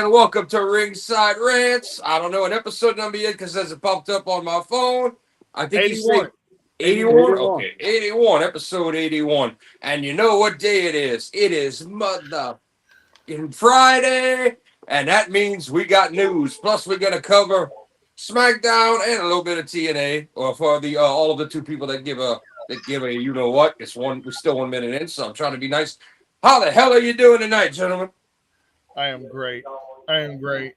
and welcome to Ringside Rants. I don't know an episode number yet because it popped up on my phone. I think you said 81? Okay, 81, episode 81. And you know what day it is? It is mother Friday, and that means we got news. Plus, we're going to cover SmackDown and a little bit of TNA, or for the all of the two people that give a you know what. It's one. We're still 1 minute in, so I'm trying to be nice. How the hell are you doing tonight, gentlemen? I am great. I'm better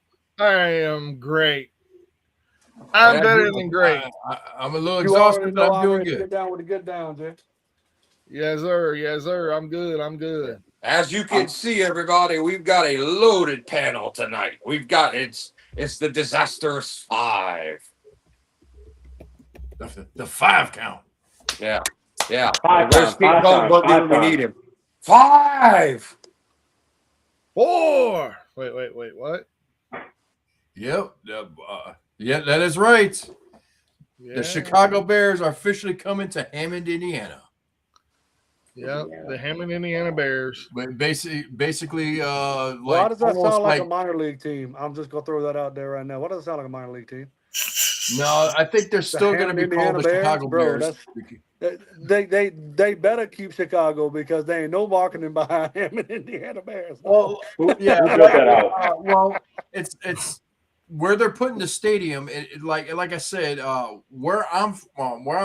than great. I'm a little exhausted, but I'm doing good. Get down with the good down, Jay. Yes, sir. Yes, sir. I'm good. As you can see, everybody, we've got a loaded panel tonight. We've got it's the Disastrous Five. The 5 count. Yeah. Five Where's King Kong Bundy when we need him? 5. 4. Wait. What? Yep. Yeah, that is right. Yeah. The Chicago Bears are officially coming to Hammond, Indiana. Yep, the Hammond, Indiana Bears. But basically, Why does that sound like a minor league team? I'm just gonna throw that out there right now. Why does it sound like a minor league team? No, I think they're still going to be called the Chicago Bears. They better keep Chicago because there ain't no marketing behind Hammond, Indiana Bears. Well, yeah. Well, it's where they're putting the stadium. Like I said, where I'm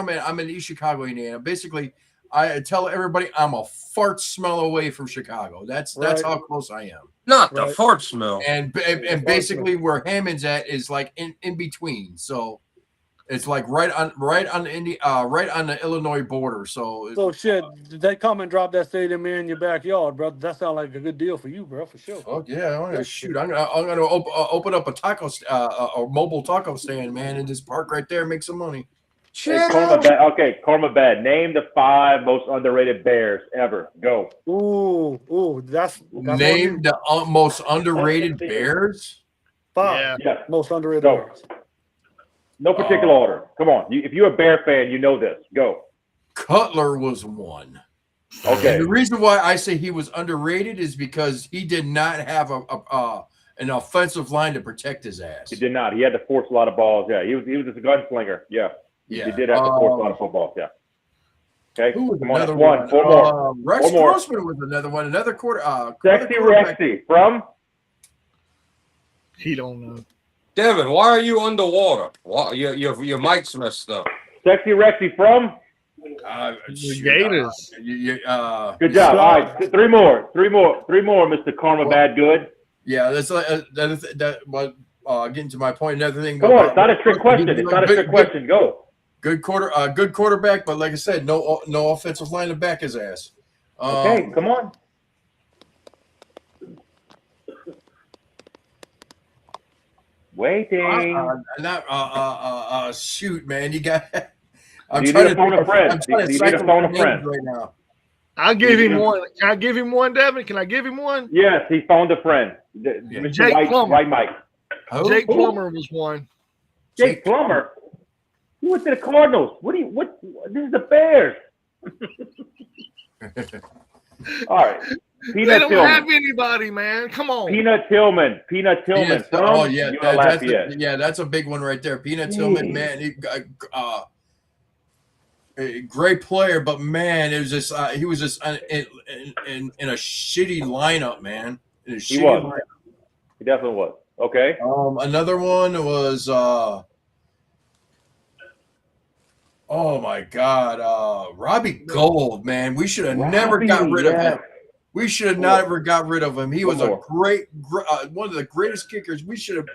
at, I'm in East Chicago, Indiana. Basically, I tell everybody I'm a fart smell away from Chicago. That's how close I am. Not the fart smell. And basically where Hammond's at is like in between. So it's like right on the Illinois border. So shit, they come and drop that stadium in your backyard, bro. That sounds like a good deal for you, bro, for sure. Oh yeah, I'm gonna open up a taco a mobile taco stand, man, in this park right there, make some money. Hey, Karma Bad. Name the 5 most underrated Bears ever. Go. Ooh, that's name the most underrated Bears. 5 most underrated Go. Bears. No particular order. Come on. If you're a Bear fan, you know this. Go. Cutler was one. Okay. And the reason why I say he was underrated is because he did not have an offensive line to protect his ass. He did not. He had to force a lot of balls. Yeah. He was just a gunslinger. Yeah. He did have to force a lot of footballs. Yeah. Okay. Who was Come on. another One. one? 4 more. Rex 4 more. Grossman was another one. Another quarter. Sexy Rexy from. He don't know. Devin, why are you underwater? Why, your mic's messed up. Sexy Rexy from. The Gators. Good job. All right. 3 more. 3 more, Mr. Karma Bad Good. Yeah, that's but getting to my point, another thing. Come on, it's not a trick question. It's not a trick question. Go. Good quarterback, but like I said, no offensive line to back his ass. Okay, come on. Waiting. Shoot, man, you got. I'm trying to phone a friend. You need to phone a friend right now. I'll give him one. Can I give him one, Devin? Can I give him one? Yes, he phoned a friend. Mr. Jake Plummer. White Mike. Who? Jake Plummer was one. Jake Plummer. He went to the Cardinals. This is the Bears. All right. They don't have anybody, man. Come on. Peanut Tillman. Oh yeah, that's a big one right there. Peanut Tillman, man, a great player, but man, it was just he was just in a shitty lineup, man. He was. He definitely was. Okay. Another one was oh my God, Robbie Gold, man. We should have never got rid of him. We should have never got rid of him. He was a great, one of the greatest kickers. We should have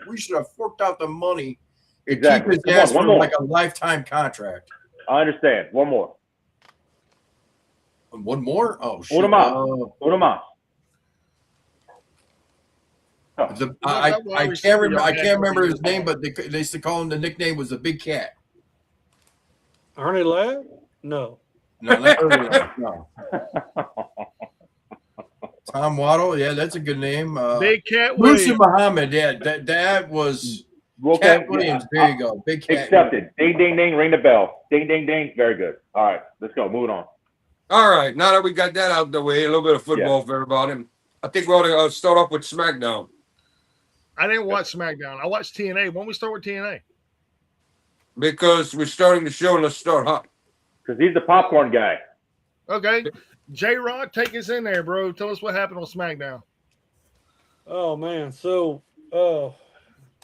forked out the money to keep his ass for like a lifetime contract. I understand. One more. One more? Oh shit. Uno más. I can't remember his name, but they used to call him, the nickname was the Big Cat. Ernie Ladd? No. No, not Ernie Ladd. No. Tom Waddle, yeah, that's a good name. Big Cat Musa Williams. Muhammad, yeah, that was Cat Williams. There you go, Big Cat. Accepted. Ding, ding, ding. Ring the bell. Ding, ding, ding. Very good. All right, let's go. Moving on. All right, now that we got that out of the way, a little bit of football for everybody. I think we ought to start off with SmackDown. I didn't watch SmackDown. I watched TNA. Why don't we start with TNA? Because we're starting the show. Let's start, huh? Because he's the popcorn guy. Okay. J-Rod, take us in there, bro. Tell us what happened on SmackDown. Oh man, so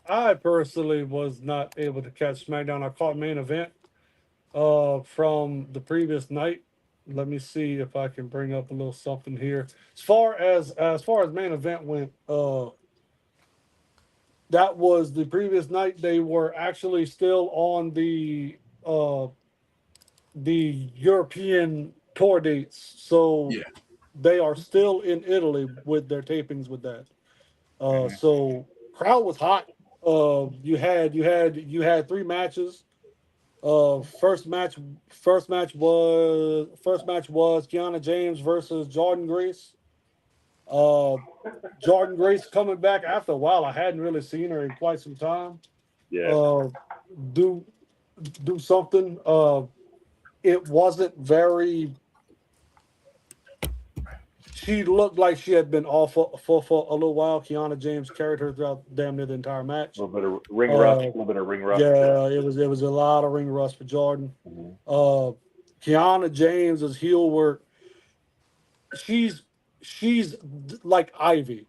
I personally was not able to catch SmackDown. I caught main event from the previous night. Let me see if I can bring up a little something here. As far as main event went, that was the previous night. They were actually still on the European tour dates, so Yeah. they are still in Italy with their tapings with that. So crowd was hot. You had three matches. First match was Kiana James versus Jordan Grace. Uh, Jordan Grace coming back after a while. I hadn't really seen her in quite some time. Yeah. Do do something. It wasn't very. She looked like she had been off for a little while. Kiana James carried her throughout damn near the entire match. A little bit of ring rust. A little bit of ring rust. Yeah, it was a lot of ring rust for Jordan. Kiana James's heel work. She's like Ivy.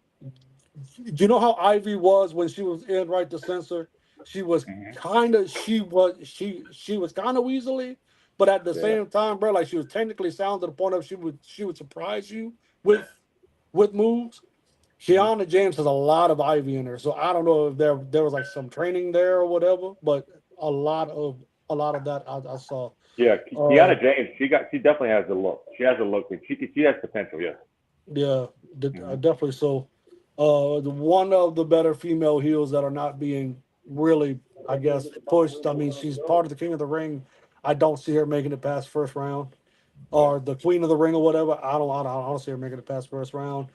You know how Ivy was when she was in Right to Censor? She was kind of she was kind of weaselly, but at the same time, bro, like she was technically sound to the point of she would surprise you with moves. Kiana James has a lot of Ivy in her, so I don't know if there was like some training there or whatever, but a lot of that I saw. Yeah, Kiana James, she definitely has the look. She has a look. She has potential. Yeah. Yeah, definitely so. One of the better female heels that are not being really, I guess, pushed. I mean, she's part of the King of the Ring. I don't see her making it past first round, or the Queen of the Ring or whatever. I don't see her making it past first round.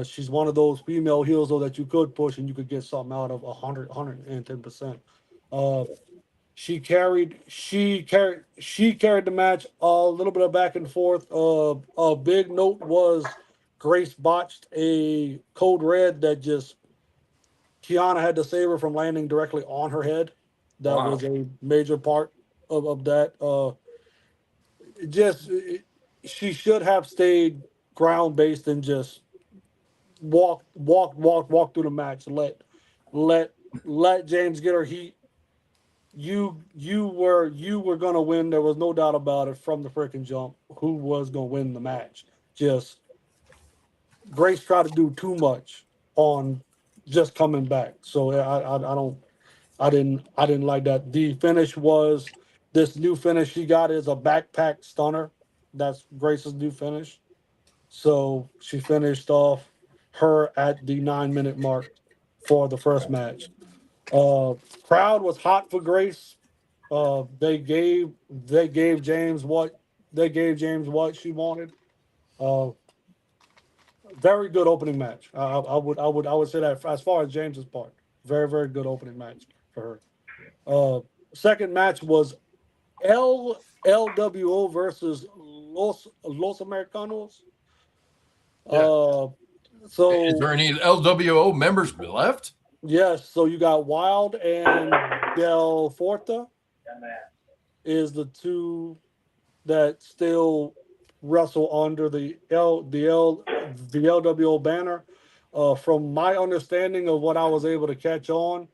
She's one of those female heels though that you could push and you could get something out of 110%. She carried the match. A little bit of back and forth. A big note was Grace botched a code red that just Kiana had to save her from landing directly on her head. That was a major part of that. She should have stayed ground based and just walk through the match. Let James get her heat. You were gonna win. There was no doubt about it from the freaking jump. Who was gonna win the match? Just Grace tried to do too much on just coming back. So I didn't like that. The finish was this new finish she got is a backpack stunner. That's Grace's new finish. So she finished off her at the 9-minute mark for the first match. Crowd was hot for Grace. They gave James what she wanted. Very good opening match. I would say that as far as James's part, very very good opening match for her. Second match was LWO versus Los Americanos. So is there any LWO members left? Yes, so you got Wild and Del Forte is the two that still wrestle under the LWO banner. From my understanding of what I was able to catch on,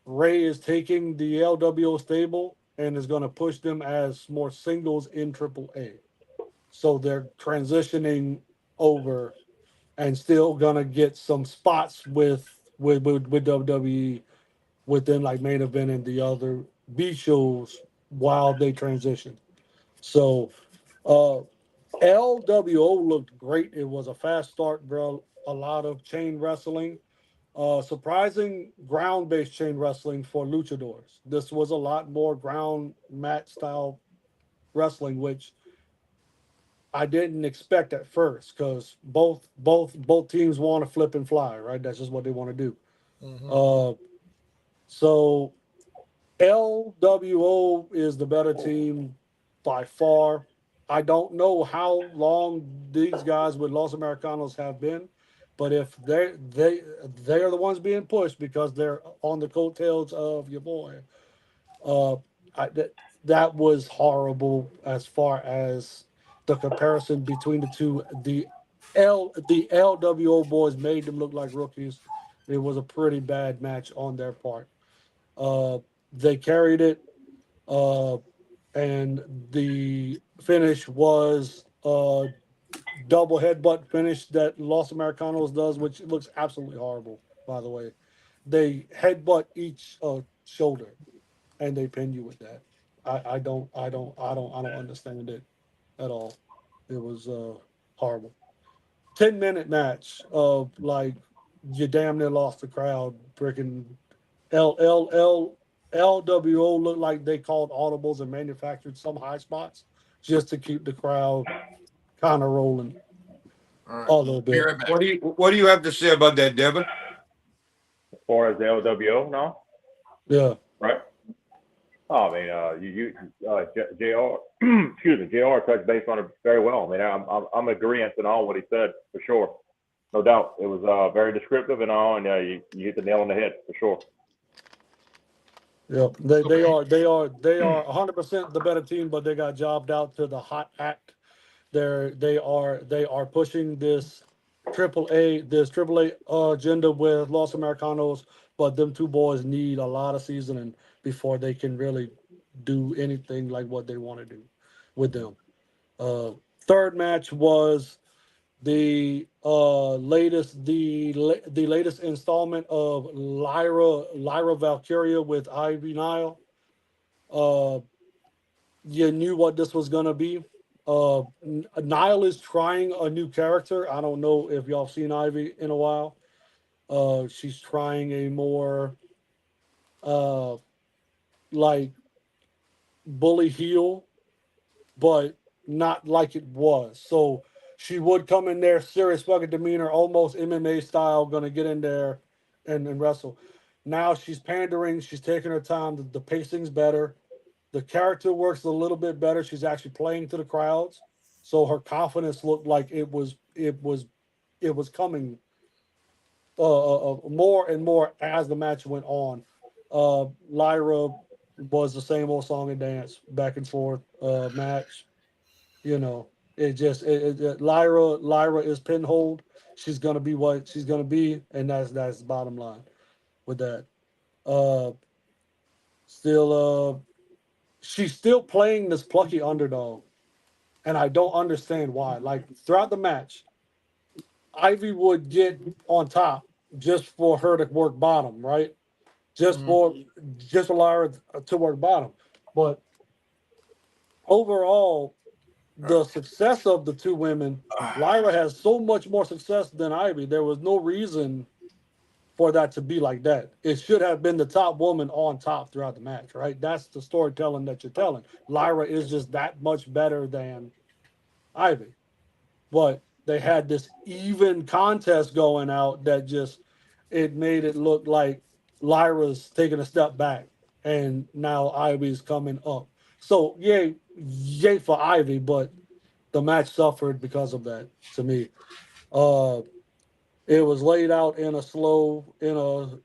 Ray is taking the LWO stable and is going to push them as more singles in AAA. So they're transitioning over and still going to get some spots with WWE within like main event and the other B shows while they transition. So LWO looked great. It was a fast start, bro. A lot of chain wrestling. Surprising ground-based chain wrestling for luchadors. This was a lot more ground mat style wrestling, which I didn't expect at first because both teams want to flip and fly, right? That's just what they want to do. So LWO is the better team by far. I don't know how long these guys with Los Americanos have been. But if they are the ones being pushed because they're on the coattails of your boy, uh, that was horrible as far as the comparison between the two. The LWO boys made them look like rookies. It was a pretty bad match on their part. They carried it, uh, and the finish was double headbutt finish that Los Americanos does, which looks absolutely horrible, by the way. They headbutt each shoulder and they pin you with that. I don't understand it at all. It was horrible. 10-minute match of like you damn near lost the crowd. Freaking LWO looked like they called audibles and manufactured some high spots just to keep the crowd kind of rolling. All right. A little bit. Right back. What do you have to say about that, Devin? As far as the LWO, no? Yeah. Right? Oh, I mean, JR, excuse me, JR touched base on it very well. I mean, I'm agreeant in all what he said, for sure. No doubt. It was very descriptive and all, and you hit the nail on the head, for sure. Yeah, they are 100% the better team, but they got jobbed out to the hot act. They are pushing this AAA agenda with Los Americanos, but them two boys need a lot of seasoning before they can really do anything like what they want to do with them. Third match was the latest installment of Lyra Valkyria with Ivy Nile. You knew what this was gonna be. Nile is trying a new character. I don't know if y'all seen Ivy in a while. She's trying a more like bully heel, but not like it was. So she would come in there, serious fucking demeanor, almost MMA style, gonna get in there and wrestle. Now she's pandering, she's taking her time, the pacing's better. The character works a little bit better. She's actually playing to the crowds. So her confidence looked like it was coming more and more as the match went on. Lyra was the same old song and dance back and forth match. You know, Lyra is pinholed. She's gonna be what she's gonna be, and that's the bottom line with that. Uh, still, she's still playing this plucky underdog, and I don't understand why. Like throughout the match, Ivy would get on top just for her to work bottom, right? Just for Lyra to work bottom, but overall, the success of the two women, Lyra has so much more success than Ivy. There was no reason for that to be like that. It should have been the top woman on top throughout the match, right? That's the storytelling that you're telling. Lyra is just that much better than Ivy. But they had this even contest going out that just, it made it look like Lyra's taking a step back and now Ivy's coming up. So yay for Ivy, but the match suffered because of that to me. It was laid out in a slow slow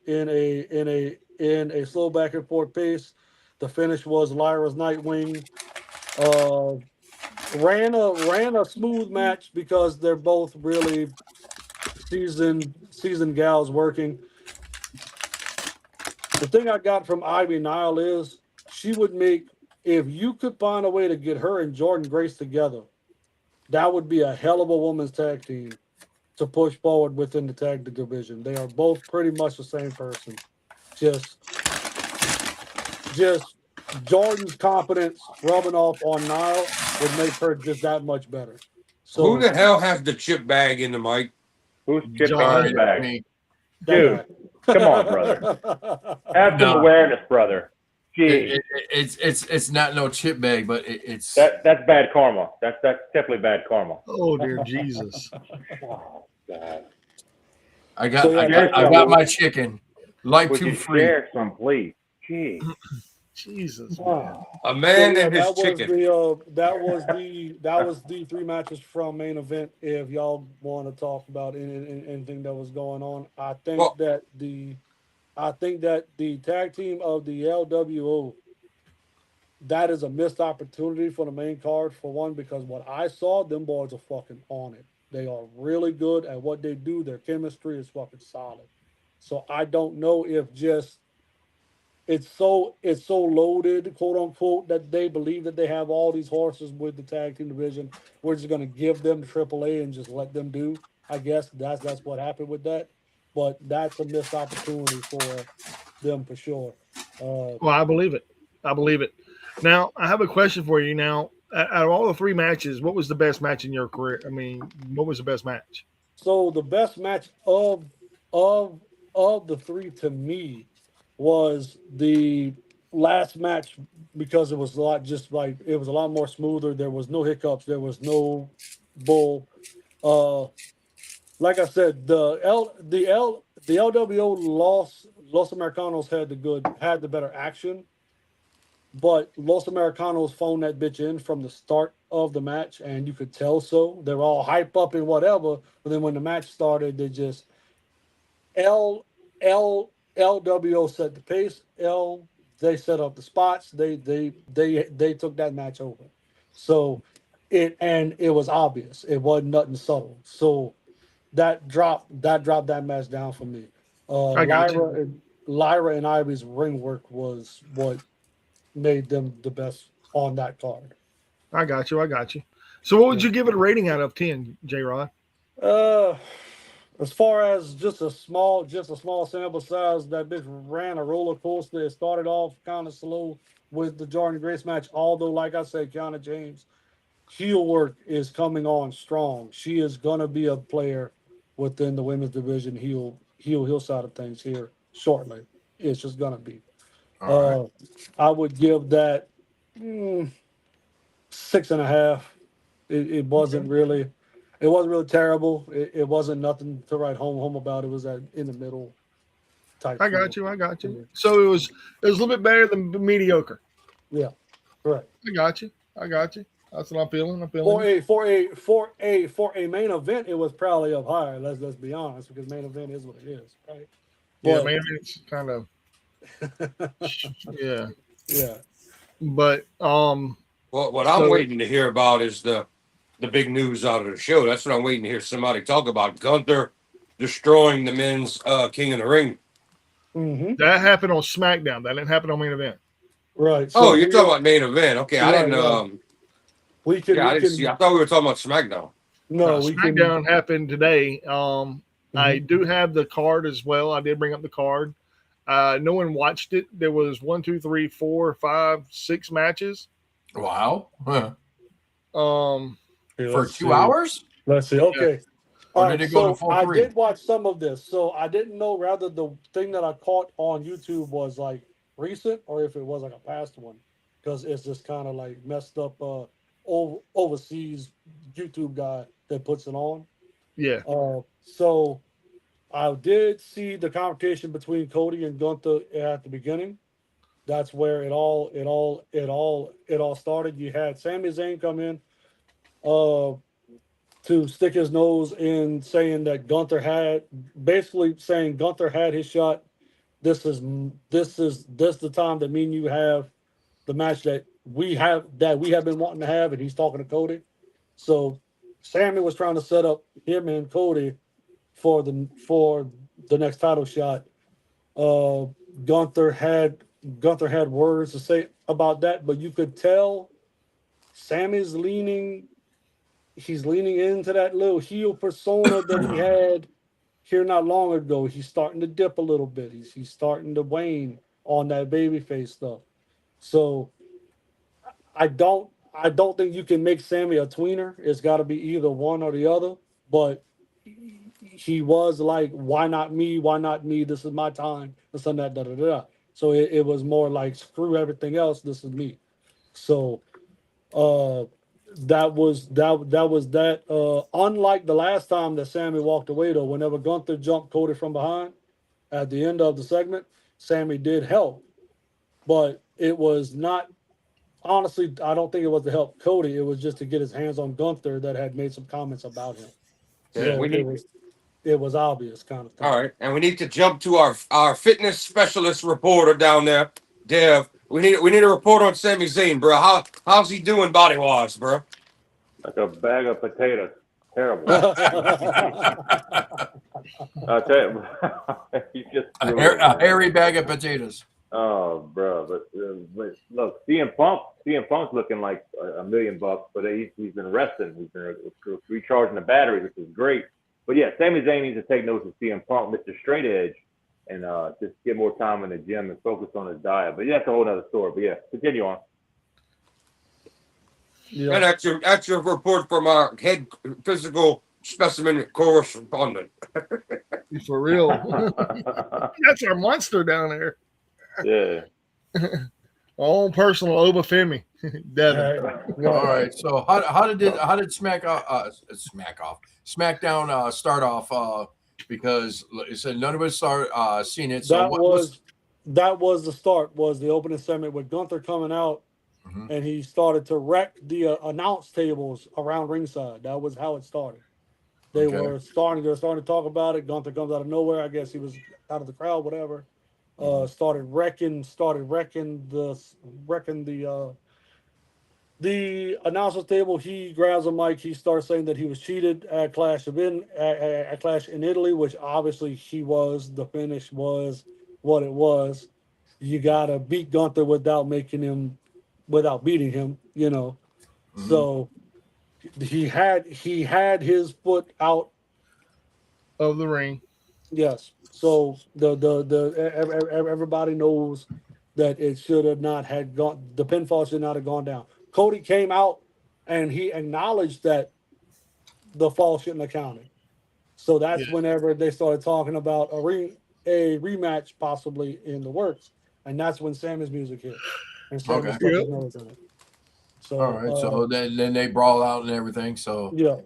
back and forth pace. The finish was Lyra's Nightwing. Ran a smooth match because they're both really seasoned gals working. The thing I got from Ivy Nile is she would make, if you could find a way to get her and Jordan Grace together, that would be a hell of a women's tag team to push forward within the tag division. They are both pretty much the same person. Just Jordan's confidence rubbing off on Nile would make her just that much better. So who the hell has the chip bag in the mic? Who's chip bag? Dude, guy. come on, brother. Have some awareness, brother. Jeez. It's not no chip bag, but it's that's bad karma. That's definitely bad karma. Oh dear Jesus! Oh, God. I got my chicken. Like Would to you free. share some, please? Jeez. Jesus. A man So, and his that was chicken. that was the 3 matches from main event. If y'all want to talk about anything that was going on, Well, I think that the tag team of the LWO, that is a missed opportunity for the main card for one, because what I saw, them boys are fucking on it. They are really good at what they do. Their chemistry is fucking solid. So I don't know if just it's so loaded, quote unquote, that they believe that they have all these horses with the tag team division. We're just gonna give them the AAA and just let them do. I guess that's what happened with that. But that's a missed opportunity for them for sure. Well, I believe it. I believe it. Now, I have a question for you. Now, out of all the 3 matches, what was the best match in your career? I mean, what was the best match? So the best match of of the 3 to me was the last match, because it was a lot, just like it was a lot more smoother. There was no hiccups. There was no bull. Uh, like I said, the LWO Los Americanos had the better action, but Los Americanos phoned that bitch in from the start of the match, and you could tell so. They're all hype up and whatever, but then when the match started, they just L L LWO set the pace. They set up the spots. They took that match over. So it was obvious. It wasn't nothing subtle. So that dropped that match down for me. I got you. Lyra and Ivy's ring work was what made them the best on that card. I got you. I got you. So, what would Yeah. you give it a rating out of 10, J Rod? Uh, as far as just a small sample size, that bitch ran a roller coaster. It started off kind of slow with the Jordan Grace match. Although, like I said, Kiana James heel work is coming on strong. She is gonna be a player within the women's division heel side of things here shortly. It's just gonna be. All right. I would give that 6.5. It wasn't really terrible. It wasn't nothing to write home about. It was that in the middle type I feel. got you. I got you. So it was a little bit better than mediocre. Yeah, correct. I got you. I got you. That's what I'm feeling. I'm For feeling. a main event, it was probably up higher. Let's be honest, because main event is what it is, right? Yeah, But maybe it's kind of yeah. yeah, But well, what I'm so waiting to hear about is the big news out of the show. That's what I'm waiting to hear somebody talk about. Gunther destroying the men's King of the Ring. that happened on SmackDown. That didn't happen on main event. right. Oh, So you're talking about main event. Okay, I didn't. right. We can Yeah, I we didn't see. can I thought we were talking about SmackDown. no we can. SmackDown happened today. I do have the card as well. I did bring up the card. No one watched it. There was 1, 2, 3, 4, 5, 6 matches. Wow. Huh. Here, For let's 2 see. hours? Let's see. Yeah. Okay. Or All did right, it go to so full I 3? did watch some of this. So I didn't know rather the thing that I caught on YouTube was like recent or if it was like a past one, because it's just kind of like messed up overseas YouTube guy that puts it on. Yeah. So I did see the competition between Cody and Gunther at the beginning. That's where it all started. You had Sami Zayn come in. To stick his nose in saying that Gunther had his shot. This the time that me and you have the match that we have been wanting to have, and he's talking to Cody. So Sammy was trying to set up him and Cody for the next title shot. Uh, Gunther had Gunther had words to say about that, but you could tell Sammy's he's leaning into that little heel persona that he had here not long ago. He's starting to dip a little bit. He's starting to wane on that babyface stuff. So I don't think you can make Sammy a tweener. It's got to be either one or the other. But he was like, "Why not me? Why not me? This is my time." This and that, da da da. So it was more like, "Screw everything else. This is me." So uh that was that. Unlike the last time that Sammy walked away, though, whenever Gunther jumped Cody from behind at the end of the segment, Sammy did help. But it was not. Honestly, I don't think it was to help Cody. It was just to get his hands on Gunther that had made some comments about him. Yeah, So it was obvious kind of thing. All right, and we need to jump to our fitness specialist reporter down there, Dev. We need a report on Sami Zayn, bro. How's he doing body wise, bro? Like a bag of potatoes. Terrible. I tell you, he just a hairy bag of potatoes. Oh, bro, but look, CM Punk's looking like $1 million, but he's been resting. He's been recharging the batteries, which is great. But yeah, Sami Zayn needs to take notes of CM Punk, Mr. Straight Edge, and just get more time in the gym and focus on his diet. But yeah, that's a whole other story. But yeah, continue on. Yeah. And that's your report from our head physical specimen correspondent. For real. That's our monster down there. Yeah. All personal Obafemi. Devin. All right. So how did SmackDown start off? Because it said none of us seen it. So that was the start. Was the opening segment with Gunther coming out, and he started to wreck the announce tables around ringside. That was how it started. They were starting to talk about it. Gunther comes out of nowhere. I guess he was out of the crowd, whatever. Started wrecking the announcer table. He grabs a mic. He starts saying that he was cheated at Clash in Italy, which obviously he was. The finish was what it was. You gotta beat Gunther without beating him, you know. So he had his foot out of the ring. Yes. So everybody knows that it should have not had gone. The pinfall should not have gone down. Cody came out and he acknowledged that the fall shouldn't have counted. So that's whenever they started talking about a rematch possibly in the works, and that's when Sammy's music hit. And Sammy stuck his nose in it. So all right. So then they brawl out and everything. So yeah,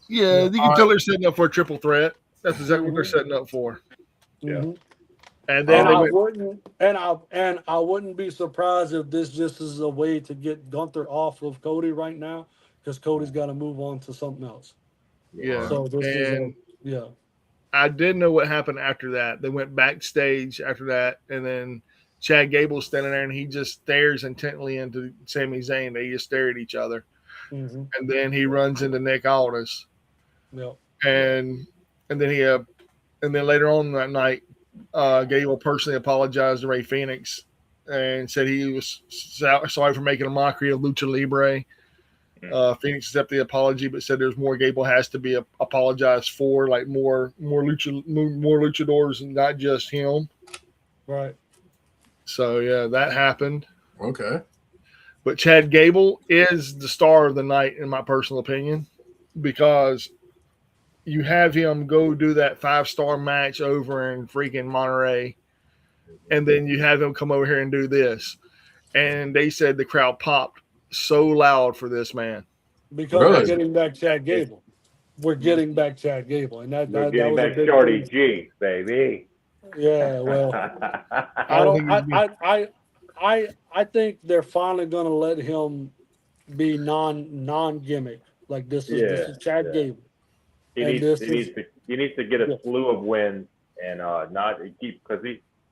you can tell they're setting up for a triple threat. That's exactly what they're setting up for. Yeah. And then I wouldn't be surprised if this just is a way to get Gunther off of Cody right now, because Cody's got to move on to something else. Yeah. So this I did know what happened after that. They went backstage after that, and then Chad Gable's standing there, and he just stares intently into Sami Zayn. They just stare at each other, and then he runs into Nick Aldis. Yeah. And then later on that night, Gable personally apologized to Ray Phoenix and said he was sorry for making a mockery of Lucha Libre. Phoenix accepted the apology, but said there's more Gable has to be apologized for, like more luchadors and not just him. Right. So yeah, that happened. Okay. But Chad Gable is the star of the night, in my personal opinion, because you have him go do that 5-star match over in freaking Monterey, and then you have him come over here and do this. And they said the crowd popped so loud for this man. Because we're getting back Chad Gable. We're getting back Chad Gable. And that was back Shorty G, baby. Yeah, well, I think they're finally gonna let him be non gimmick. Like this is Chad Gable. He needs to get a slew of wins and not keep, because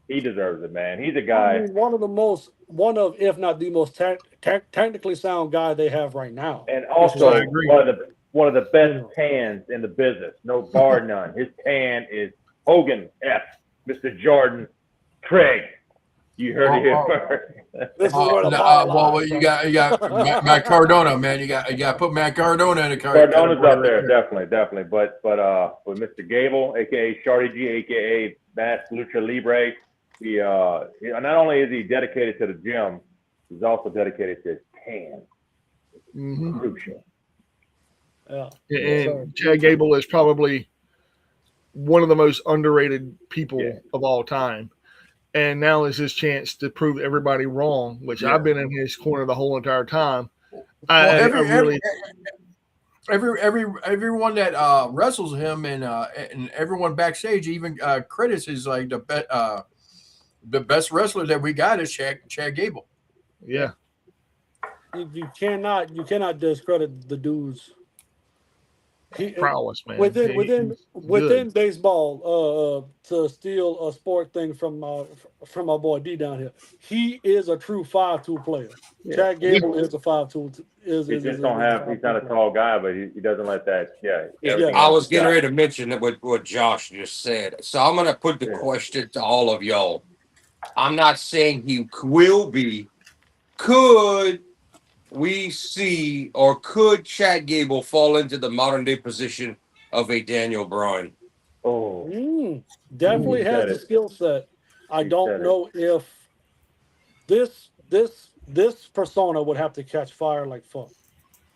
he deserves it, man. He's a guy. I mean, if not the most technically sound guy they have right now. And also one of the best tans in the business, no bar none. His tan is Hogan F. Mr. Jordan Craig. You heard it here first. This is where the well, you got Matt Cardona, man. You got to put Matt Cardona in the card. Cardona's up there, definitely. But with Mr. Gable, aka Shorty G, aka Matt Lucha Libre, he not only is he dedicated to the gym, he's also dedicated to his tan. Crucial. Yeah. And Chad Gable is probably one of the most underrated people of all time. And now is his chance to prove everybody wrong, which I've been in his corner the whole entire time. Everyone that wrestles him and everyone backstage even credits is like the best wrestler that we got is Chad Gable. Yeah. You cannot discredit the dude's Prowess, man. within He's good. baseball. To steal a sport thing from my boy D down here, he is a true 5-tool player. Yeah. Chad Gable is a 5-tool. He just don't have. He's not a tall guy, but he doesn't let that. Yeah. Everything I else was is getting got. ready to mention that what Josh just said. So I'm going to put the question to all of y'all. I'm not saying he will be. Could we see, or could Chad Gable fall into the modern day position of a Daniel Bryan? Oh, Definitely He has said the it. skill set. I He don't said it. know if this persona would have to catch fire like fuck.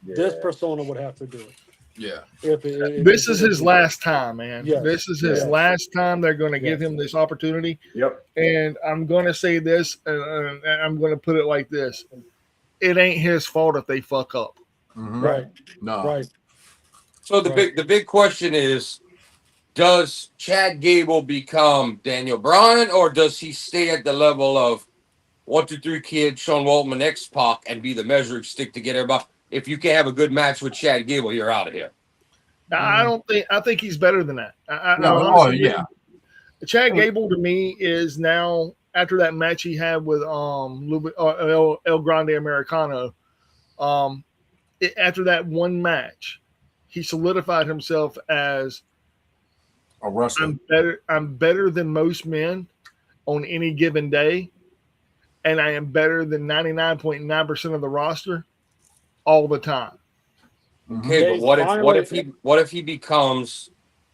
This Yeah. persona would have to do it. Yeah. This is his last time, man. Yes. This is his Yes. last time they're going to give Yes. him this opportunity. Yep. And I'm going to say this, and I'm going to put it like this. It ain't his fault if they fuck up. Mhm. Right. No. Right. So the big question is, does Chad Gable become Daniel Bryan, or does he stay at the level of 1, 2, 3 Kid, Sean Waltman, X Pac, and be the measuring stick to get everybody? If you can't have a good match with Chad Gable, you're out of here. I think he's better than that. I No, honestly yeah. Chad Gable to me is now, after that match he had with El Grande Americano, after that one match, he solidified himself as A wrestler. I'm better than most men on any given day, and I am better than 99.9% of the roster all the time. Okay, but what if he becomes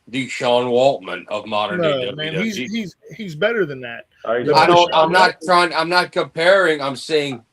the Sean Waltman of modern day No, man, WWE? he's better than that. I'm not comparing. I'm saying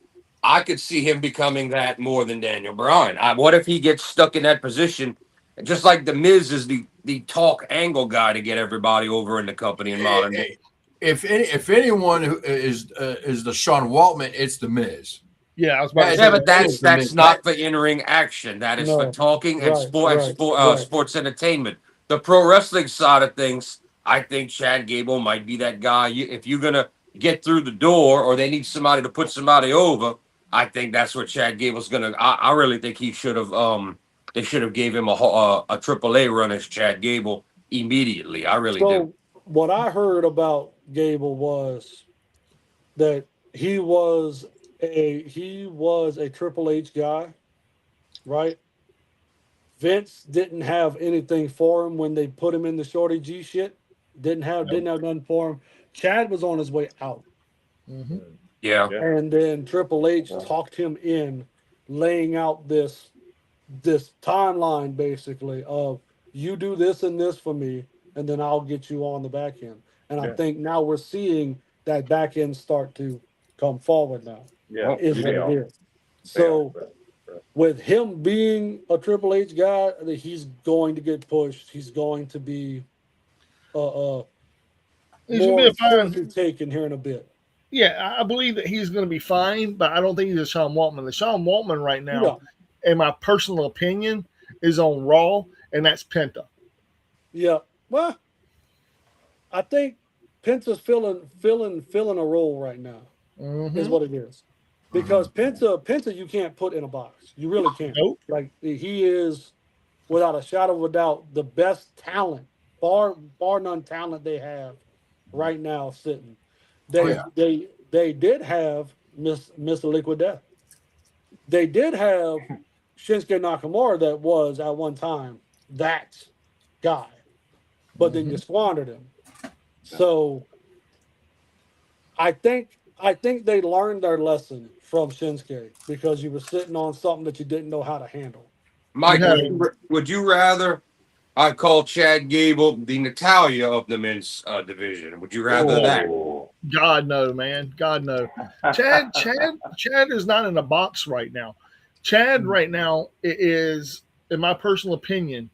I could see him becoming that more than Daniel Bryan. What if he gets stuck in that position, just like the Miz is the talk angle guy to get everybody over in the company in modern day? If anyone who is the Sean Waltman, it's the Miz. Yeah, I was about to say Yeah, but that is that's not for in-ring action. That is for No. talking and Right. sports entertainment. The pro wrestling side of things, I think Chad Gable might be that guy. If you're gonna get through the door, or they need somebody to put somebody over, I think that's what Chad Gable's gonna. I really think he should have. They should have gave him a AAA run as Chad Gable immediately. I really do. So what I heard about Gable was that he was a Triple H guy, right? Vince didn't have anything for him when they put him in the Shorty G shit. Didn't have nothing for him. Chad was on his way out. Mm-hmm. Yeah. And then Triple H talked him in, laying out this timeline basically of, you do this and this for me, and then I'll get you on the back end. And I think now we're seeing that back end start to come forward now. Yeah. Is what it is. So with him being a Triple H guy, he's going to get pushed. He's going to be more seriously taken here in a bit. Yeah, I believe that he's going to be fine, but I don't think he's a Sean Waltman. The Sean Waltman right now, in my personal opinion, is on Raw, and that's Penta. Yeah. Well, I think Penta's filling a role right now. Mm-hmm. Is what it is. Because Penta you can't put in a box. You really can't. Nope. Like, he is, without a shadow of a doubt, the best talent, bar none talent they have right now sitting. They did have Mr. Liquid Death. They did have Shinsuke Nakamura that was at one time that guy. But then you squandered him. So I think they learned their lesson from Shinsuke, because you were sitting on something that you didn't know how to handle. Mike, would you rather I call Chad Gable the Natalia of the men's division? Would you rather that? God no, man. God no. Chad is not in a box right now. Chad right now is, in my personal opinion,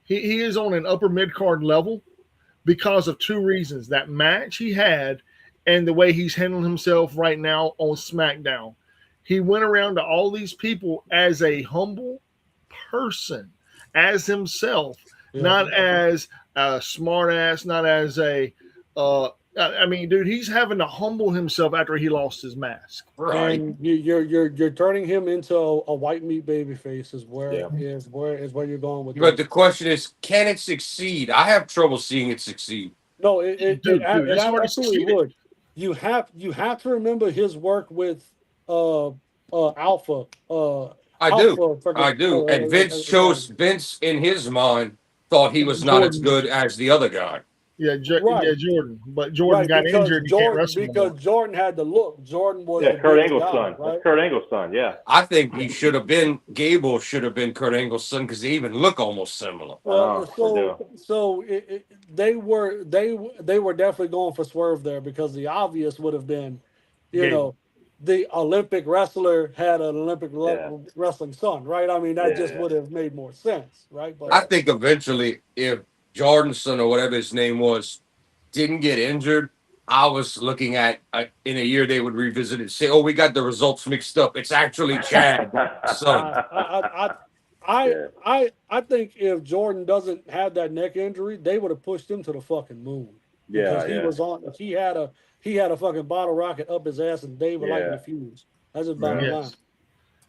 he is on an upper mid-card level because of two reasons: that match he had and the way he's handling himself right now on SmackDown. He went around to all these people as a humble person, as himself, not as a smart ass, not as a I mean, dude, he's having to humble himself after he lost his mask. Right. And you're turning him into a white meat baby face is where you're going with But this. the question is, can it succeed? I have trouble seeing it succeed. No, it It's hard to absolutely succeed. would. You have to remember his work with Alpha. I do. And Vince in his mind thought he was not as good as the other guy. Yeah, Right. Jordan. But Jordan got because injured. And he can't wrestle because anymore. Jordan had the look. Jordan was the Kurt biggest Angle's guy, son. right? That's Kurt Angle's son. Yeah. I think he should have been Gable should have been Kurt Angle's son because they even look almost similar. They were definitely going for Swerve there because the obvious would have been, the Olympic wrestler had an Olympic wrestling son, right? I mean, that would have made more sense, right? But I think eventually, if Jordan's son or whatever his name was didn't get injured, I was looking at in a year they would revisit it, say, "Oh, we got the results mixed up. It's actually Chad's son." I think if Jordan doesn't have that neck injury, they would have pushed him to the fucking moon. Yeah, because he had a fucking bottle rocket up his ass and Dave would like the fuse. That's his bottom line.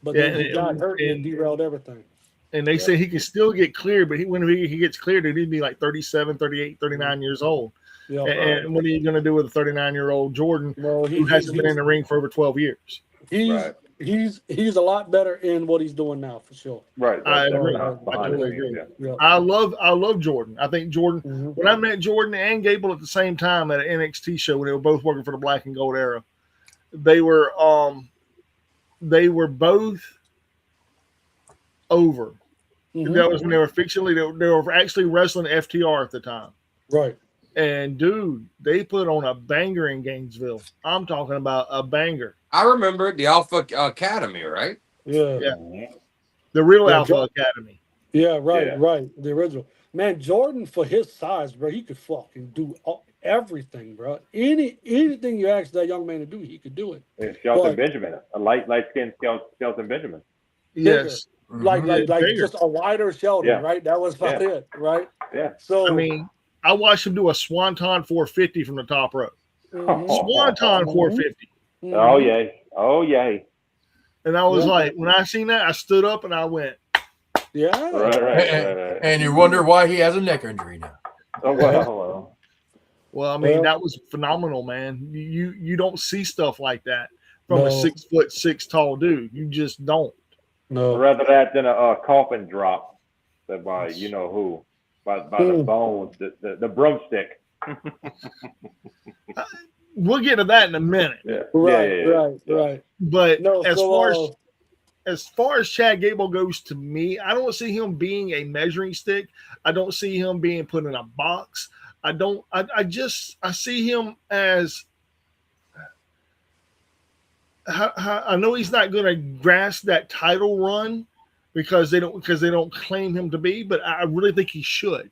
But then he got hurt and derailed everything. And they say he can still get cleared, but when he gets cleared, he'd be like 37, 38, 39 years old. Yeah, and what are you going to do with a 39-year-old Jordan who hasn't been in the ring for over 12 years? He's a lot better in what he's doing now for sure. Right. I agree. I totally agree. Yeah. I love Jordan. I think Jordan. When I met Jordan and Gable at the same time at an NXT show when they were both working for the Black and Gold era, they were both over. That was when they were fictionally. They were actually wrestling FTR at the time. Right. And dude, they put on a banger in Gainesville. I'm talking about a banger. I remember the Alpha Academy, right? Yeah. The real Alpha Academy. Yeah, right. The original. Man, Jordan, for his size, bro, he could fucking do everything, bro. Anything you ask that young man to do, he could do it. Shelton Benjamin, a light-skinned Shelton Benjamin. Yes. Like just a wider Sheldon, right? That was about it, right? Yeah. So I mean, I watched him do a Swanton 450 from the top rope. Swanton 450. Oh yay. And I was like, when I seen that, I stood up and I went, yeah. Right. And you wonder why he has a neck injury now. Oh well. Well, I mean, that was phenomenal, man. You don't see stuff like that from a 6'6" tall dude. You just don't. No. Rather that than a coffin drop by you know who. By the bones, the broomstick. We'll get to that in a minute. Right. But as far as Chad Gable goes, to me, I don't see him being a measuring stick. I don't see him being put in a box. I see him as I know he's not going to grasp that title run because they don't claim him to be, but I really think he should.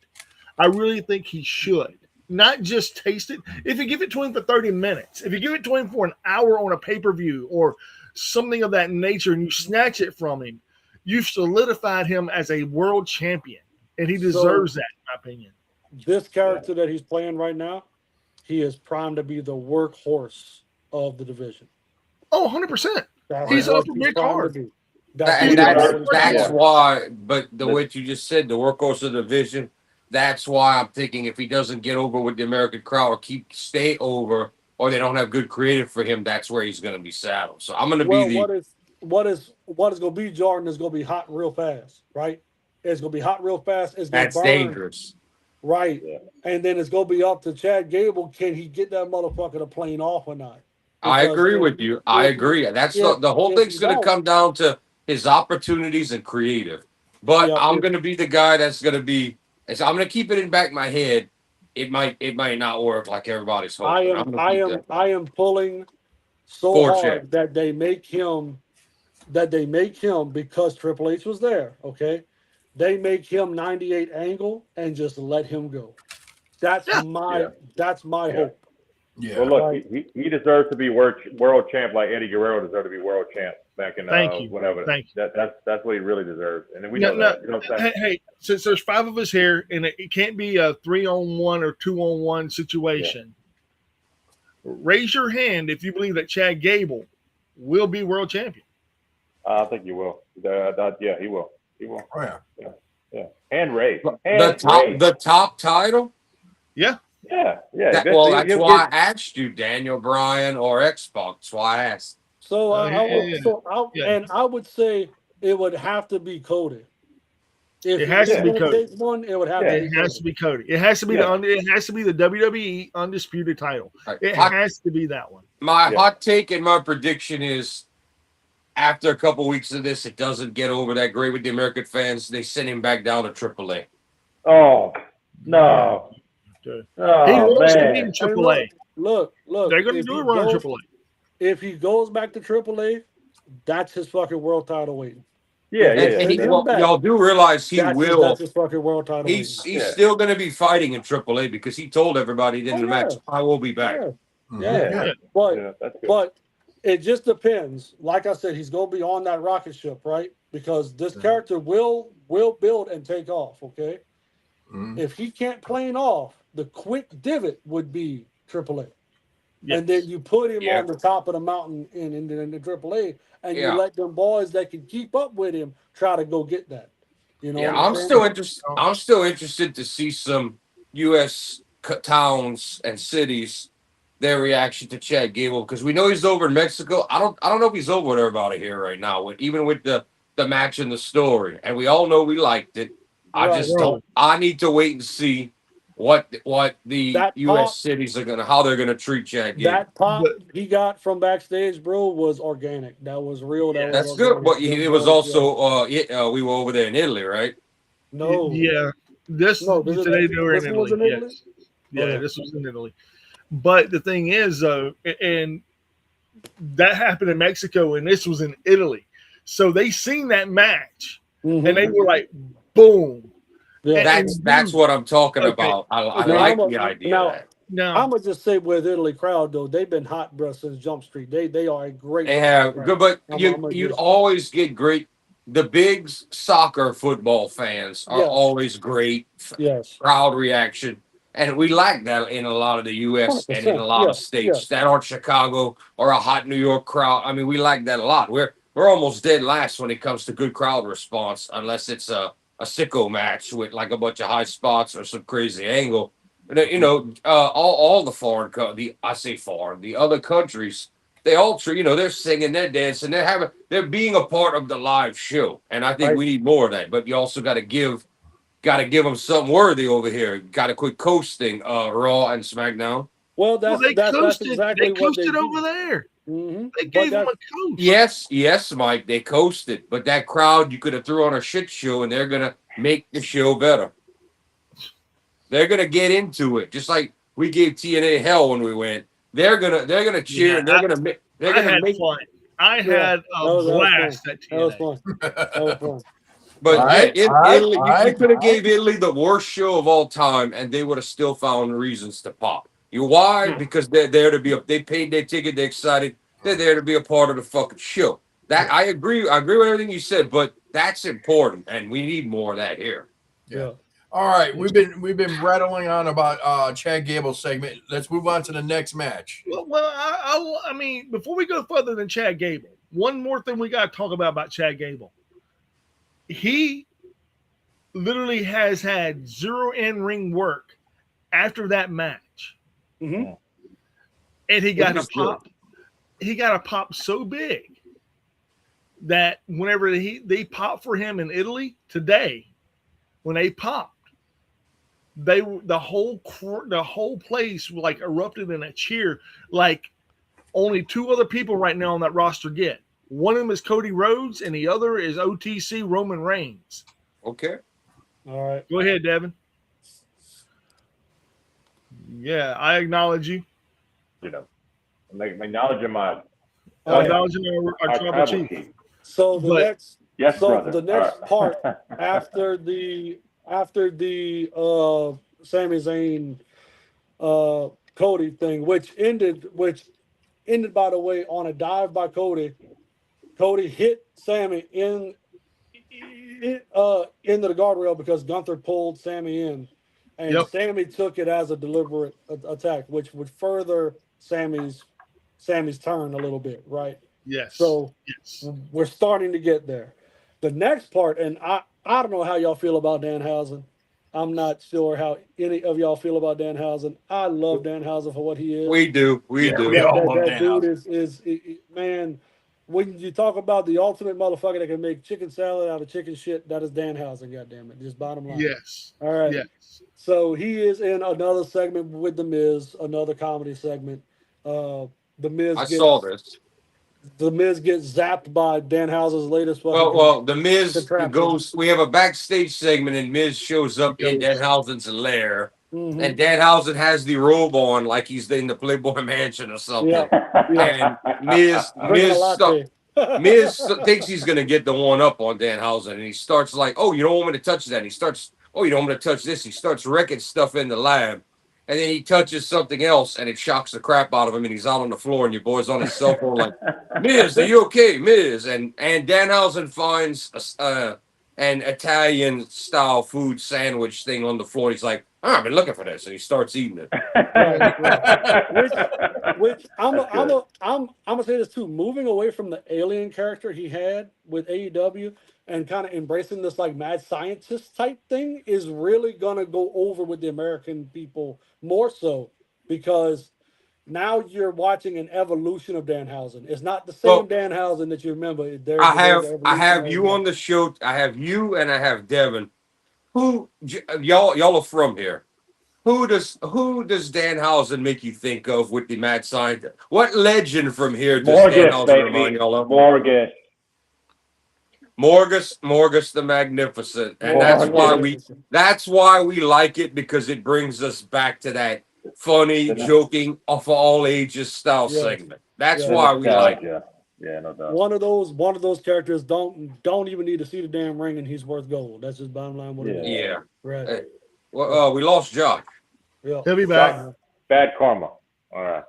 Not just taste it. If you give it to him for 30 minutes, if you give it to him for an hour on a pay-per-view or something of that nature and you snatch it from him, you've solidified him as a world champion. And he deserves that, in my opinion. This character that he's playing right now, he is primed to be the workhorse of the division. Oh, 100%. He's up for mid card. That's why, but what you just said, the workhorse of the division, that's why I'm thinking if he doesn't get over with the American crowd or stay over, or they don't have good creative for him, that's where he's going to be saddled. So I'm going to be what is going to be Jordan is going to be hot real fast, right? It's going to be hot real fast. That's dangerous. Right. Yeah. And then it's going to be up to Chad Gable. Can he get that motherfucker to plane off or not? I agree with you. I agree. That's the whole thing's going to come down to his opportunities and creative. But I'm going to be the guy that's going to be. I'm going to keep it in back of my head. It might not work like everybody's hoping. I am pulling so hard that they make him because Triple H was there. Okay, they make him 98 angle and just let him go. That's my hope. Yeah. Well, look, he deserves to be world champ like Eddie Guerrero deserved to be world champ back in whatever. Thank you. That's what he really deserves, and then we know that. You know what I'm saying? Hey, since there's 5 of us here, and it can't be a 3-on-1 or 2-on-1 situation. Raise your hand if you believe that Chad Gable will be world champion. I think you will. Yeah, he will. He will. Oh yeah. Yeah. And Ray. The top title. Yeah. Yeah. That's why I asked you, Daniel Bryan or X-Pac. That's why I asked. So yeah. I would say it would have to be Cody. If It has to be Cody. Take one, it would have to be It has to be Cody. It has to be it has to be the WWE undisputed title. Right. It has to be that one. My hot take and my prediction is, after a couple weeks of this, it doesn't get over that great with the American fans. They send him back down to AAA. Oh no! Okay. Oh He wants to be man! in AAA. Look! They're going to do a run in AAA. If he goes back to AAA, that's his fucking world title waiting. Y'all do realize he will. That's his fucking world title. He's still going to be fighting in AAA because he told everybody in the match, "I will be back." Yeah. But it just depends. Like I said, he's going to be on that rocket ship, right? Because this character will build and take off. Okay. Mm-hmm. If he can't plane off, the quick divot would be AAA. Yes. And then you put him on the top of the mountain in the AAA, and you let them boys that can keep up with him try to go get that. You know. Yeah, I'm still interested. I'm still interested to see some U.S. towns and cities, their reaction to Chad Gable, because we know he's over in Mexico. I don't know if he's over with everybody here right now. Even with the match and the story, and we all know we liked it. I just don't. I need to wait and see what the U.S. cities are how they're gonna treat Chad Gable. That pop he got from backstage, bro, was organic. That was real. That's good. But it was also we were over there in Italy, right? No. Yeah. This today they were in Italy. Yes. Yeah, this was in Italy. But the thing is, and that happened in Mexico, and this was in Italy. So they seen that match, and they were like, boom. Yeah. That's what I'm talking about. I like the idea of that. Now, I'm gonna just say with Italy crowd though, they've been hot, bro, since Jump Street. They are a great. They have good, but you always get great. The big soccer football fans are always great. Crowd reaction, and we lack that in a lot of the U.S. and in a lot of states that aren't Chicago or a hot New York crowd. I mean, we lack that a lot. We're almost dead last when it comes to good crowd response, unless it's a sicko match with like a bunch of high spots or some crazy angle. You know, all the the other countries, they all they're singing, they're dancing, they're being a part of the live show, and I think we need more of that. But you also got to give them something worthy over here. Got to quit coasting Raw and SmackDown. Well, that's exactly they coasted over there. They gave them a coast. Yes, Mike. They coasted, but that crowd you could have threw on a shit show, and they're gonna make the show better. They're gonna get into it, just like we gave TNA hell when we went. They're gonna cheer. They're gonna make fun. I had a blast at TNA. That was fun. But Italy, you could have gave Italy the worst show of all time, and they would have still found reasons to pop. Why? Because they're there to be they paid their ticket, they're excited, they're there to be a part of the fucking show. That I agree with everything you said, but that's important, and we need more of that here. Yeah. All right, we've been rattling on about Chad Gable's segment. Let's move on to the next match. Well, I mean, before we go further than Chad Gable, one more thing we got to talk about Chad Gable. He literally has had 0 in-ring work after that match. Mm-hmm. And he got a pop. He got a pop so big that whenever they popped for him in Italy today, when they popped, the whole place like erupted in a cheer, like only 2 other people right now on that roster get. One of them is Cody Rhodes, and the other is OTC Roman Reigns. Okay. All right. Go ahead, Devin. Yeah, I acknowledge you. I'm acknowledging my. Acknowledging our tribal chief. So the next part after the Sami Zayn Cody thing, which ended by the way on a dive by Cody. Cody hit Sami into the guardrail because Gunther pulled Sami in, and Sami took it as a deliberate attack, which would further Sammy's turn a little bit, right? Yes. So yes. we're starting to get there. The next part, and I don't know how y'all feel about Danhausen. I'm not sure how any of y'all feel about Danhausen. I love Danhausen for what he is. We do. We Yeah, do. we all love That dude Danhausen. is man. When you talk about the ultimate motherfucker that can make chicken salad out of chicken shit, that is Danhausen. Goddamn it, just bottom line. Yes. All right. Yes. So he is in another segment with the Miz, another comedy segment. The Miz I gets saw this. the Miz gets zapped by Danhausen's latest fucking Well, the Miz contraption. goes. We have a backstage segment, and Miz shows up in goes. Danhausen's lair, Mhm. and Danhausen has the robe on, like he's in the Playboy Mansion or something. Yeah. And Miz Drinking a latte. Miz thinks he's gonna get the one up on Danhausen, and he starts like, "Oh, you don't want me to touch that." And he starts, "Oh, you don't want me to touch this." He starts wrecking stuff in the lab, and then he touches something else, and it shocks the crap out of him, and he's out on the floor, and your boy's on his cell phone like, "Miz, are you okay, Miz?" And Danhausen finds an Italian style food sandwich thing on the floor. He's like, "Oh, I've been looking for this," and he starts eating it. Which I'm gonna say this too. Moving away from the alien character he had with AEW and kind of embracing this like mad scientist type thing is really gonna go over with the American people more so because now you're watching an evolution of Danhausen. It's not the same Well, Danhausen that you remember. I There's have an I have evolution you on the show. I have you and I have Devin. Y'all are from here. Who does Danhausen make you think of with the mad scientist? What legend from here does Morgus, Danhausen remind baby. y'all of? Morgus. Morgus the Magnificent, and that's why we like it because it brings us back to that funny, joking, for all ages style segment. That's why we like it. Yeah, no doubt. One of those characters don't even need to see the damn ring and he's worth gold. That's just bottom line what it is. Yeah. Right. Hey, well, we lost Josh. Yeah. He'll be back. Bad karma. All right.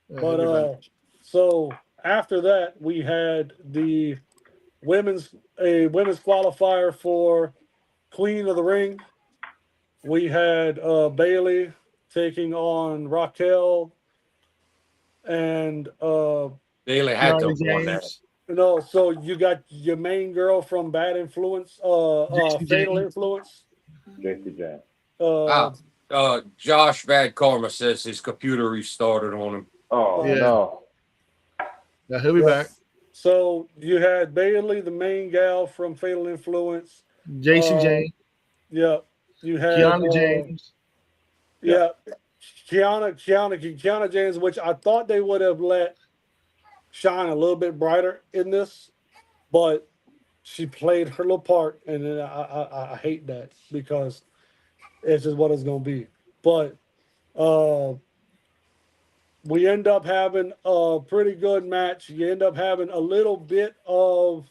But so after that we had the women's qualifier for Queen of the Ring. We had Bailey taking on Raquel and Bailey had to Johnny have won that. James. so you got your main girl from Bad Influence, Fatal Influence. JC James. Josh Bad Karma says his computer restarted on him. Oh Yeah. no. Yeah, he'll be back. So you had Bailey, the main gal from Fatal Influence. JC James. Yeah. You had Kiana James. Yeah. Kiana James, which I thought they would have let shine a little bit brighter in this, but she played her little part, and then I hate that because it's just what it's gonna be. But we end up having a pretty good match. You end up having a little bit of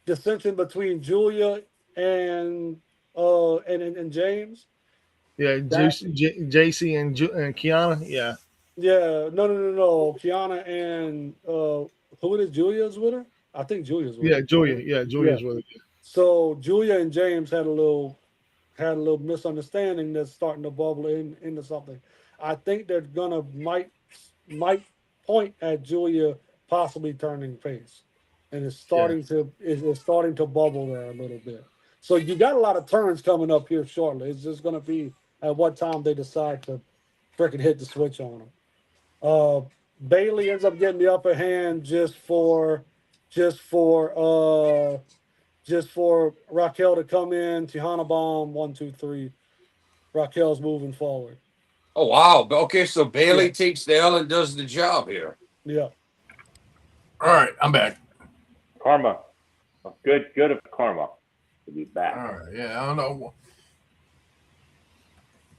dissension between Julia and James. Yeah, JC and Kiana. Yeah. Yeah, no. Kiana and who it is? Julia's with her. I think Julia's with her. Yeah, Julia. Yeah, Julia's with it. So Julia and James had a little misunderstanding that's starting to bubble into something. I think they're gonna might point at Julia possibly turning face, and it's starting to bubble there a little bit. So you got a lot of turns coming up here shortly. It's just gonna be at what time they decide to freaking hit the switch on them. Bailey ends up getting the upper hand just for Raquel to come in. Tejana Bomb 1, 2, 3. Raquel's moving forward. Oh wow! Okay, so Bailey takes the L and does the job here. Yeah. All right, I'm back. Karma. Good of karma to be back. All right, yeah, I don't know.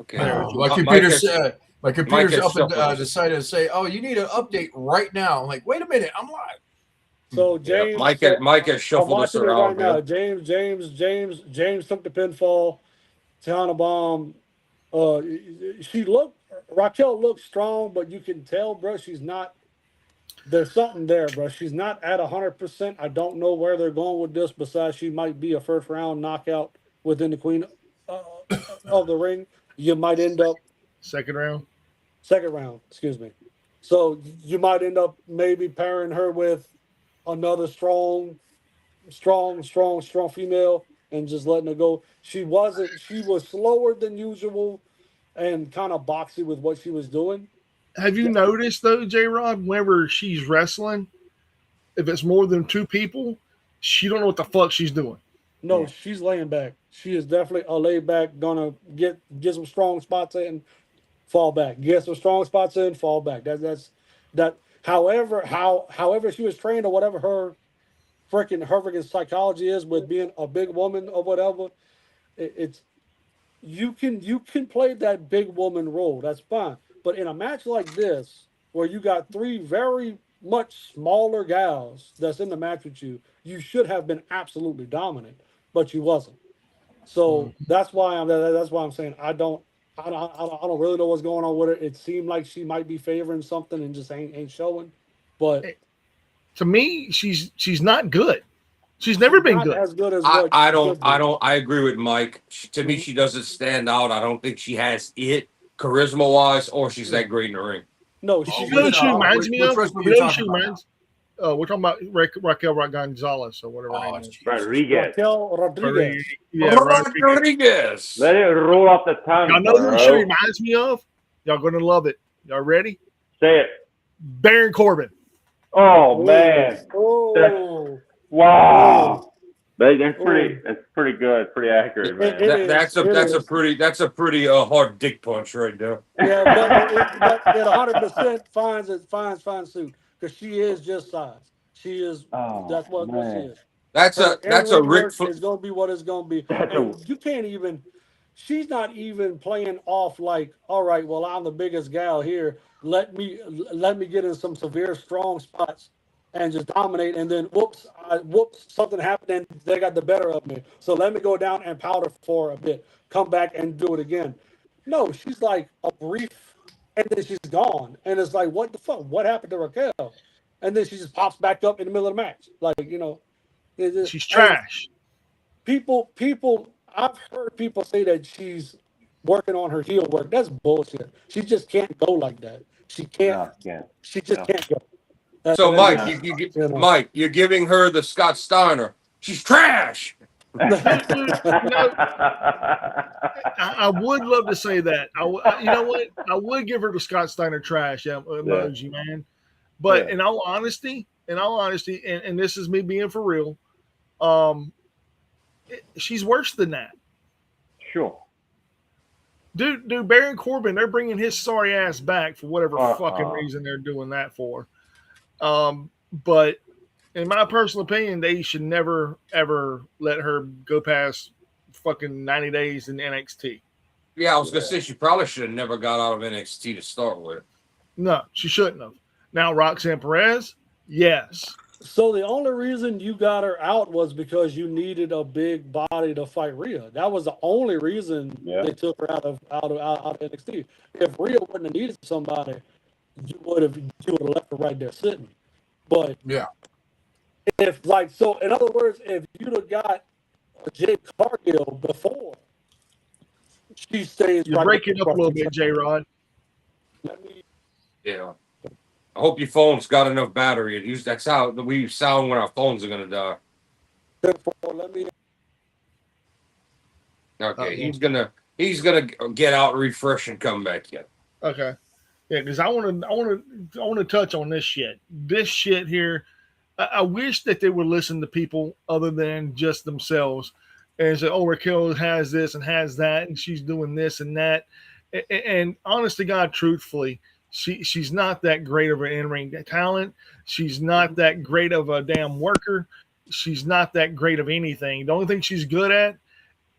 Okay. My computer's up and decided to say, "Oh, you need an update right now." I'm like, "Wait a minute, I'm live." So James, Mike has shuffled us around right now. James took the pinfall. Tejana Bomb. Raquel looks strong, but you can tell, bro, she's not. There's something there, bro. She's not at 100%. I don't know where they're going with this. Besides, she might be a first round knockout within the Queen of the Ring. You might end up second round. Second round, excuse me. So you might end up maybe pairing her with another strong female and just letting her go. She was slower than usual and kind of boxy with what she was doing. Have you noticed though, J Rod, whenever she's wrestling, if it's more than 2 people, she don't know what the fuck she's doing. No, she's laying back. She is definitely a laid back, gonna get some strong spots in, fall back. Get some strong spots in, fall back. That. However she was trained or whatever her freaking psychology is with being a big woman or whatever, it's you can play that big woman role. That's fine. But in a match like this, where you got 3 very much smaller gals that's in the match with you, you should have been absolutely dominant, but you wasn't. So that's why I'm saying I don't really know what's going on with it. It seemed like she might be favoring something and just ain't showing. But To me, she's not good. She's never been not good. as good as I, what I she don't could be. I don't I agree with Mike. To me, she doesn't stand out. I don't think she has it charisma wise, or she's that great in the ring. No, You she's know who she reminds me of? Which You know who she reminds? We're talking about Raquel Gonzalez or whatever her name is. Rodriguez. Raquel Rodriguez. Yeah, Rodriguez. Rodriguez. Let it roll off the tongue, Y'all know who she bro. reminds me of? Y'all gonna love it. Y'all ready? Say it. Baron Corbin. Oh, man. Oh, Wow. That's pretty good. Pretty accurate, man. That's a pretty hard dick punch right there. yeah, but it 100% finds suit because she is just size. She is. That's what she is. That's a In-ring Rick. work is gonna be what it's gonna be. That's And you can't even. She's not even playing off like, all right, well, I'm the biggest gal here. Let me get in some severe strong spots and just dominate. And then whoops, something happened and they got the better of me. So let me go down and powder for a bit. Come back and do it again. No, she's like a brief, and then she's gone. And it's like, what the fuck? What happened to Raquel? And then she just pops back up in the middle of the match. Like, She's trash. People, I've heard people say that she's working on her heel work. That's bullshit. She just can't go like that. She can't. She just can't go. So Mike, you're giving her the Scott Steiner. She's trash. I would love to say that. You know what? I would give her the Scott Steiner trash emoji, man. But in all honesty, and this is me being for real, she's worse than that. Sure. Dude, Baron Corbin, they're bringing his sorry ass back for whatever fucking reason they're doing that for. But in my personal opinion, they should never, ever let her go past fucking 90 days in NXT. Yeah, I was going to say she probably should have never got out of NXT to start with. No, she shouldn't have. Now, Roxanne Perez, yes. So the only reason you got her out was because you needed a big body to fight Rhea. That was the only reason they took her out of NXT. If Rhea wouldn't have needed somebody, you would have left her right there sitting. But if in other words, if you'd have got Jade Cargill before, she stays. You're breaking up a little bit, J-Rod. Yeah. I hope your phone's got enough battery. That's how we sound when our phones are gonna die. Okay, he's gonna get out, refresh, and come back in. Okay, yeah, because I want to touch on this shit. This shit here, I wish that they would listen to people other than just themselves and say, "Oh, Raquel has this and has that, and she's doing this and that." And honest to God, truthfully, she's not that great of an in-ring talent. She's not that great of a damn worker. She's not that great of anything. The only thing she's good at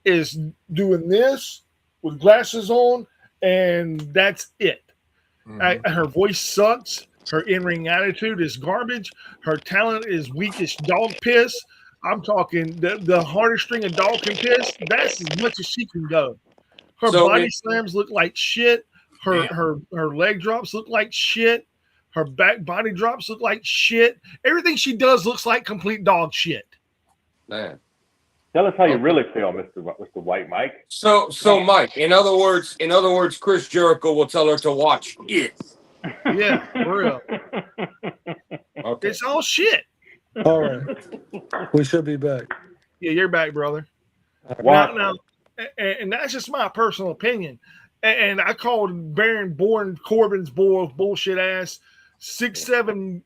is doing this with glasses on, and that's it. Her voice sucks. Her in-ring attitude is garbage. Her talent is weak as dog piss. I'm talking the hardest string a dog can piss. That's as much as she can go. Her body slams look like shit. Her leg drops look like shit. Her back body drops look like shit. Everything she does looks like complete dog shit. Man. Tell us how you really feel, Mr. White Mike. So Mike, in other words, Chris Jericho will tell her to watch it. Yeah, for real. Okay. It's all shit. All right. We should be back. Yeah, you're back, brother. What? Now, and that's just my personal opinion. And I called Baron Corbin's bullshit ass 6-7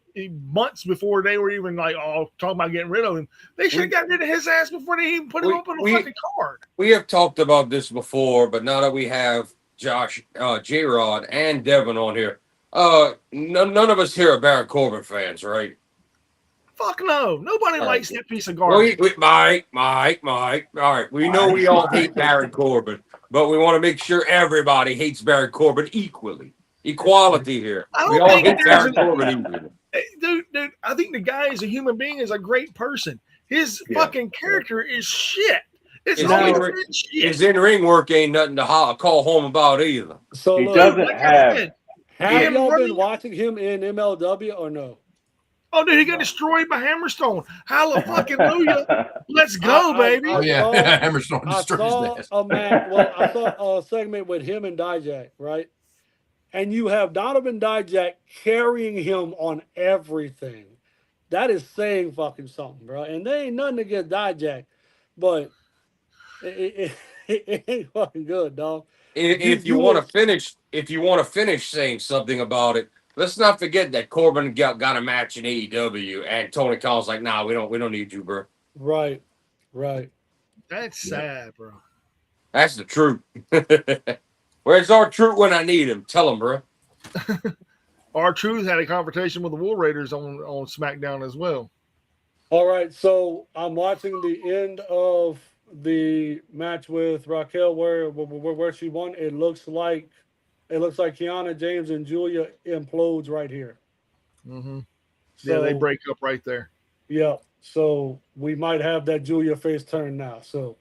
months before they were even like, talking about getting rid of him. They should have gotten rid of his ass before they even put him up on the fucking card. We have talked about this before, but now that we have Josh, J-Rod, and Devin on here, none of us here are Baron Corbin fans, right? Fuck no. Nobody All likes right. that piece of Well, garbage. Mike. All right, we know we all hate Baron Corbin, but we want to make sure everybody hates Baron Corbin equally. Equality here. I We don't all think hate there's Baron Corbin equally. Dude, I think the guy as a human being is a great person. His fucking character is shit. It's His always in-ring- been shit. His in-ring work ain't nothing to call home about either. So He look, doesn't Like I have. said, have him y'all running- been watching him in MLW or no? Oh, dude, he got destroyed by Hammerstone. Hallelujah. Let's go, baby. Oh yeah, saw- Hammerstone I destroyed saw his ass. a match. Well, I saw a segment with him and Dijak, right? And you have Donovan Dijak carrying him on everything. That is saying fucking something, bro. And there ain't nothing against Dijak, but it ain't fucking good, dog. If you You want was- to finish saying something about it, let's not forget that Corbin got a match in AEW, and Tony Khan's like, "Nah, we don't need you, bro." Right. That's sad, bro. That's the truth. Where's our truth when I need him? Tell him, bro. R-Truth had a conversation with the War Raiders on SmackDown as well. All right, so I'm watching the end of the match with Raquel where she won. It looks like Kiana James and Julia implodes right here. Mm-hmm. So, Yeah, they break up right there. Yeah, so we might have that Julia face turn now. So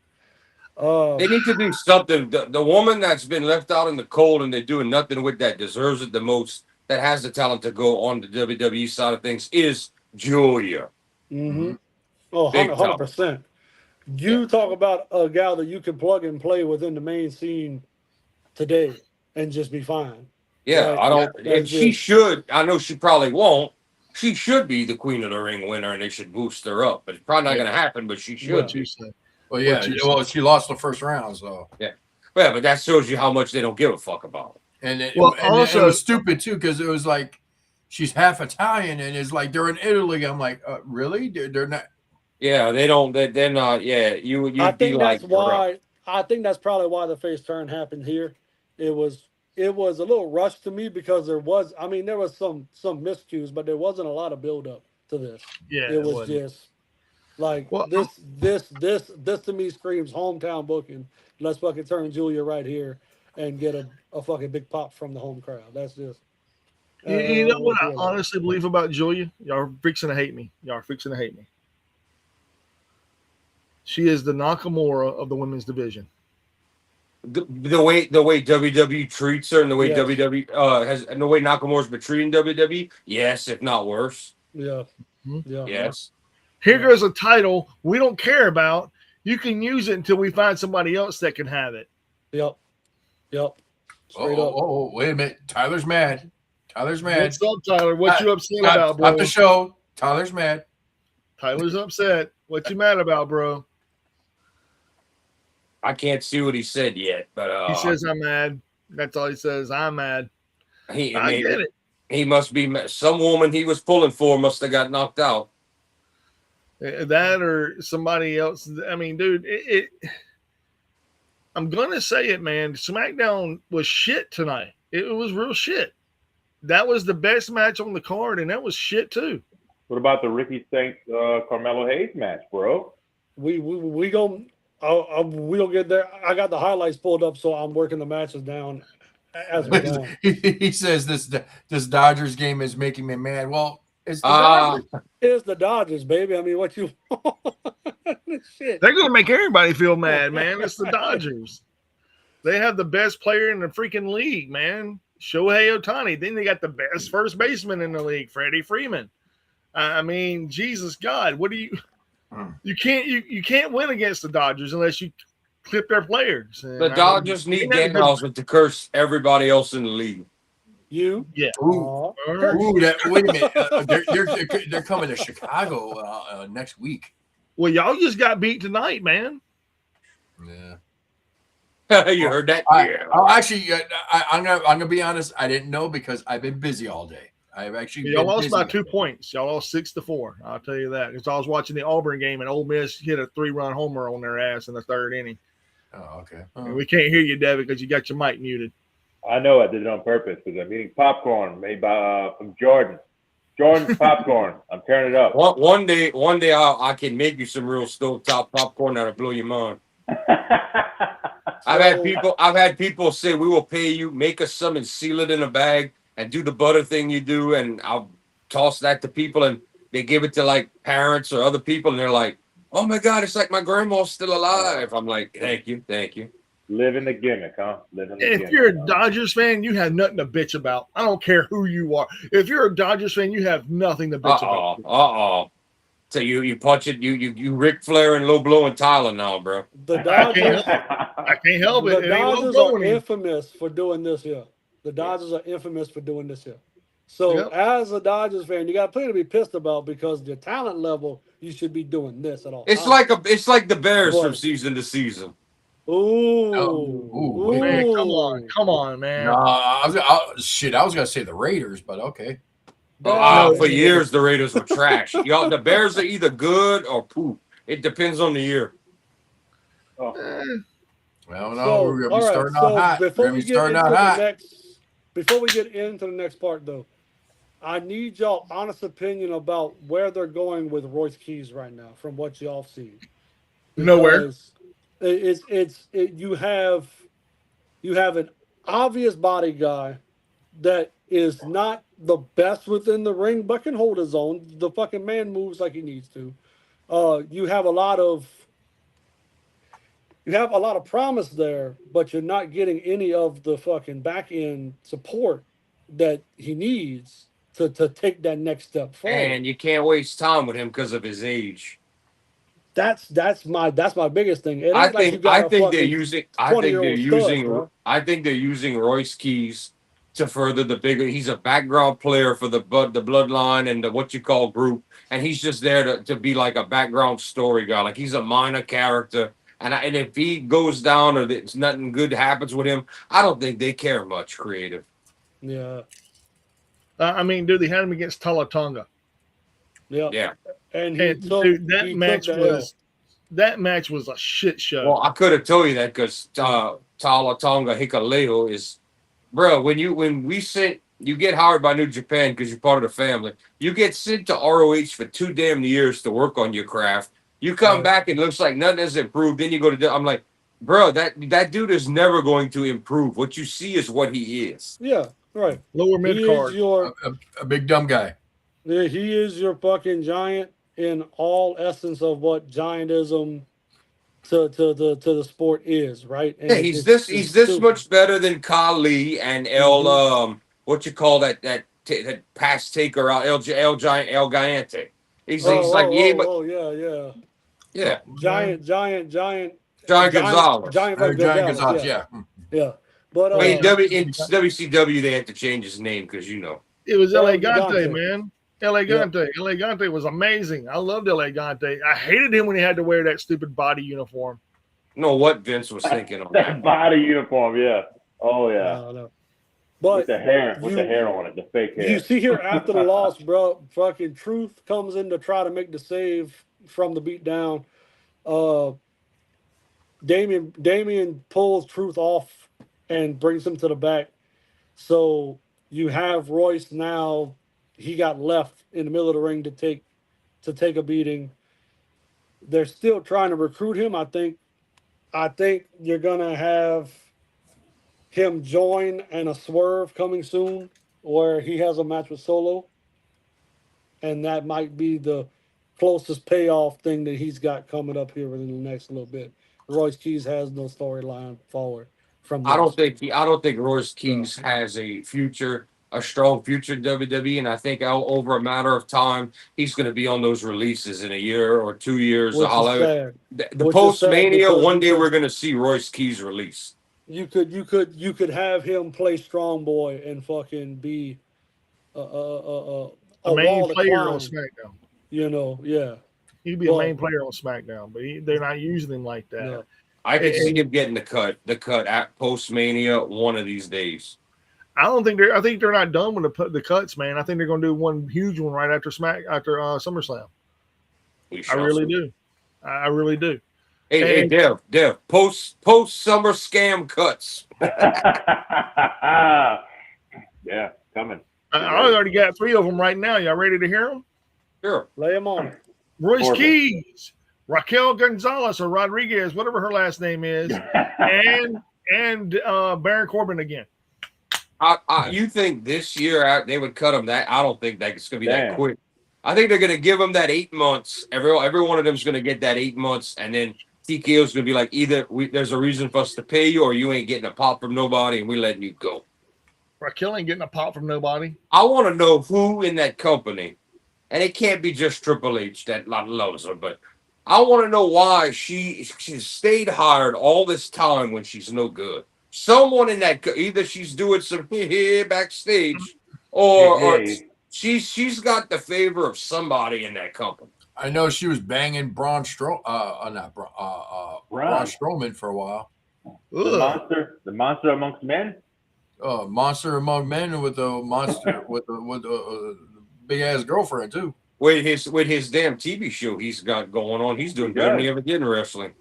They need to do something. The woman that's been left out in the cold and they're doing nothing with that deserves it the most, that has the talent to go on the WWE side of things, is Julia. mm-hmm. Oh, Big 100%. You talk about a gal that you can plug and play within the main scene today and just be fine. Yeah, Right. I don't. Yeah, And she should. I know she probably won't. She should be the Queen of the Ring winner, and they should boost her up. But it's probably not going to happen. But she should. What you say? Well, yeah. What you Well, she lost the first round, so Yeah, but that shows you how much they don't give a fuck about it. and it, Well, and also- it was stupid too because it was like she's half Italian and it's like they're in Italy. I'm like, really? They're not. Yeah, they don't. They're not. Yeah, you. I You'd be think like, that's why. I think that's probably why the face turn happened here. It was a little rushed to me because there was some miscues, but there wasn't a lot of build up to this. Yeah, It was wasn't. just like Well, this to me screams hometown booking. Let's fucking turn Julia right here and get a fucking big pop from the home crowd. That's just. You know what I feel like. honestly believe about Julia? Y'all are fixing to hate me. She is the Nakamura of the women's division. the way WWE treats her and the way Yes. WWE has and the way Nakamura's been treating WWE. Yes, if not worse. Yeah. Mhm. Yeah. Yes. Here goes a title we don't care about. You can use it until we find somebody else that can have it. Yep. Straight up. Oh, wait a minute. Tyler's mad. Tyler's mad. What's up, Tyler? What you upset Stop, about, bro? stop the show. Tyler's mad. Tyler's upset. What you mad about, bro? I can't see what he said yet, but He says I'm mad. That's all he says. I'm mad. I get it. He must be some woman he was pulling for must have got knocked out. That or somebody else. I mean, dude, I'm gonna say it, man. SmackDown was shit tonight. It was real shit. That was the best match on the card, and that was shit too. What about the Ricky Stanks Carmelo Hayes match, bro? We gonna get there. I got the highlights pulled up, so I'm working the matches down as we go. He says this Dodgers game is making me mad. Well, it's the Dodgers. It's the Dodgers, baby. I mean, what you shit. They're gonna make everybody feel mad, man. It's the Dodgers. They have the best player in the freaking league, man. Shohei Ohtani. Then they got the best first baseman in the league, Freddie Freeman. I mean, Jesus God, what do you? You can't win against the Dodgers unless you clip their players. The Dodgers need Danhausen to curse everybody else in the league. You Yeah. Ooh, are wait a minute. They're coming to Chicago next week. Well, y'all just got beat tonight, man. Yeah. You heard that? I'll actually, I'm gonna be honest. I didn't know because I've been busy all day. I've actually Y'all been lost busy. by 2 points. Y'all lost 6-4. I'll tell you that. Because I was watching the Auburn game and Ole Miss hit a 3-run homer on their ass in the third inning. Oh, okay. And we can't hear you, David, because you got your mic muted. I know I did it on purpose because I'm eating popcorn made by from Jordan. Jordan's popcorn. I'm turning it up. One day I can make you some real stovetop popcorn that'll blow your mind. I've had people say we will pay you, make us some and seal it in a bag and do the butter thing you do, and I'll toss that to people and they give it to like parents or other people and they're like, oh my God, it's like my grandma's still alive. I'm like, thank you. Living the gimmick, huh? Living the If gimmick. you're a Dodgers fan, you have nothing to bitch about. I don't care who you are. If you're a Dodgers fan, you have nothing to bitch about. So you punch it, you Ric Flair and Low Blow and Tyler now, bro. the Dodgers. I can't help it. The It ain't low Dodgers are blowing. infamous for doing this here. The Dodgers are infamous for doing this here. So Yep. as a Dodgers fan, you got plenty to be pissed about because your talent level, you should be doing this at all. It's like the Bears from season to season. Ooh, Man, come on, man. No, I was gonna say the Raiders, but okay. For years the Raiders were trash. Y'all, the Bears are either good or poop. It depends on the year. Well, no, So, we're gonna all be right, starting so out hot. before We're we gonna be get starting into out the hot. next, before we get into the next part, though, I need y'all honest opinion about where they're going with Royce Keys right now, from what y'all see. Nowhere. You have an obvious body guy that is not the best within the ring, but can hold his own. The fucking man moves like he needs to. You have a lot of promise there, but you're not getting any of the fucking back end support that he needs to take that next step forward. And you can't waste time with him because of his age. That's my biggest thing. It ain't I like you think got I think they're using I think they're using Royce Keys to further the bigger. He's a background player for the bloodline and the what you call group, and he's just there to be like a background story guy. Like he's a minor character, and if he goes down or there's nothing good happens with him, I don't think they care much. Creative. Yeah. I mean, dude, they had him against Talatonga. Yeah. And that match was a shit show. Well, I could have told you that because Talatonga Hikaleo is, bro. When you get hired by New Japan because you're part of the family, you get sent to ROH for 2 damn years to work on your craft. You come back and it looks like nothing has improved. Then you go to, I'm like, bro, that dude is never going to improve. What you see is what he is. Yeah, right. Lower mid card. A big dumb guy. Yeah, he is your fucking giant in all essence of what giantism to the sport is, right? And yeah, he's this much better than Kali and what you call that pass taker out El Gigante. He's like giant Gonzalez. Giant Gonzalez, yeah. But in WCW they had to change his name because it was Elegante, man. Elegante. Yeah. Elegante was amazing. I loved Elegante. I hated him when he had to wear that stupid body uniform. Know what Vince was thinking on that body uniform, yeah. Oh yeah. No. But with the hair on it, the fake hair. You see here after the loss, bro, fucking Truth comes in to try to make the save from the beatdown. Damien pulls Truth off and brings him to the back. So you have Royce now. He got left in the middle of the ring to take a beating. They're still trying to recruit him. I think you're gonna have him join and a swerve coming soon where he has a match with Solo. And that might be the closest payoff thing that he's got coming up here in the next little bit. Royce Keys has no storyline forward from this. I don't think Royce Keys has a strong future in WWE, and I think over a matter of time he's going to be on those releases in a year or 2 years. The post Mania, one day we're going to see Royce Keys release. You could have him play strong boy and fucking be a A main wall to player on climb. SmackDown. You know, yeah. He'd be a main player on SmackDown, but they're not using him like that. No. I could see him getting the cut at post-Mania one of these days. I don't think I think they're not done with the cuts, man. I think they're going to do one huge one right after SummerSlam. I really do. I really do. Hey, Dev, post summer scam cuts. Yeah, coming. I already got 3 of them right now. Y'all ready to hear them? Sure. Lay him on. Royce Corbin. Keys, Raquel Gonzalez or Rodriguez, whatever her last name is, and Baron Corbin again. You think this year they would cut him? That I don't think that it's going to be that quick. I think they're going to give him that 8 months. Every one of them is going to get that 8 months, and then TKO's going to be like, either there's a reason for us to pay you, or you ain't getting a pop from nobody, and we letting you go. Raquel ain't getting a pop from nobody. I want to know who in that company, and it can't be just Triple H that loves her, but I want to know why she stayed hired all this time when she's no good. Someone in that, either she's doing some backstage, or she's got the favor of somebody in that company. I know she was banging Braun Strowman for a while. The monster amongst men. Monster among men with a monster with a big ass girlfriend too. With his damn TV show he's got going on, he's doing better than he ever did in wrestling.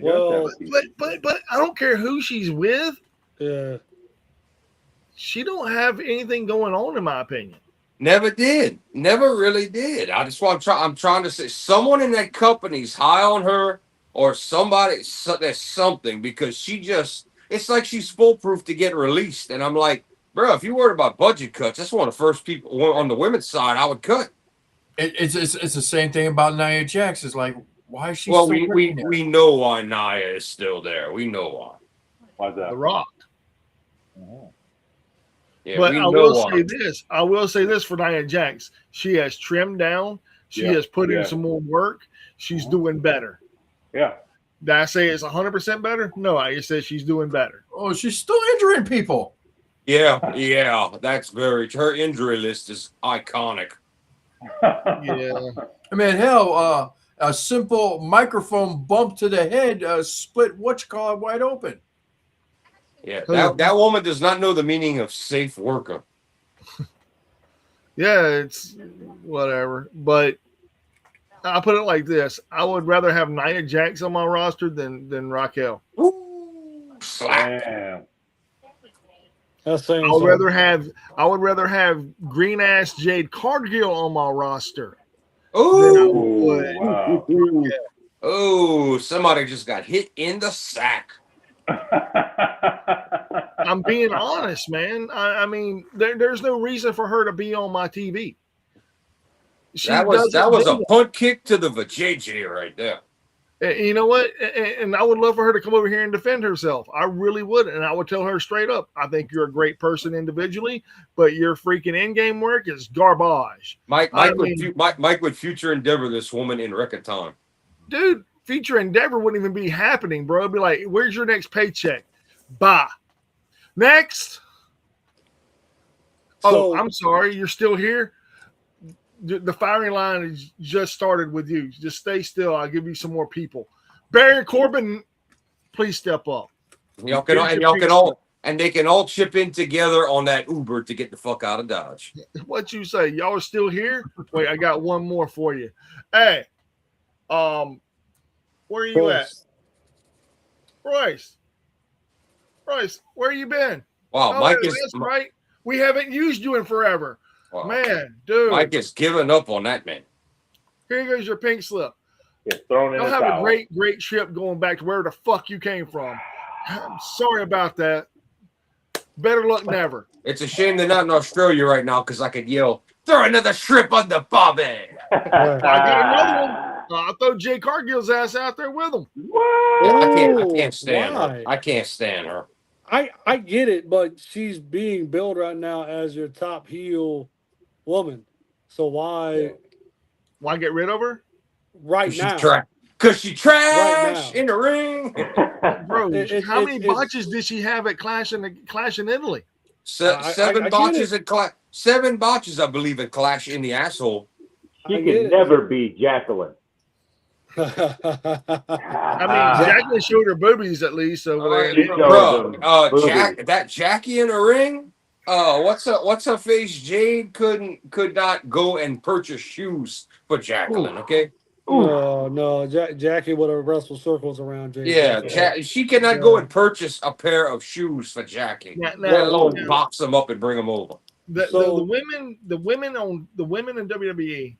Well, but I don't care who she's with. Yeah. She don't have anything going on, in my opinion. Never did. Never really did. I'm trying to say someone in that company's high on her, or somebody. There's something, because it's like she's foolproof to get released. And I'm like, bro, if you worried about budget cuts, that's one of the first people on the women's side I would cut. It's the same thing about Nia Jax. It's like, why is she? Well, still we know why Nia is still there. We know why. Why's that? The Rock. Yeah, but I will say this for Nia Jax. She has trimmed down. She has put in some more work. She's doing better. Yeah. Did I say it's 100% better? No, I just said she's doing better. Oh, she's still injuring people. Yeah, that's very. Her injury list is iconic. Yeah. I mean, hell, a simple microphone bump to the head split wide open. Yeah, that woman does not know the meaning of safe worker. Yeah, it's whatever. But I'll put it like this. I would rather have Nia Jax on my roster than Raquel. Ooh, slap. Damn. I would rather have green ass Jade Cargill on my roster. Oh, oh, somebody just got hit in the sack. I'm being honest, man. I mean, there's no reason for her to be on my TV. That was a punt kick to the vajayjay right there. You know what? And I would love for her to come over here and defend herself. I really would. And I would tell her straight up, I think you're a great person individually, but your freaking in-game work is garbage. Mike would future endeavor this woman in record time. Dude, future endeavor wouldn't even be happening, bro. It'd be like, where's your next paycheck? Bye. Next. Oh, I'm sorry. You're still here? The firing line has just started with you. Just stay still. I'll give you some more people. Baron Corbin, please step up. They can all chip in together on that Uber to get the fuck out of Dodge. What you say? Y'all are still here? Wait, I got one more for you. Hey, where are you at? Royce, where you been? Wow, Mike is right. We haven't used you in forever. Wow. Man, dude. Mike is giving up on that, man. Here goes your pink slip. You'll have a great trip going back to where the fuck you came from. I'm sorry about that. Better luck never. It's a shame they're not in Australia right now, because I could yell, throw another shrimp on the bobby. I got another one. I'll throw Jay Cargill's ass out there with him. I can't stand her. I can't stand her. I get it, but she's being billed right now as your top heel woman. So why get rid of her? Right now. Cause she trash now. in the ring. Bro, how many it's- botches did she have at Clash in Italy? Seven I botches get at Clash. 7 botches, I believe, at Clash in the asshole. She I can get never be Jacqueline. I mean, Jacqueline showed her boobies at least over there. She In showed Italy. Bro, them Jackie in the ring. What's her face? Jade could not go and purchase shoes for Jacqueline. Okay, no, Jackie would have wrestled circles around Jade. yeah, she cannot go and purchase a pair of shoes for Jackie, Now, let alone now, box them up and bring them over. the women in WWE.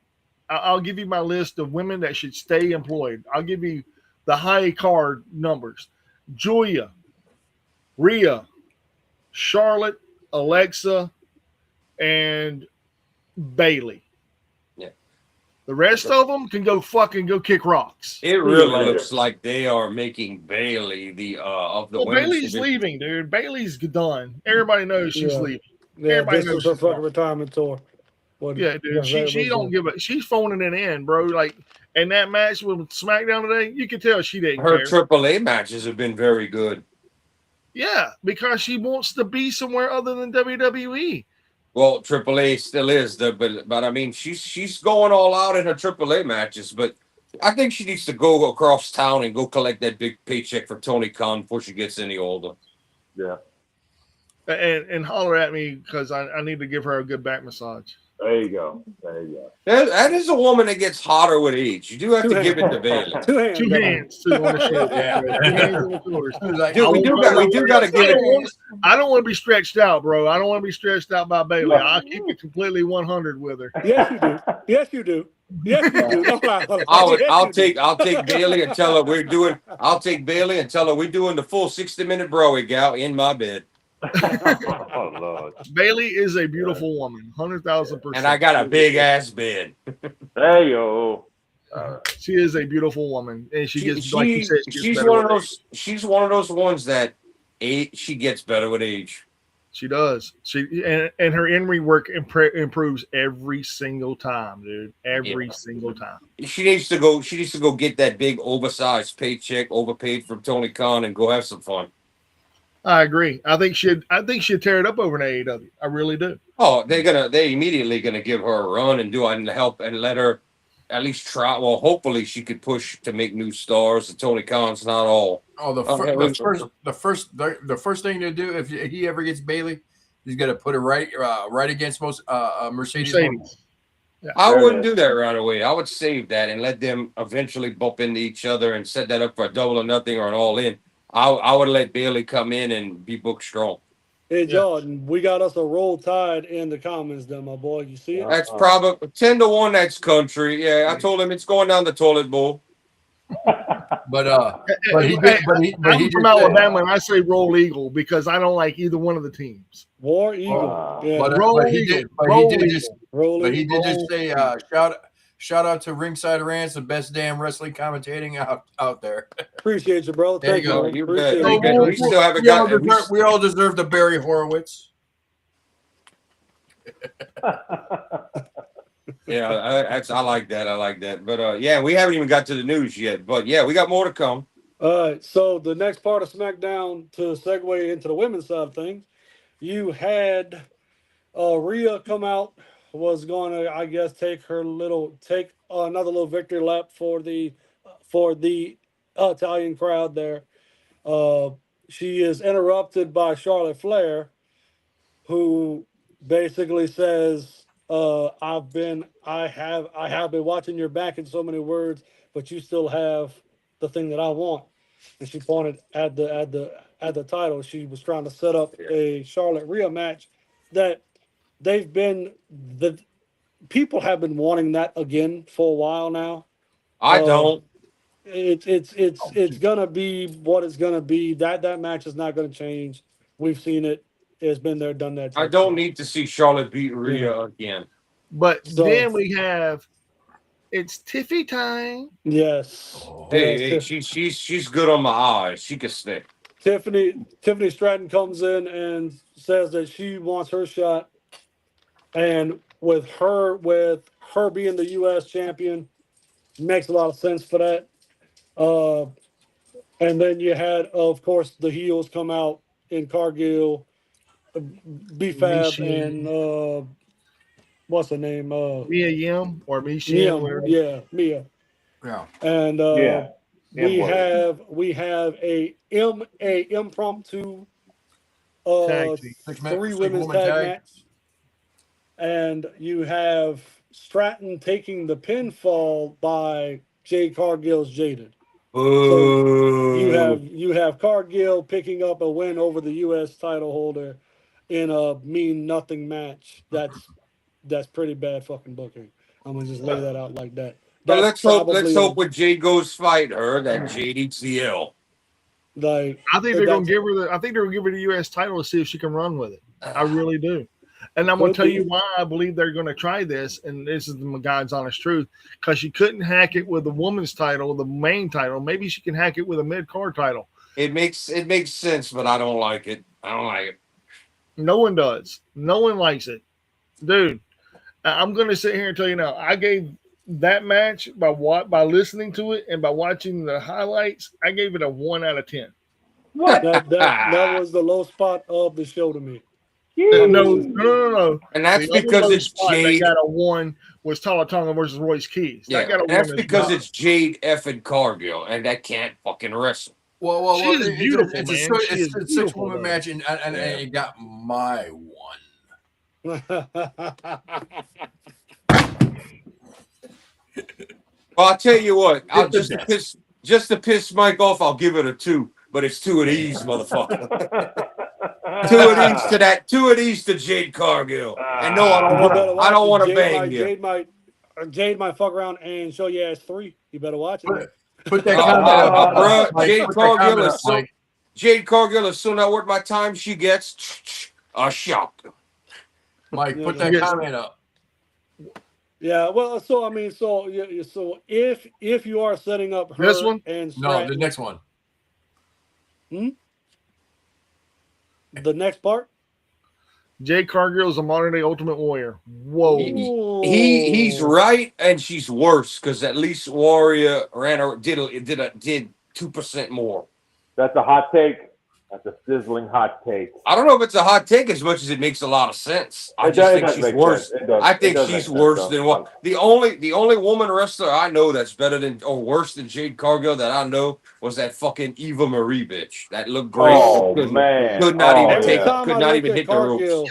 I'll give you my list of women that should stay employed. I'll give you the high card numbers: Julia, Rhea, Charlotte, Alexa, and Bailey. Yeah. The rest of them can go kick rocks. It really looks like they are making Bailey the of the women's Bailey's division. leaving, dude. Bailey's done. Everybody knows she's leaving. Yeah, Everybody this knows is her she's fucking gone. retirement tour. Yeah, dude. She don't give a. She's phoning it in, bro. Like in that match with SmackDown today, you could tell she didn't Her care. AAA matches have been very good. Yeah, because she wants to be somewhere other than WWE. Well, AAA still is but I mean she's going all out in her AAA matches, but I think she needs to go across town and go collect that big paycheck for Tony Khan before she gets any older. Yeah. And holler at me because I need to give her a good back massage. There you go. That is a woman that gets hotter with age. You do have to give it to Bailey. Two hands too on the shoulder. Yeah. 2 hands on the shoulders. Dude, we do got to give it. I don't want to be stretched out, bro. I don't want to be stretched out by Bailey. I'll keep it completely 100 with her. Yes, you do. Yes, you do. Yes, you do. Don't lie. I'll take Bailey and tell her we're doing. I'll take Bailey and tell her we're doing the full 60-minute Broadway gal in my bed. Oh Lord. Bailey is a beautiful woman, 100,000%. And I got a big ass bed. Hey yo. She is a beautiful woman, and she gets like you said. She's one of those. She's one of those ones that she gets better with age. She does. And her in-ring work improves every single time, dude. Every single time. She needs to go. She needs to go get that big oversized paycheck, overpaid from Tony Khan, and go have some fun. I agree. I think she'd tear it up over in AEW. I really do. Oh, they immediately gonna give her a run and help and let her at least try. Well, hopefully she could push to make new stars. And Tony Khan's not all. Oh, the first thing to do if he ever gets Bailey, he's gonna put it right against Mercedes. Yeah. I wouldn't do that right away. I would save that and let them eventually bump into each other and set that up for a double or nothing or an all in. I would let Bailey come in and be booked strong. Hey, Jordan, we got us a Roll Tide in the comments, there, my boy. You see it? That's probably 10-1. That's country. Yeah, I told him it's going down the toilet bowl. But he I'm from Alabama, and I say Roll Eagle because I don't like either one of the teams. War Eagle. Yeah. But he did just say shout out to Ringside Rants, the best damn wrestling commentating out there. Appreciate you, bro. There you go. You Appreciate bet. you. We still haven't got. We all deserve the Barry Horowitz. Yeah, I like that. I like that. But yeah, we haven't even got to the news yet. But yeah, we got more to come. All right. So the next part of SmackDown, to segue into the women's side of things, you had Rhea come out, was going to, I guess, take another little victory lap for the Italian crowd there. She is interrupted by Charlotte Flair, who basically says, I have been watching your back in so many words, but you still have the thing that I want. And she pointed at the title. She was trying to set up a Charlotte Rhea match that the people have been wanting that again for a while now. I don't. It's gonna be what it's gonna be. That match is not gonna change. We've seen it. It's been there, done that. I don't need to see Charlotte beat Rhea again. But then we have it's Tiffy time. Yes. Hey, she's good on my eyes. She can stick. Tiffany Stratton comes in and says that she wants her shot, and with her being the U.S. champion, makes a lot of sense for that. And then you had, of course, the heels come out in Cargill, B-Fab, and what's her name? Mia Yim or Mishin, Mia, whatever. yeah, Mia. Yeah. And Yeah. we M-word. have a impromptu Tag team. three women's Six-woman tag tag. match, and you have Stratton taking the pinfall by Jade Cargill's Jaded. So you have Cargill picking up a win over the U.S. title holder in a mean nothing match. That's pretty bad fucking booking. I'm gonna just lay that out like that. But That's let's hope. Let's probably hope when Jade goes fight her that Jade eats the L. like I think they're gonna that's give her the. I think they're gonna give her the U.S. title to see if she can run with it. I really do. And I'm Could gonna tell be. you why I believe they're gonna try this, and this is the God's honest truth, because she couldn't hack it with the woman's title, the main title. Maybe she can hack it with a mid-card title. It makes sense, but I don't like it. I don't like it. No one does. No one likes it, dude. I'm gonna sit here and tell you now. I gave that match by listening to it and by watching the highlights. I gave it a 1 out of 10. What? that was the low spot of the show to me. No. And that's The other because low it's spot that Jade. got a 1 was Talatonga versus Royce Keys. That Yeah, got a and that's 1 as because well. it's Jade effing Cargill, and that can't fucking wrestle. Well, She is beautiful, it's man. She is a beautiful, six-woman though. match, and it got my one. Well, I'll tell you what. I'll just to piss Mike off. I'll give it a 2, but it's 2 of these, motherfucker. 2 of these to that. 2 of these to Jade Cargill. And no, I don't You want better to. watch I don't it. want to bang you. Jade might fuck around and show you ass 3. You better watch it. Put that comment up, Bruh, Mike. Jade Put that Cargill comment is up, so. Mike. Jade Cargill is so not worth my time. She gets a shot. Mike, put that Yes. comment up. Yeah, well, so I mean, so if you are setting up her This one? and No, Stratton, the next one. the next part, Jade Cargill is a modern day Ultimate Warrior. Whoa. He's right, and she's worse because at least Warrior did 2% more. That's a hot take. That's a sizzling hot take. I don't know if it's a hot take as much as it makes a lot of sense. I It just think does she's make worse. sense. It does. I think It does she's make sense, worse though. than what the only woman wrestler I know that's better than or worse than Jade Cargill that I know was that fucking Eva Marie bitch that looked great. Oh, Couldn't- man. could not Oh, even every take, yeah. time could I not look even at hit the ropes. Cargill,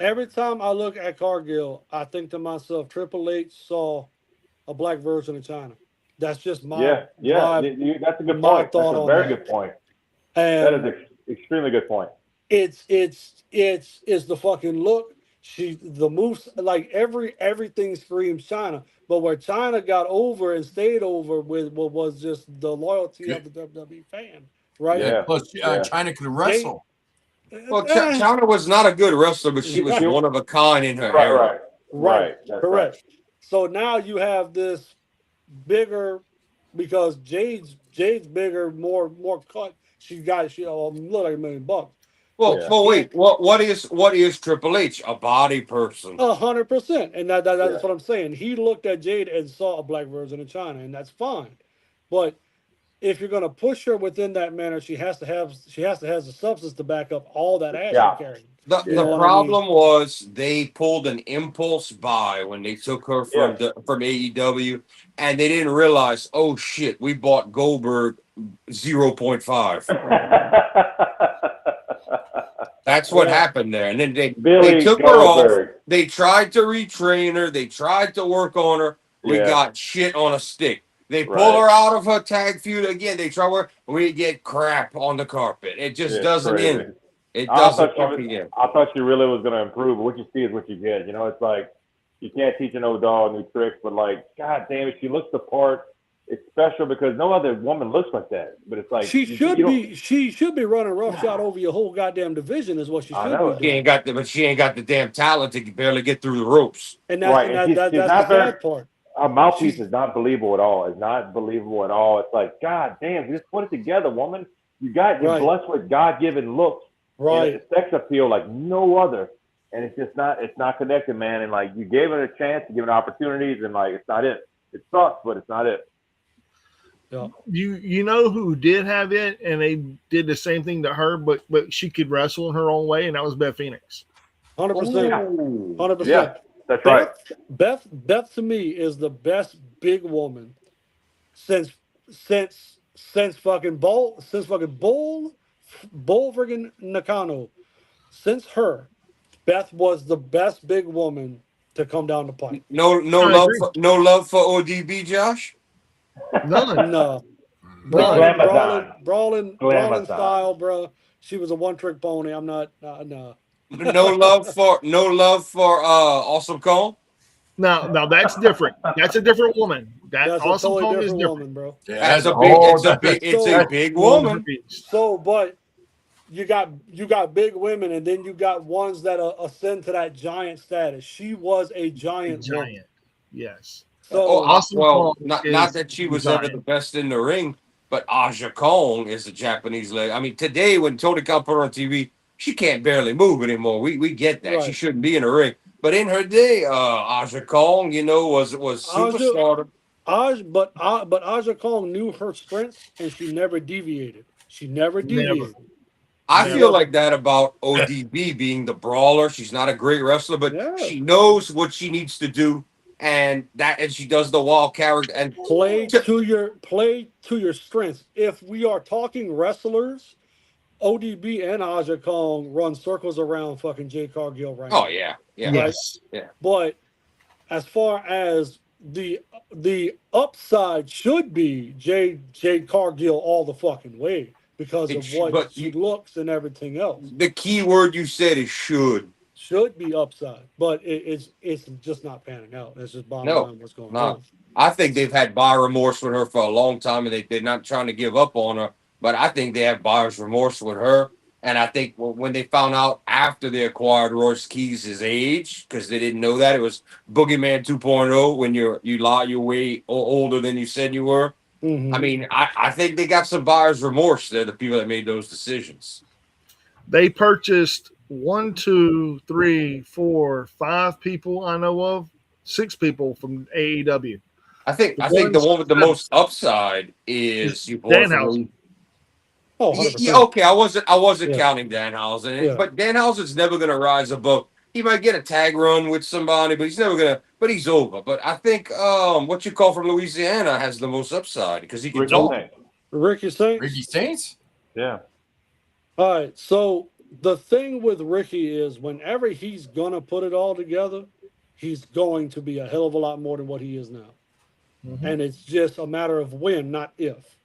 every time I look at Cargill, I think to myself, Triple H saw a black version of China. That's just my That's a good my point. That's thought a on very that. good point. That And is an extremely good point. it's the fucking look. The moves, like everything screams China. But where China got over and stayed over with what was just the loyalty of the WWE fan, right? Yeah. Plus, Yeah. China could wrestle. Well, China was not a good wrestler, but she was one of a kind in her era. Right. That's correct. right. So now you have this bigger, because Jade's bigger, more cut. She look like $1 million. Well, Yeah. well, wait. What is Triple H? A body person. 100%, and that's Yeah. what I'm saying. He looked at Jade and saw a black version of China, and that's fine. But if you're gonna push her within that manner, she has to have the substance to back up all that ass Yeah. she's carrying. The You know what I problem was they pulled an impulse buy when they took her from Yeah. from AEW, and they didn't realize, oh shit, we bought Goldberg 0.5. That's what happened there. And then they took her off. They tried to retrain her. They tried to work on her. We got shit on a stick. They pull her out of her tag feud again. They try work. We get crap on the carpet. It just doesn't end. It doesn't fucking end. I thought she really was going to improve, but what you see is what you get. You know, it's like you can't teach an old dog new tricks, but like, God damn it, she looks the part. It's special because no other woman looks like that. But it's like she should be running roughshod over your whole goddamn division is what she should be doing. She ain't got the damn talent to barely get through the ropes. And that's the sad part. Our mouthpiece is not believable at all. It's not believable at all. It's like, God damn, just put it together, woman. You're blessed with God-given looks. Right. And sex appeal like no other. And it's not connected, man. And like you gave it a chance, you give it opportunities, and like it's not it. It sucks, but it's not it. Yeah. You know who did have it, and they did the same thing to her, but she could wrestle in her own way, and that was Beth Phoenix. 100%. Ooh. 100%. Yeah, that's right. Beth to me is the best big woman since Bull friggin' Nakano. Since her, Beth was the best big woman to come down the pipe. No I agree. no love for ODB, Josh. None. No. None. Brawling style, bro. She was a one trick pony. I'm not no. No love for Awesome Kong. Now that's different. That's a different woman. That That's a Awesome totally Kong is different different. woman, bro. Yeah, It's a big Whole woman. different beast. So, but you got big women, and then you got ones that ascend to that giant status. She was a A giant woman. giant. Yes. So Awesome Kong Not that she was ever the best in the ring, but Aja Kong is a Japanese lady. I mean, today when Tony Khan put her on TV, she can't barely move anymore. We get that. She Right. shouldn't be in the ring. But in her day, Aja Kong, was superstar. But Aja Kong knew her strengths, and she never deviated. She never deviated. I Never. feel like that about ODB being the brawler. She's not a great wrestler, but Yeah. she knows what she needs to do, and she does the wild character and Play to your strengths. If we are talking wrestlers, ODB and Aja Kong run circles around fucking Jade Cargill right now. Oh yeah, yeah, Yes. yeah. But as far as the upside should be Jade Cargill all the fucking way because of what she looks and everything else. The key word you said is should be upside, but it's just not panning out. That's just bottom line what's going on. I think they've had buyer remorse with her for a long time, and they're not trying to give up on her. But I think they have buyer's remorse with her. And I think when they found out after they acquired Royce Keys' age, because they didn't know that, it was Boogeyman 2.0 when you lie your way older than you said you were. Mm-hmm. I mean, I think they got some buyer's remorse there, the people that made those decisions. They purchased 1, 2, 3, 4, 5 people I know of, 6 people from AEW. I think the one with the most upside is Danhausen. Oh, 100%. Yeah, okay. I wasn't counting Danhausen, Yeah. but Danhausen's never gonna rise above. He might get a tag run with somebody, but he's never gonna. But he's over. But I think what you call from Louisiana has the most upside because he can talk. Ricky Saints. Ricky Saints? Yeah. All right. So the thing with Ricky is whenever he's gonna put it all together, he's going to be a hell of a lot more than what he is now. Mm-hmm. And it's just a matter of when, not if.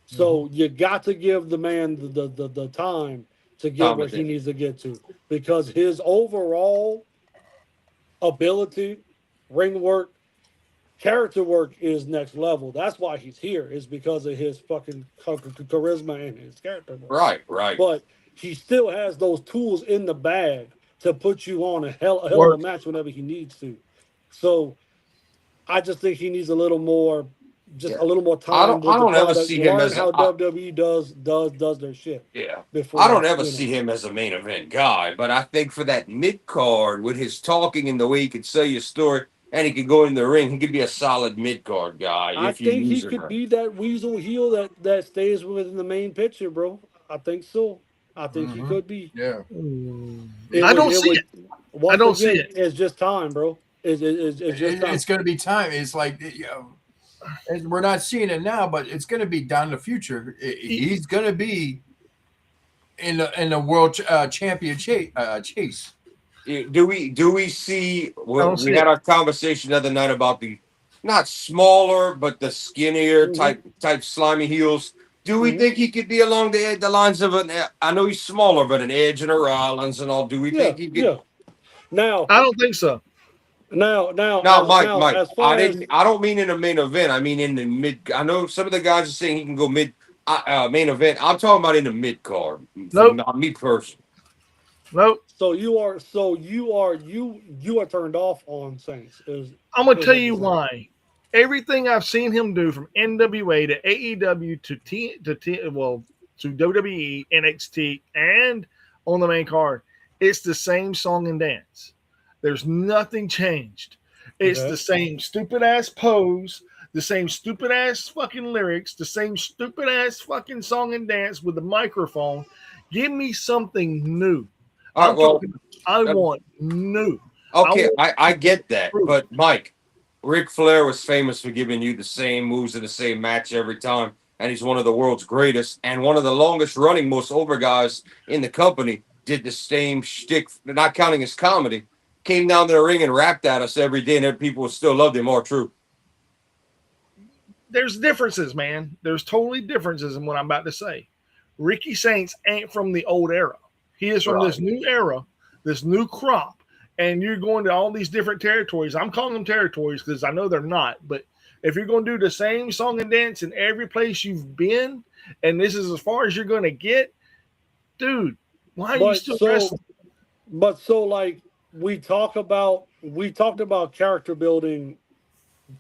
So you got to give the man the time to get where he needs to get to, because his overall ability, ring work, character work is next level. That's why he's here, is because of his fucking charisma and his character work. Right. But he still has those tools in the bag to put you on a hell of a match whenever he needs to. So I just think he needs a little more. A little more time. I don't ever see him as how WWE does their shit. Yeah, before, I don't ever see him as a main event guy, but I think for that mid card with his talking and the way he could sell your story, and he could go in the ring, he could be a solid mid card guy. I think he could be that weasel heel that stays within the main picture, bro. I think so. I think he could be. Yeah. I don't see it. I don't see it. It's just time, bro. It's just time. It's going to be time. It's like, we're not seeing it now, but it's going to be down the future. He's going to be in the world champion chase. Do we see? We had our conversation the other night about the not smaller but the skinnier type slimy heels. Do we think he could be along the lines of an? I know he's smaller, but an Edge and a Rollins and all. Do we think he could? Yeah. Now I don't think so. Mike. I don't mean in the main event. I mean in the mid. I know some of the guys are saying he can go main event. I'm talking about in the mid card. Nope. Not me personally. Nope. So you are turned off on Saints. I'm gonna tell you why. Everything I've seen him do from NWA to AEW to WWE, NXT, and on the main card, it's the same song and dance. There's nothing changed. It's the same stupid ass pose, the same stupid ass fucking lyrics, the same stupid ass fucking song and dance with the microphone. Give me something new. All right, well, I want new. okay, I get that, True. but Mike, Ric Flair was famous for giving you the same moves in the same match every time, and he's one of the world's greatest and one of the longest running, most over guys in the company. Did the same shtick, not counting his comedy. Came down to the ring and rapped at us every day, and people still loved him. More true. There's differences, man. There's totally differences in what I'm about to say. Ricky Saints ain't from the old era. He is from this new era, this new crop. And you're going to all these different territories. I'm calling them territories because I know they're not. But if you're going to do the same song and dance in every place you've been, and this is as far as you're going to get, dude, why are you still wrestling? But so like we talked about character building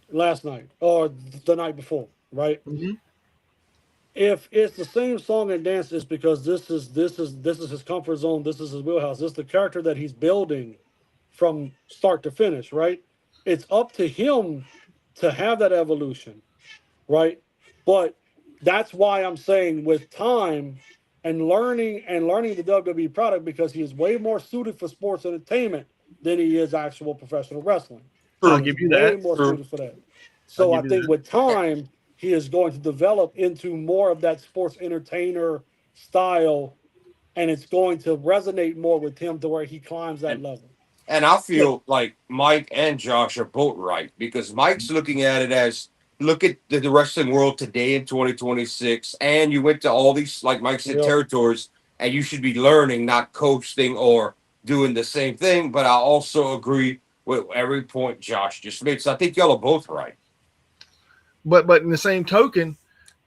last night or the night before, right? Mm-hmm. If it's the same song and dance, it's because this is his comfort zone. This is his wheelhouse. This is the character that he's building from start to finish, right? It's up to him to have that evolution, right? But that's why I'm saying with time and learning the WWE product, because he is way more suited for sports entertainment than he is actual professional wrestling. I'll give you that. Way more suited for that. So I think with time, he is going to develop into more of that sports entertainer style, and it's going to resonate more with him to where he climbs that level. And I feel like Mike and Josh are both right, because Mike's looking at it as, look at the wrestling world today in 2026, and you went to all these, like Mike said, territories, and you should be learning, not coasting or doing the same thing. But I also agree with every point Josh just made. So I think y'all are both right. But in the same token,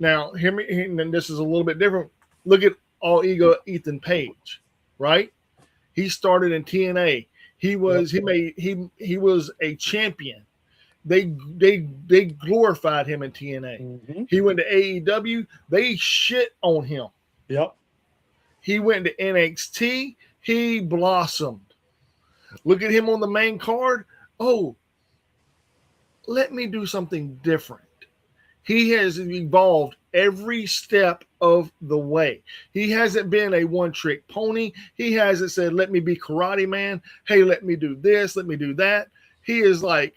now hear me, and this is a little bit different. Look at All Ego Ethan Page, right? He started in TNA. He was a champion. They glorified him in TNA. Mm-hmm. He went to AEW. They shit on him. Yep. He went to NXT. He blossomed. Look at him on the main card. Oh, let me do something different. He has evolved every step of the way. He hasn't been a one-trick pony. He hasn't said, let me be Karate Man. Hey, let me do this. Let me do that. He is like,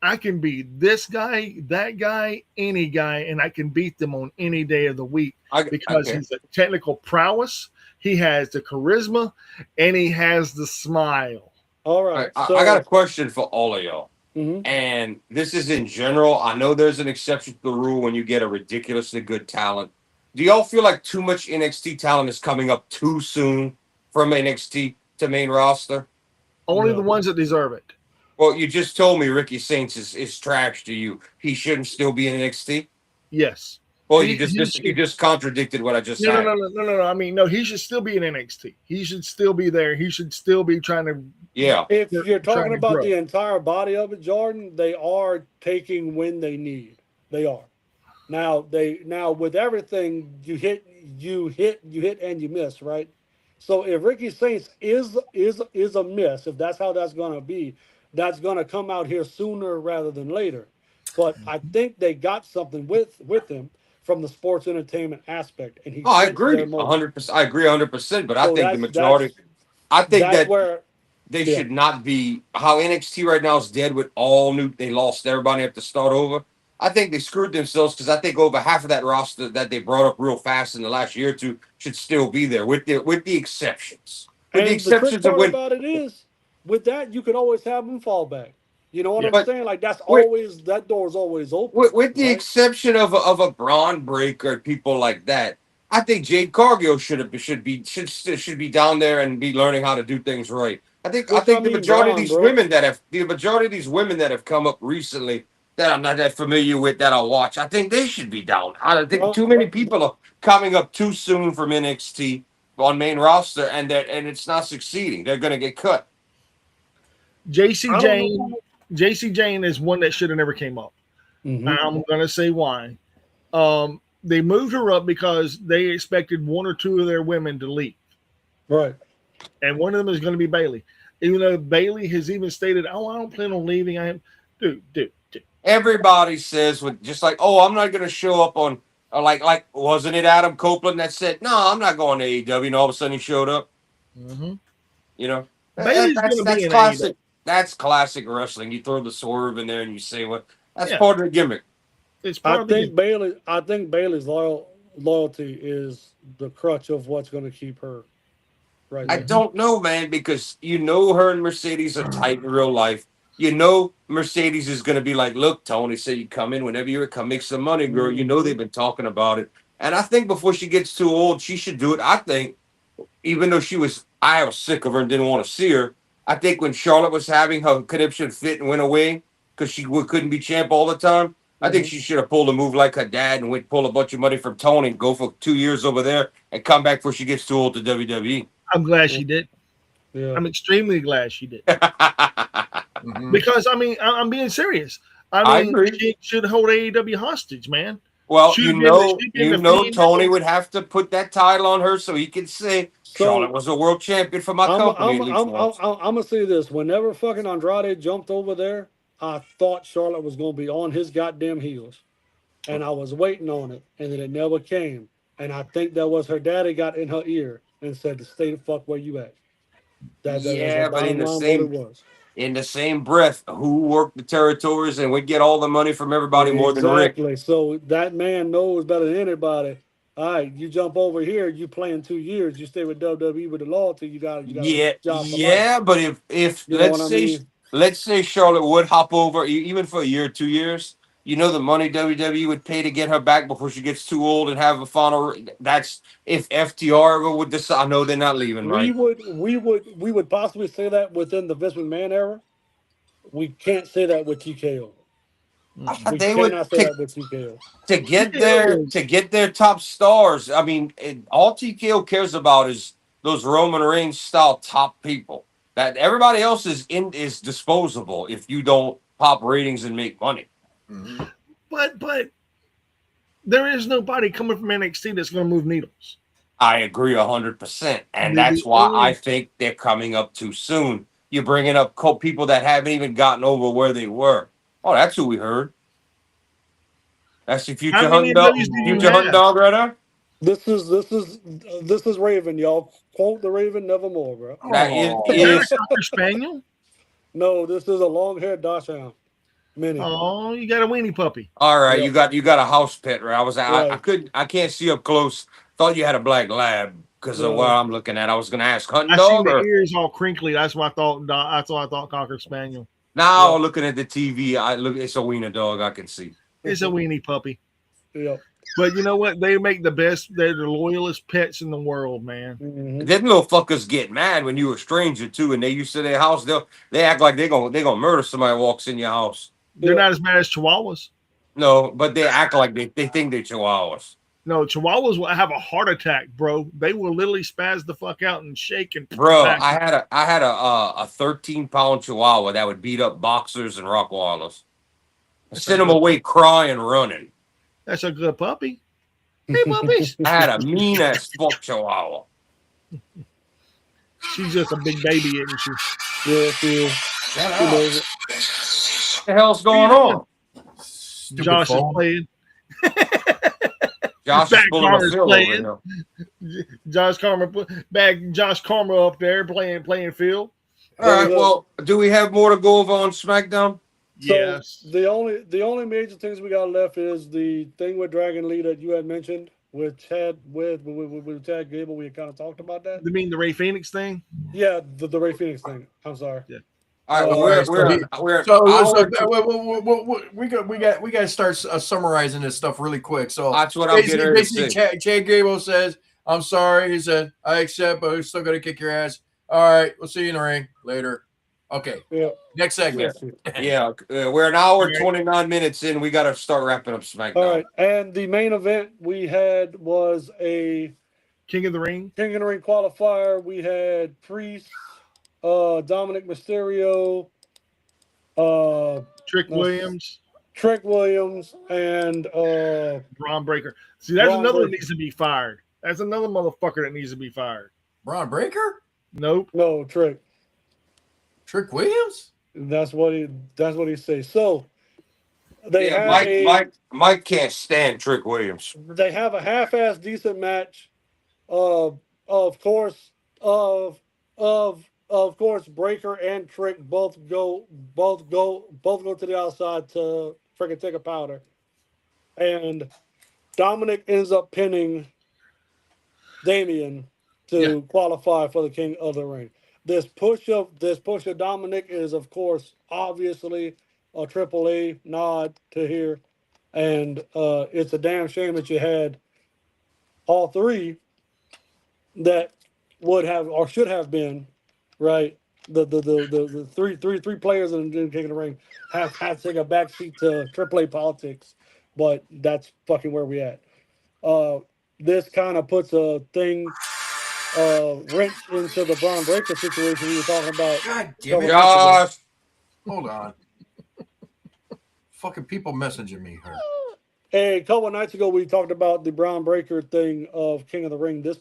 I can be this guy, that guy, any guy, and I can beat them on any day of the week because he's a technical prowess. He has the charisma, and he has the smile. All right. I got a question for all of y'all. Mm-hmm. And this is in general. I know there's an exception to the rule when you get a ridiculously good talent. Do y'all feel like too much NXT talent is coming up too soon from NXT to main roster? Only the ones that deserve it. Well, you just told me Ricky Saints is trash to you. He shouldn't still be in NXT? Yes. Well, you just contradicted what I just said. No. I mean, no, he should still be in NXT. He should still be there. He should still be trying to. Yeah. If you're talking about the entire body of it, Jordan, they are taking when they need. They are. Now with everything you hit and you miss, right? So if Ricky Saints is a miss, if that's how that's gonna be, that's gonna come out here sooner rather than later. But I think they got something with him from the sports entertainment aspect, and he. I agree 100%. I agree 100%. But I think the majority. I think that's that where they should not be. How NXT right now is dead with all new. They lost everybody. Have to start over. I think they screwed themselves because I think over half of that roster that they brought up real fast in the last year or two should still be there with the exceptions. With the exceptions of when. About it is, with that you could always have them fall back. You know what I'm saying? Like that door's always open. With the exception of a Braun Breaker, people like that, I think Jade Cargill should be down there and be learning how to do things right. I think the majority of these women that have come up recently that I'm not that familiar with that I'll watch, I think they should be down. I think too many people are coming up too soon from NXT on main roster, and it's not succeeding. They're going to get cut. JC Jane is one that should have never came up. Mm-hmm. I'm going to say why. They moved her up because they expected one or two of their women to leave. Right. And one of them is going to be Bayley. Even though Bayley has even stated, I don't plan on leaving. Dude. everybody says with just like, oh, I'm not going to show up on like wasn't it Adam Copeland that said, no, I'm not going to AEW, and all of a sudden he showed up. Mm-hmm. You know, Bailey's going to be that's in classic. AEW. That's classic wrestling. You throw the swerve in there and you say what? That's Yeah. part of the gimmick. It's I part of the think Bailey's loyalty is the crutch of what's going to keep her right I there. don't know, man, because you know her and Mercedes are tight in real life. You know Mercedes is going to be like, look, Tony said you come in whenever you come make some money, girl. You know they've been talking about it. And I think before she gets too old, she should do it. I think, even though I was sick of her and didn't want to see her. I think when Charlotte was having her conniption fit and went away because couldn't be champ all the time, I think she should have pulled a move like her dad and went pull a bunch of money from Tony and go for 2 years over there and come back before she gets too old to WWE. I'm glad she did. Yeah. I'm extremely glad she did. Mhm. Because, I mean, I'm being serious. I I mean, agree. she should hold AEW hostage, man. Well, Should you have know, been the Fiend. Tony would have to put that title on her so he could say Charlotte was a world champion for my company at least once. I'm gonna say this. Whenever fucking Andrade jumped over there, I thought Charlotte was gonna be on his goddamn heels, and I was waiting on it, and then it never came. And I think that was her daddy got in her ear and said to stay the fuck where you at. That was Yeah, the but bottom line. What it was. in the same breath, who worked the territories and would get all the money from everybody more than Rick? Exactly. So that man knows better than anybody. All right, you jump over here, you playing 2 years, you stay with WWE with the loyalty, you got a Yeah, job for life. yeah, but if You know what I mean? let's say Charlotte would hop over even for a year, 2 years, you know the money WWE would pay to get her back before she gets too old and have a final. That's if FTR ever would decide. I know they're not leaving, right? We would possibly say that within the Vince McMahon era. We can't say that with TKO. We They would cannot say that with TKO. to get their top stars. I mean, all TKO cares about is those Roman Reigns style top people. That everybody else is disposable if you don't pop ratings and make money. Mhm. But there is nobody coming from NXT that's going to move needles. I agree 100%, and They're that's the why only- I think they're coming up too soon. You're bringing up people that haven't even gotten over where they were. Oh, that's who we heard. That's the future How many hunting dog. of those did you Future hunting have? dog right there. This is Raven, y'all. Quote the Raven nevermore, bro. That Is that a is Cocker Spaniel? No, this is a long-haired Dachshund. Mini. Oh, you got a weenie puppy. all right. Yep. You got a house pet, right? I Right. I can't see up close. Thought you had a black lab because of what I'm looking at. I was gonna ask hunting I seen dog the or ears all crinkly. That's what I thought. That's what I thought Cocker Spaniel. now Yep. looking at the TV. I look. It's a wiener dog. I can see. It's a weenie puppy. Yep. But you know what? They make the best. They're the loyalest pets in the world, man. Mhm. Them little fuckers get mad when you a stranger too, and they used to their house. They act like they're gonna murder somebody who walks in your house. They're Yeah. not as bad as Chihuahuas. No, but they act like they think they're chihuahuas. No, Chihuahuas will have a heart attack, bro. They will literally spaz the fuck out and shake and Bro, back. I had a 13-pound chihuahua that would beat up boxers and Rottweilers. Send them away crying, running. That's a good puppy. Hey, puppies. I had a mean ass fuck chihuahua. She's just a big baby, isn't she? Yeah, she is. Shut She up. knows it. What the hell's going on? Stupid Josh phone. is playing. Josh is Back pulling a Carter's Phil over playing. here. Josh Karma up there playing Phil. All right, well, do we have more to go over on SmackDown? So Yes. the only major things we got left is the thing with Dragon Lee that you had mentioned with Chad with Chad Gable. We had kind of talked about that. You mean the Ray Phoenix thing? Yeah, the Ray Phoenix thing. I'm sorry. Yeah. All right, well, we're So hour- we got to start summarizing this stuff really quick. So that's what I'm getting ready to say. Chad Gable says, "I'm sorry." He said, "I accept, but we're still gonna kick your ass." All right, we'll see you in the ring later. Okay, Yeah. next segment. Yeah, we're an hour and 29 minutes in. We got to start wrapping up SmackDown. All right, and the main event we had was a King of the Ring. King of the Ring qualifier. We had Priest, Dominic Mysterio, Trick No. Williams. Trick Williams, and Braun Breaker. See, that's Braun another one that Breaker. needs to be fired. That's another motherfucker that needs to be fired. Braun Breaker, Nope. no Trick. Trick Williams. That's what he says. So They have Mike can't stand Trick Williams. They have a half-ass decent match. Of course, of course, Breaker and Trick both go to the outside to freaking take a powder, and Dominic ends up pinning Damian to qualify for the King of the Ring. This push of Dominic is, of course, obviously a Triple A nod to here, and it's a damn shame that you had all three that would have or should have been right. The three players in King of the Ring have to take a backseat to Triple A politics, but that's fucking where we at. This kind of puts a wrench into the Braun Breaker situation we were talking about. God damn it. Josh. Hold on. Fucking people messaging me here. A couple of nights ago, we talked about the Braun Breaker thing of King of the Ring. This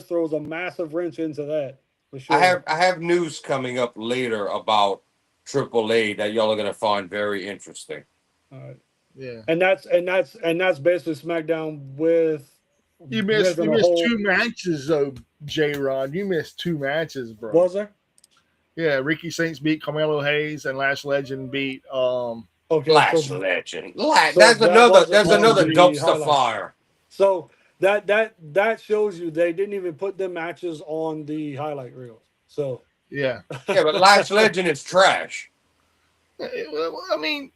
throws a massive wrench into that. For sure. I have news coming up later about AAA that y'all are gonna find very interesting. All right. Yeah. And that's basically SmackDown with. You missed two matches though, J-Rod. You missed two matches, bro. Was there? Yeah, Ricky Saints beat Carmelo Hayes and Lash Legend beat Okay, Lash Legend. There's another dumpster fire. So that shows you they didn't even put them matches on the highlight reels. So yeah, but Lash Legend is trash. I mean,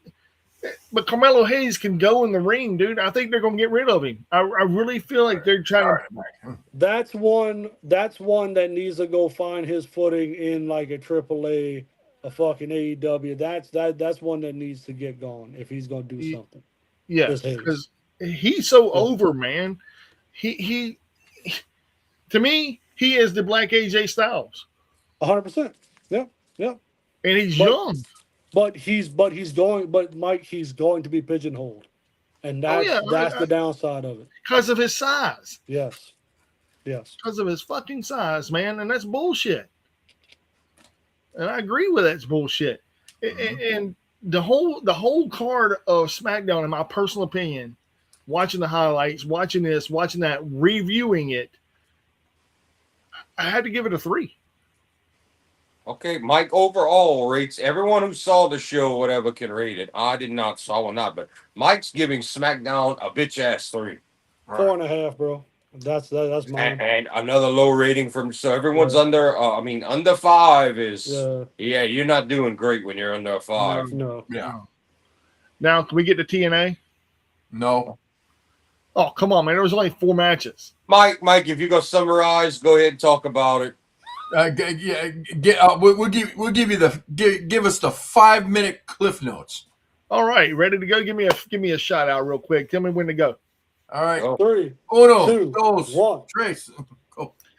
but Carmelo Hayes can go in the ring, dude. I think they're gonna get rid of him. I really feel like they're trying to. That's one that needs to go find his footing in like a AAA. A fucking AEW. That's one that needs to get gone if he's gonna do something. Yeah, because he's so over, man. He to me, he is the Black AJ Styles. 100%. Yeah. And he's young. But Mike, he's going to be pigeonholed. And that's the downside of it. Because of his size. Yes. Because of his fucking size, man. And that's bullshit. And I agree with that's bullshit. And the whole card of SmackDown, in my personal opinion, watching the highlights, watching this, watching that, reviewing it, I had to give it a 3. Okay, Mike overall rates everyone who saw the show, whatever, can rate it. I did not, so I will not. But Mike's giving SmackDown a bitch ass 3. 4.5, bro. That's mine. And another low rating from everyone's under. Under 5 is you're not doing great when you're under a 5. No. Yeah. Now can we get to TNA? No. Oh come on, man! There was only 4 matches. Mike, if you go summarize, go ahead and talk about it. We'll give you give us the 5-minute cliff notes. All right, ready to go? Give me a shout out real quick. Tell me when to go. All right. 3, 2, 1. Trace.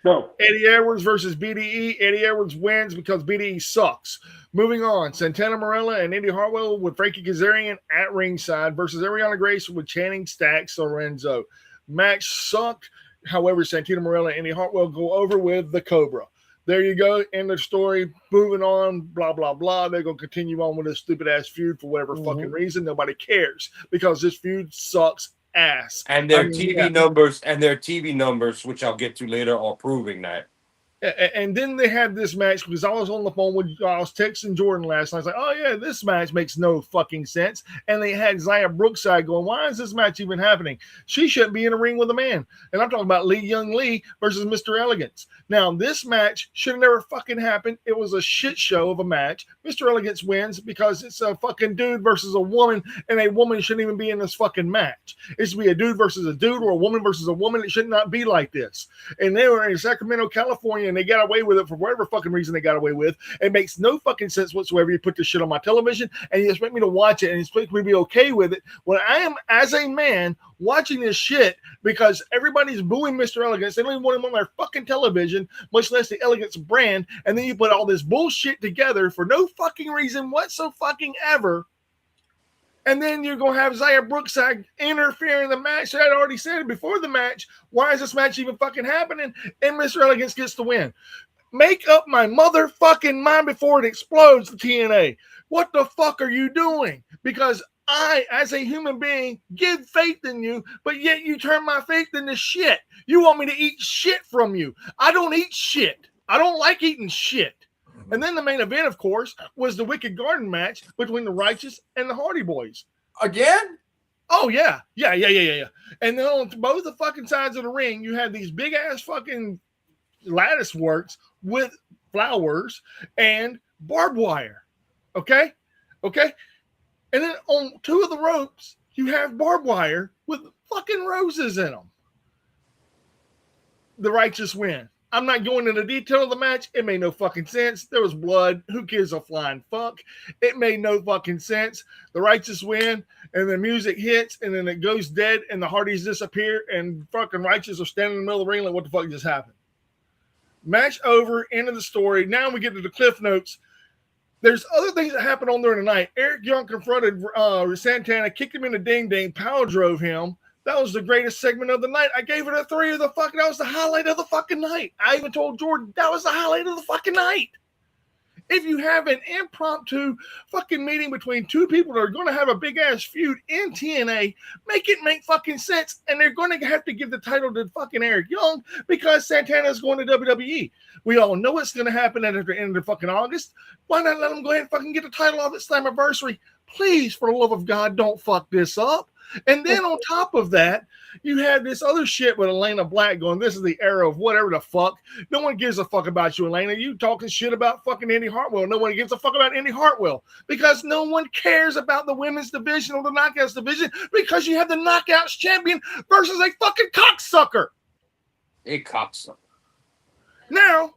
Go. Eddie Edwards versus BDE. Eddie Edwards wins because BDE sucks. Moving on. Santana Marella and Indy Hartwell with Frankie Kazarian at ringside versus Ariana Grace with Channing Stacks Lorenzo. Match sucked. However, Santana Marella and Indy Hartwell go over with the Cobra. There you go. End of story. Moving on. Blah, blah, blah. They're going to continue on with this stupid-ass feud for whatever fucking reason. Nobody cares because this feud sucks ass. And their TV numbers, which I'll get to later, are proving that. And then they had this match because I was on the phone I was texting Jordan last night. I was like, oh, yeah, this match makes no fucking sense. And they had Zaya Brookside going, why is this match even happening? She shouldn't be in a ring with a man. And I'm talking about Lee Young Lee versus Mr. Elegance. Now, this match should have never fucking happened. It was a shit show of a match. Mr. Elegance wins because it's a fucking dude versus a woman, and a woman shouldn't even be in this fucking match. It should be a dude versus a dude or a woman versus a woman. It should not be like this. And they were in Sacramento, California, and they got away with it for whatever fucking reason they got away with. It makes no fucking sense whatsoever. You put this shit on my television, and you expect me to watch it, and you expect me to be okay with it when I am, as a man, watching this shit because everybody's booing Mr. Elegance. They don't even want him on their fucking television, much less the Elegance brand. And then you put all this bullshit together for no fucking reason whatsoever. And then you're going to have Zaya Brookside interfere in the match. So I'd already said it before the match. Why is this match even fucking happening? And Mr. Elegance gets the win. Make up my motherfucking mind before it explodes, the TNA. What the fuck are you doing? Because I, as a human being, give faith in you, but yet you turn my faith into shit. You want me to eat shit from you. I don't eat shit. I don't like eating shit. And then the main event, of course, was the Wicked Garden match between the Righteous and the Hardy Boys. Again? Oh, yeah. Yeah. And then on both the fucking sides of the ring, you had these big-ass fucking lattice works with flowers and barbed wire. Okay? And then on two of the ropes, you have barbed wire with fucking roses in them. The Righteous win. I'm not going into detail of the match. It made no fucking sense. There was blood. Who gives a flying fuck? It made no fucking sense. The Righteous win, and the music hits, and then it goes dead, and the Hardys disappear, and fucking Righteous are standing in the middle of the ring like, what the fuck just happened? Match over. End of the story. Now we get to the cliff notes. There's other things that happened on during the night. Eric Young confronted Santana, kicked him in the ding-ding, power drove him. That was the greatest segment of the night. I gave it a 3 of the fucking. That was the highlight of the fucking night. I even told Jordan that was the highlight of the fucking night. If you have an impromptu fucking meeting between two people that are going to have a big-ass feud in TNA, make it make fucking sense, and they're going to have to give the title to fucking Eric Young because Santana's going to WWE. We all know it's going to happen at the end of fucking August. Why not let them go ahead and fucking get the title off at Slammiversary? Please, for the love of God, don't fuck this up. And then on top of that, you had this other shit with Elena Black going, this is the era of whatever the fuck. No one gives a fuck about you, Elena. You talking shit about fucking Indy Hartwell. No one gives a fuck about Indy Hartwell because no one cares about the women's division or the Knockouts division because you have the Knockouts champion versus a fucking cocksucker. A cocksucker. Now,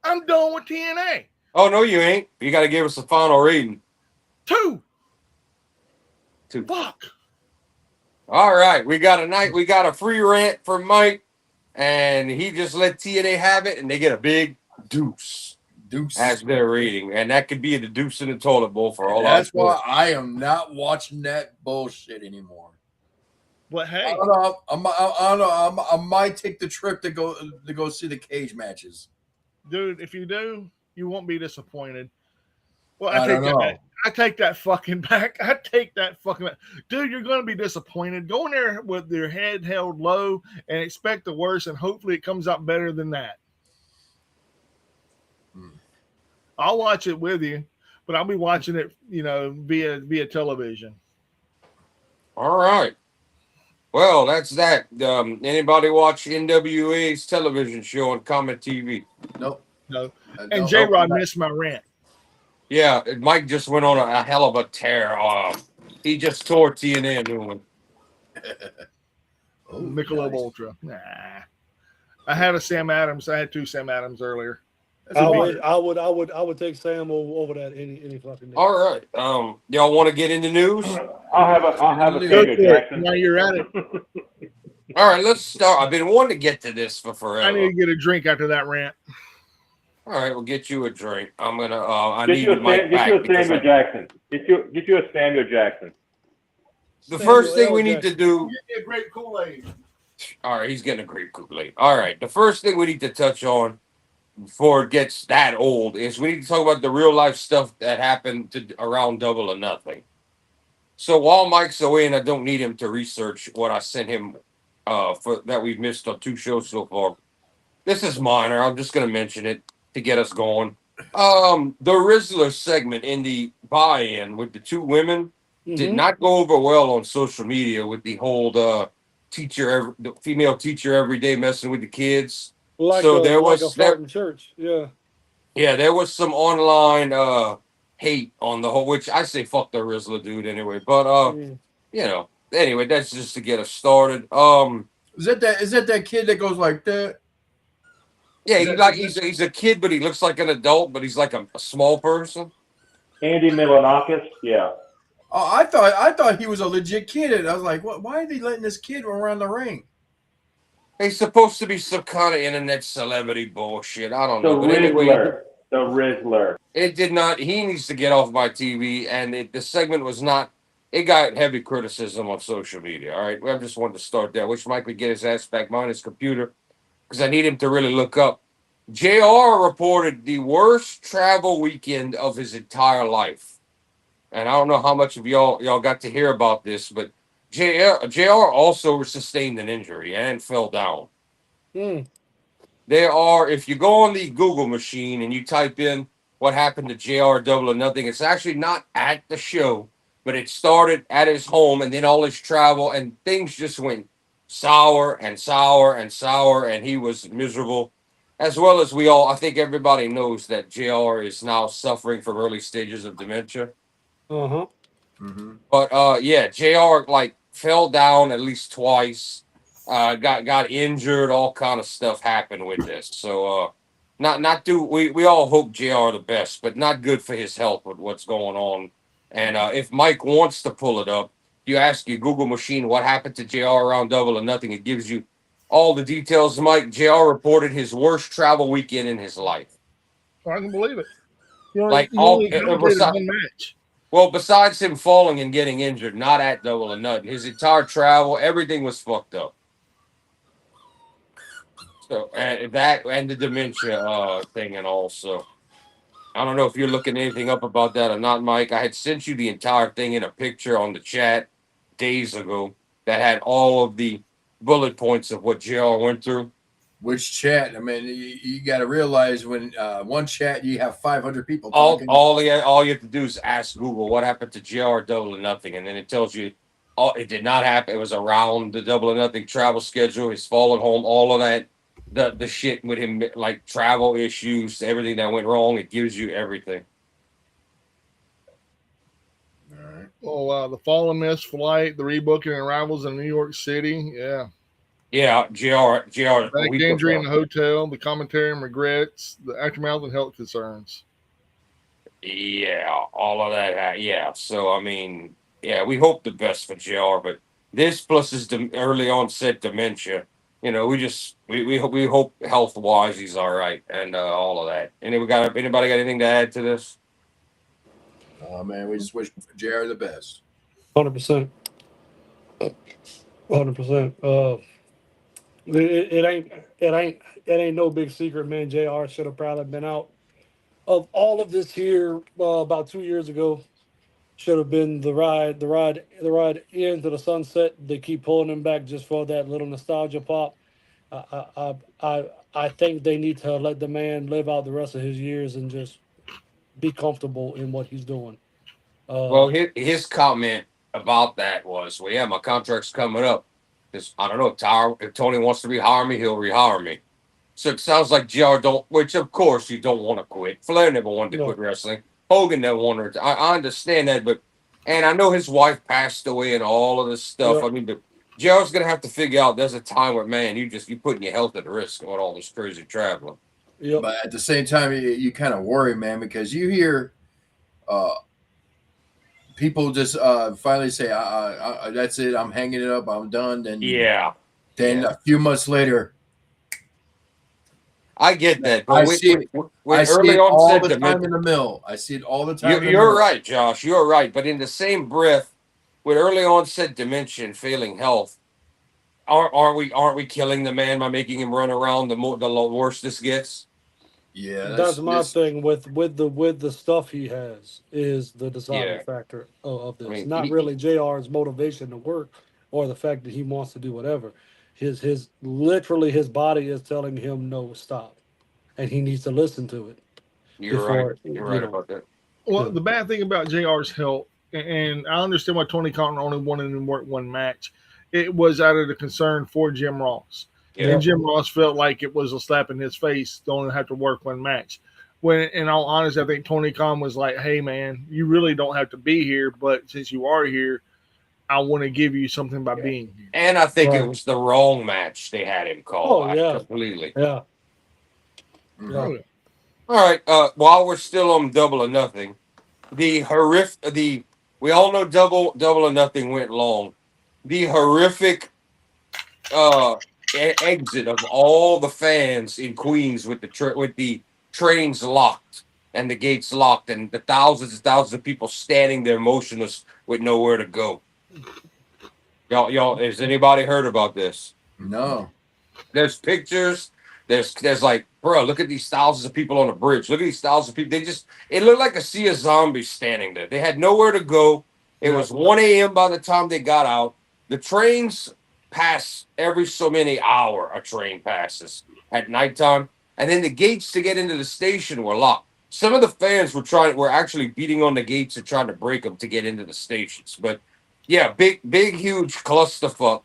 I'm done with TNA. Oh, no, you ain't. You got to give us a final rating. 2. Fuck. All right, we got a free rant from Mike, and he just let TNA have it, and they get a big deuce as their rating, and that could be the deuce in the toilet bowl for all. That's why I am not watching that bullshit anymore. But hey, I might take the trip to go see the cage matches, dude. If you do, you won't be disappointed. Well, I take that fucking back. I take that fucking back. Dude, you're going to be disappointed. Go in there with your head held low and expect the worst, and hopefully it comes out better than that. I'll watch it with you, but I'll be watching it, via television. All right. Well, that's that. Anybody watch NWA's television show on Comet TV? Nope. No. And J-Rod missed my rant. Yeah, Mike just went on a hell of a tear. He just tore TNA a new one. Michelob Ultra. Nah. I had a Sam Adams. I had 2 Sam Adams earlier. I would take Sam over that any fucking day. All right. Y'all want to get into news? I'll have a Samuel Jackson. Now you're at it. All right, let's start. I've been wanting to get to this for forever. I need to get a drink after that rant. All right, we'll get you a drink. I'm gonna. I Get need you a Mike back. Samuel Jackson. Get you a Samuel Jackson. The first thing we need to do. Get me a grape Kool-Aid. All right, he's getting a grape Kool-Aid. All right, the first thing we need to touch on before it gets that old is we need to talk about the real life stuff that happened around Double or Nothing. So while Mike's away and I don't need him to research what I sent him for that we've missed on 2 shows so far, this is minor. I'm just going to mention it to get us going. The Rizzler segment in the buy-in with the 2 women did not go over well on social media with the whole the female teacher every day messing with the kids. There was in church. Yeah, there was some online hate on the whole, which I say fuck the Rizzler dude anyway. But anyway, that's just to get us started. Is that that kid that goes like that? Yeah, he's a kid, but he looks like an adult, but he's like a small person. Andy Milonakis, yeah. Oh, I thought he was a legit kid, and I was like, what? Why are they letting this kid run around the ring? He's supposed to be some kind of internet celebrity bullshit. I don't know. But anyway, the Rizzler. It did not. He needs to get off my TV, and the segment was not. It got heavy criticism on social media. All right, I just wanted to start there. Wish Mike would get his ass back behind his computer because I need him to really look up. JR reported the worst travel weekend of his entire life. and I don't know how much of y'all got to hear about this, but JR also sustained an injury and fell down. Hmm. There are, if you go on the Google machine and you type in what happened to JR Double or Nothing, it's actually not at the show, but it started at his home and then all his travel and things just went sour and sour and sour and he was miserable. As well as I think everybody knows that JR is now suffering from early stages of dementia. Uh-huh. Mm-hmm. But yeah, JR like fell down at least twice. Got injured, all kind of stuff happened with this. So not do we all hope JR the best, but not good for his health with what's going on. And if Mike wants to pull it up, you ask your Google machine what happened to JR around Double or Nothing, it gives you all the details. Mike, JR reported his worst travel weekend in his life. I can believe it. Like You all only commentated one match. well, besides him falling and getting injured, not at Double or Nothing, his entire travel, everything was fucked up. So and that and the dementia thing, and also, I don't know if you're looking anything up about that or not, Mike. I had sent you the entire thing in a picture on the chat days ago that had all of the bullet points of what JR went through. Which chat? I mean, you got to realize when one chat you have 500 people All talking. all you have to do is ask Google what happened to JR Double or Nothing, and then it tells you. Oh, it did not happen. It was around the Double or Nothing travel schedule. His falling home, all of that. The shit with him, like travel issues, everything that went wrong. It gives you everything. All right. Oh, the fall and miss flight, the rebooking and arrivals in New York City. Yeah. Yeah, JR. Back injury in the hotel, the commentary and regrets, the aftermath and health concerns. Yeah, all of that. Yeah. So, I mean, yeah, we hope the best for JR, but this plus his early onset dementia, we hope health wise he's all right and all of that. Anybody got anything to add to this? Oh man, we just wish JR the best. 100%. 100%. It ain't no big secret, man. JR should have probably been out of all of this here about 2 years ago. Should have been the ride into the sunset. They keep pulling him back just for that little nostalgia pop. I think they need to let the man live out the rest of his years and just be comfortable in what he's doing. Well, his comment about that was, well, yeah, my contract's coming up. I don't know if Tony wants to rehire me, he'll rehire me. So it sounds like JR don't, which of course you don't want to quit. Flair never wanted to No. quit wrestling. Hogan never wanted to. I understand that, and I know his wife passed away and all of this stuff. Yep. I mean, but JR's gonna have to figure out there's a time where, man, you putting your health at risk with all this crazy traveling. Yep. But at the same time, you kind of worry, man, because you hear people just finally say, "That's it, I'm hanging it up, I'm done." And then a few months later, I get that, but I see it all the time in the mill. I see it all the time. You're right, Josh. You're right. But in the same breath, with early onset dementia and failing health, aren't we killing the man by making him run around the worse this gets? Yeah, that's my thing with the stuff he has is the deciding factor of this. I mean, not really JR's motivation to work or the fact that he wants to do whatever. His literally his body is telling him no, stop, and he needs to listen to it. You're right about that. Well, the bad thing about JR's health, and I understand why Tony Khan only wanted him to work one match, it was out of the concern for Jim Ross. Yeah. And Jim Ross felt like it was a slap in his face to only have to work one match. When, in all honesty, I think Tony Khan was like, hey, man, you really don't have to be here, but since you are here, I want to give you something by being here. And I think it was the wrong match they had him call. Completely. Yeah. All right. While we're still on Double or Nothing, we all know Double or Nothing went long. The horrific exit of all the fans in Queens with the trains locked and the gates locked and the thousands and thousands of people standing there motionless with nowhere to go. Y'all, has anybody heard about this? No. There's pictures. There's like, bro, look at these thousands of people on the bridge. Look at these thousands of people. It looked like a sea of zombies standing there. They had nowhere to go. It was 1 a.m. by the time they got out. The trains pass every so many hour. A train passes at nighttime, and then the gates to get into the station were locked. Some of the fans were actually beating on the gates and trying to break them to get into the stations. But yeah, big, huge clusterfuck.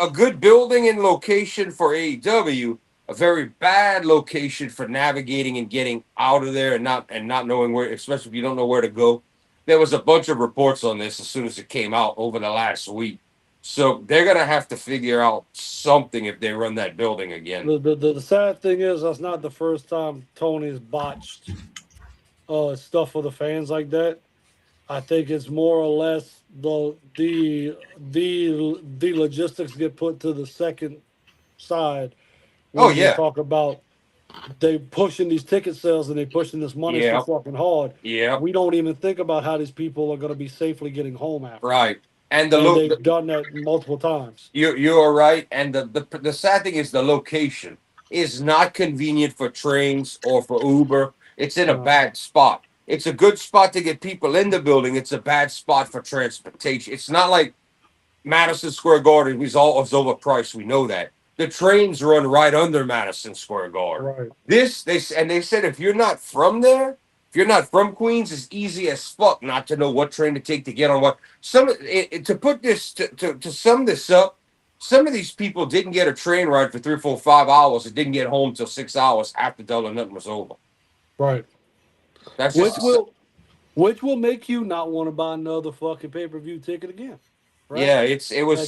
A good building and location for AEW, a very bad location for navigating and getting out of there and not knowing where, especially if you don't know where to go. There was a bunch of reports on this as soon as it came out over the last week. So they're gonna have to figure out something if they run that building again. The sad thing is that's not the first time Tony's botched stuff for the fans like that. I think it's more or less the logistics get put to the second side. Oh, When yeah. they talk about they pushing these ticket sales and they pushing this money Yeah. so fucking hard. Yeah, We don't even think about how these people are going to be safely getting home after. right. And They've done that multiple times. you are right. And the sad thing is the location is not convenient for trains or for Uber. It's in a bad spot. It's a good spot to get people in the building. It's a bad spot for transportation. It's not like Madison Square Garden is overpriced. We know that. The trains run right under Madison Square Garden. Right. They said if you're not from there, if you're not from Queens, it's easy as fuck not to know what train to take to get on what. To put this to sum this up, some of these people didn't get a train ride for 3, 4, 5 hours and didn't get home till 6 hours after Double or Nothing was over. Right. That's Which will make you not want to buy another fucking pay-per-view ticket again. Right? Yeah,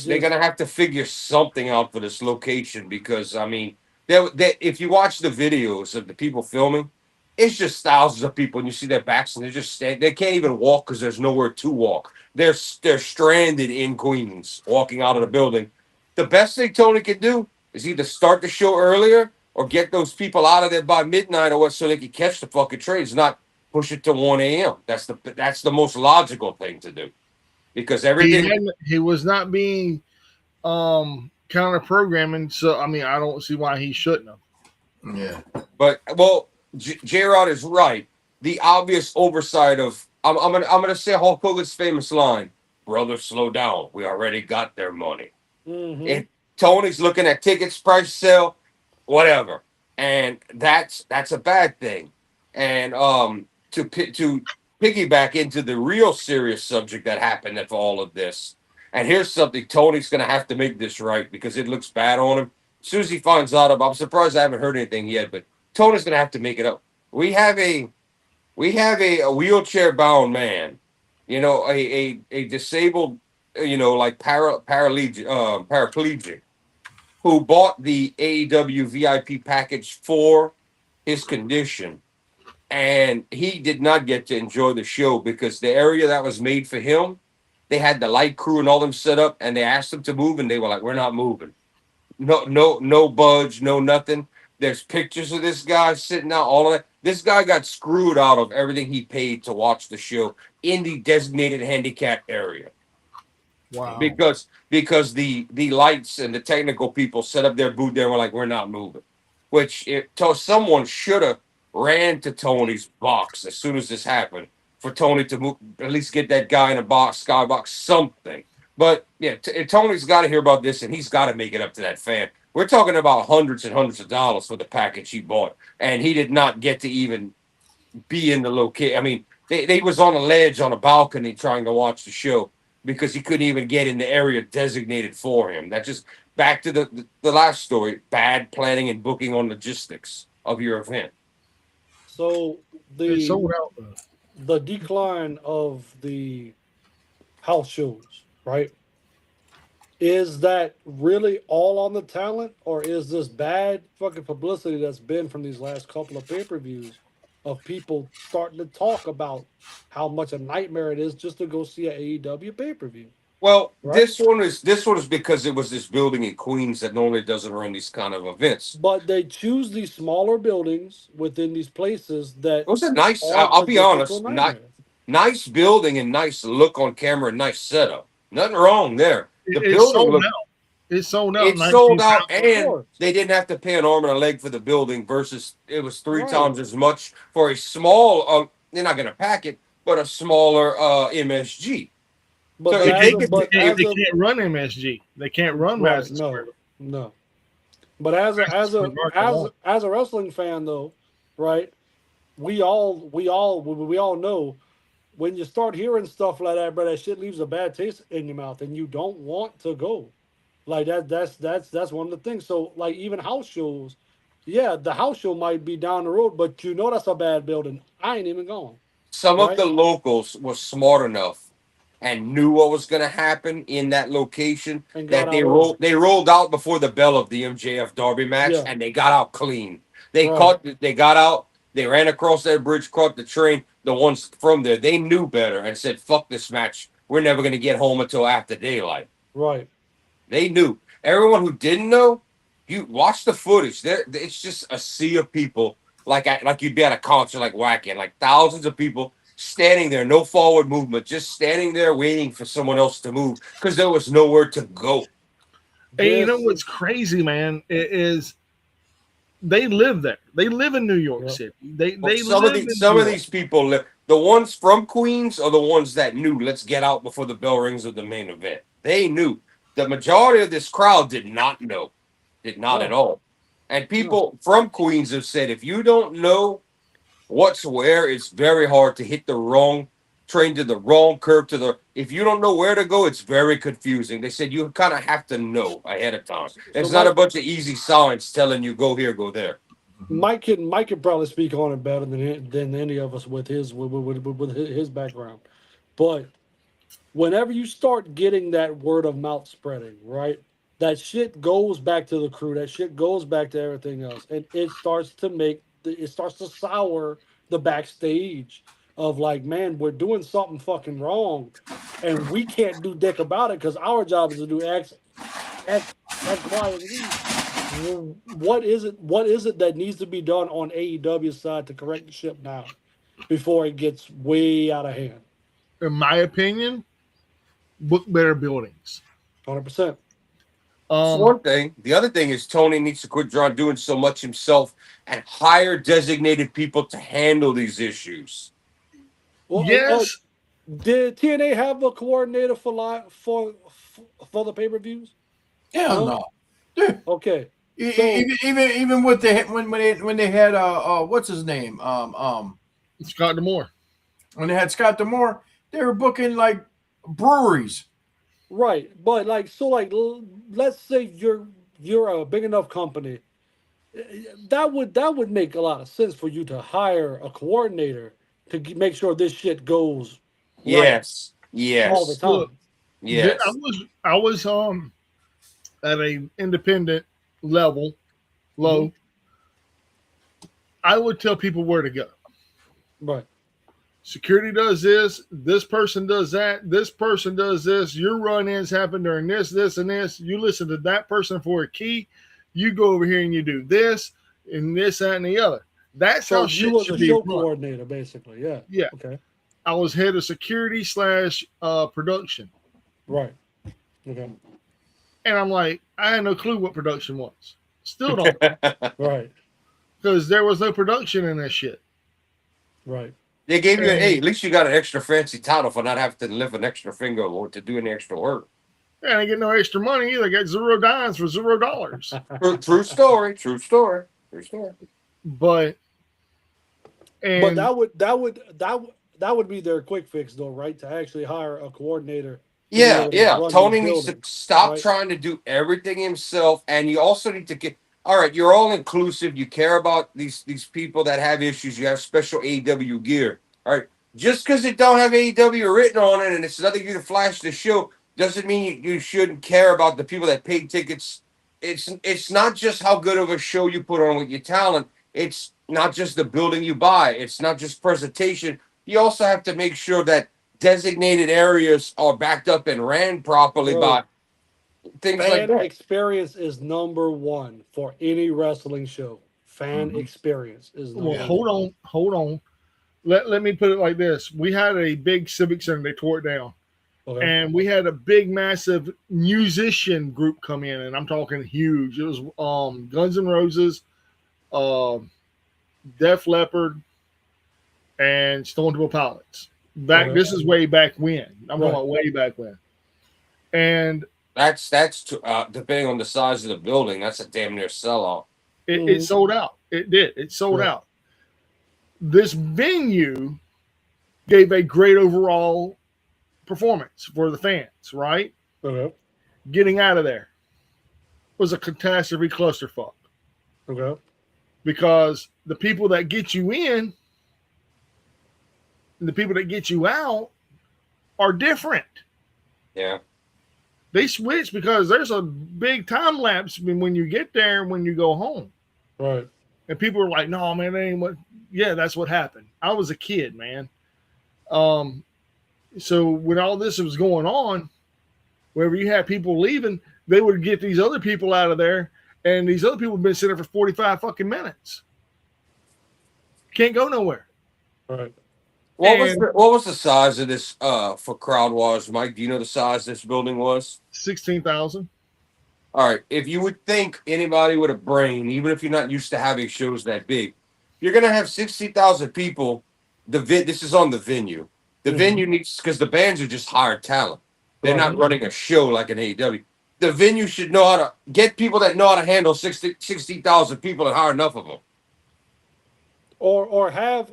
they're gonna have to figure something out for this location because I mean, if you watch the videos of the people filming, it's just thousands of people and you see their backs and they can't even walk because there's nowhere to walk. They're stranded in Queens, walking out of the building. The best thing Tony can do is either start the show earlier or get those people out of there by midnight or what, so they can catch the fucking trains, not push it to 1 a.m. That's the most logical thing to do. Because everything he was not being counter programming, so I mean I don't see why he shouldn't have. Yeah, but J-Rod is right. The obvious oversight of I'm gonna say Hulk Hogan's famous line, "Brother, slow down. We already got their money." Mm-hmm. If Tony's looking at tickets, price sale, whatever, and that's a bad thing. And to piggyback into the real serious subject that happened for all of this. And here's something Tony's going to have to make this right because it looks bad on him. As soon as he finds out I'm surprised I haven't heard anything yet, but Tony's going to have to make it up. We have a wheelchair bound man, a disabled, like paraplegic who bought the AEW VIP package for his condition. And he did not get to enjoy the show because the area that was made for him, they had the light crew and all them set up, and they asked them to move, and they were like, "We're not moving. No budge, no nothing." There's pictures of this guy sitting out, all of that. This guy got screwed out of everything he paid to watch the show in the designated handicap area. Wow. Because the lights and the technical people set up their booth there and were like, "We're not moving," which someone should have ran to Tony's box as soon as this happened for Tony to move, at least get that guy in a box, skybox, something. But yeah, Tony's got to hear about this and he's got to make it up to that fan. We're talking about hundreds and hundreds of dollars for the package he bought, and he did not get to even be in the location. I mean, they was on a ledge on a balcony trying to watch the show because he couldn't even get in the area designated for him. That just back to the last story: bad planning and booking on logistics of your event. So It's sold out. the decline of the house shows, right? Is that really all on the talent, or is this bad fucking publicity that's been from these last couple of pay-per-views of people starting to talk about how much a nightmare it is just to go see an AEW pay-per-view? Well, Right. this one is because it was this building in Queens that normally doesn't run these kind of events. But they choose these smaller buildings within these places that It was a nice. are I'll be logistical honest, nightmares. nice building and nice look on camera, and nice setup. Nothing wrong there. The It's building sold looked. out. It sold out. It sold out, 19,000. and they didn't have to pay an arm and a leg for the building. Versus, it was three Right. times as much for a small. They're not going to pack it, but a smaller MSG. But So They if as they a, could, but as they a can't run MSG. They can't run right, Madison Square. no. But as a wrestling fan though, right? We all know when you start hearing stuff like that, bro, that shit leaves a bad taste in your mouth, and you don't want to go. Like that's one of the things. So like even house shows, yeah, the house show might be down the road, but you know that's a bad building. I ain't even going. some of Right? the locals were smart enough and knew what was going to happen in that location And got that out early. they rolled out before the bell of the MJF Derby match, Yeah. and they got out clean. They Right. they got out, they ran across that bridge, caught the train. The ones from there, they knew better and said, "Fuck this match. We're never going to get home until after daylight." Right. They knew. Everyone who didn't know, you watch the footage. It's just a sea of people, like you'd be at a concert, like Wacken, like thousands of people standing there, no forward movement, just standing there waiting for someone else to move because there was nowhere to go. And you know This what's crazy, man? It is they live there. They live in New York Yeah. City. They Some live of in these some New of York. these people live. The ones from Queens are the ones that knew. Let's get out before the bell rings of the main event. They knew. The majority of this crowd did not know. Did not No. at all. And people from Queens have said, if you don't know what's where, it's very hard to hit the wrong train to the wrong curve to the. If you don't know where to go, it's very confusing. They said you kind of have to know ahead of time. It's not a bunch of easy signs telling you go here, go there. Mike could probably speak on it better than any of us with his background. But whenever you start getting that word of mouth spreading, right? That shit goes back to the crew. That shit goes back to everything else, and it starts to sour the backstage of like, man, we're doing something fucking wrong, and we can't do dick about it because our job is to do X, Y, and Z. What is it? What is it that needs to be done on AEW's side to correct the ship now, before it gets way out of hand? In my opinion, book better buildings. 100%. That's one thing. The other thing is Tony needs to quit doing so much himself and hire designated people to handle these issues. Well, Yes, did TNA have a coordinator for the pay-per-views? Hell no. Dude, Okay. even with when they had what's his name Scott D'Amore. when they had Scott D'Amore, they were booking like breweries. Right, but like so, like let's say you're a big enough company, that would make a lot of sense for you to hire a coordinator to make sure this shit goes right Yes. all the Yes. time. Look, Yes. I was at a independent level, low. I would tell people where to go. Right. Security does this. This person does that. This person does this. Your run-ins happen during this, and this. You listen to that person for a key. You go over here and you do this and this, that, and the other. That's So how you shit was should a be show run. coordinator, basically. Yeah. Yeah. Okay. I was head of security / production. Right. Okay. And I'm like, I had no clue what production was. Still don't. Right. Because there was no production in this shit. Right. They gave you hey, at least you got an extra fancy title for not having to lift an extra finger or to do any extra work. And I get no extra money either. I get 0 dimes for $0. True story. True story. True story. But that would be their quick fix though, right? To actually hire a coordinator. to be Yeah, able to yeah. run Tony these needs to buildings, stop right? trying to do everything himself, and you also need to get. All right, you're all inclusive. You care about these people that have issues. You have special AEW gear. All right, just because it don't have AEW written on it and it's nothing you can flash the show doesn't mean you shouldn't care about the people that paid tickets. It's not just how good of a show you put on with your talent. It's not just the building you buy. It's not just presentation. You also have to make sure that designated areas are backed up and ran properly Bro, by things like Fan that. experience is number one for any wrestling show. Fan experience is number well, hold on. Let me put it like this. We had a big civic center. They tore it down. Okay. and we had a big, massive musician group come in, and I'm talking huge. It was Guns N' Roses, Def Leppard, and Stone Temple Pilots. This is way back when. I'm talking about way back when. And that's depending on the size of the building, that's a damn near sellout. it sold out. It did. It sold out. This venue gave a great overall performance for the fans, right? Okay. Getting out of there was a catastrophe clusterfuck. Okay. Because the people that get you in and the people that get you out are different. Yeah. They switch because there's a big time lapse when you get there and when you go home. Right. And people are like, no, man, that ain't what. Yeah, that's what happened. I was a kid, man. So when all this was going on, wherever you had people leaving, they would get these other people out of there, and these other people have been sitting there for 45 fucking minutes. Can't go nowhere. Right. What was the size of this for Crowd Wars, Mike? Do you know the size this building was? 16,000. All right. If you would think anybody with a brain, even if you're not used to having shows that big, you're gonna have 60,000 people. This is on the venue. The venue needs, because the bands are just hired talent. They're not running a show like an AEW. The venue should know how to get people that know how to handle 60,000 people and hire enough of them. Or have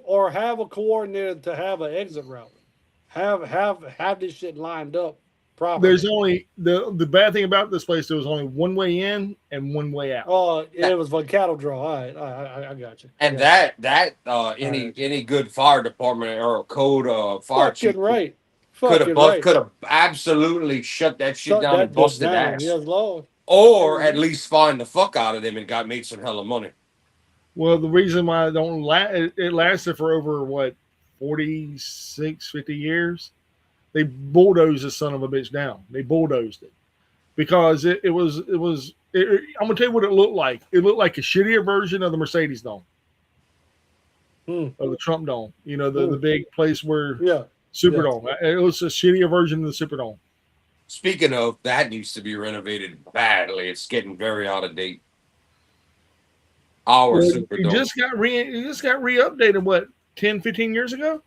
a coordinator to have an exit route. Have this shit lined up properly. There's only the bad thing about this place. There was only one way in and one way out. Oh, it was for cattle draw. All right, I got you. And any good fire department or code fire chief right. could have absolutely shut that shit down and busted ass. Yes, Lord. Or at least fined the fuck out of them and made some hella money. Well, the reason why it lasted for over 46, 50 years. They bulldozed the son of a bitch down. They bulldozed it because it was. I'm gonna tell you what it looked like. It looked like a shittier version of the Mercedes Dome, of the Trump Dome. You know, the big place where Superdome. It was a shittier version of the Superdome. Speaking of, that needs to be renovated badly. It's getting very out of date. Superdome. It just got re-updated 10, 15 years ago?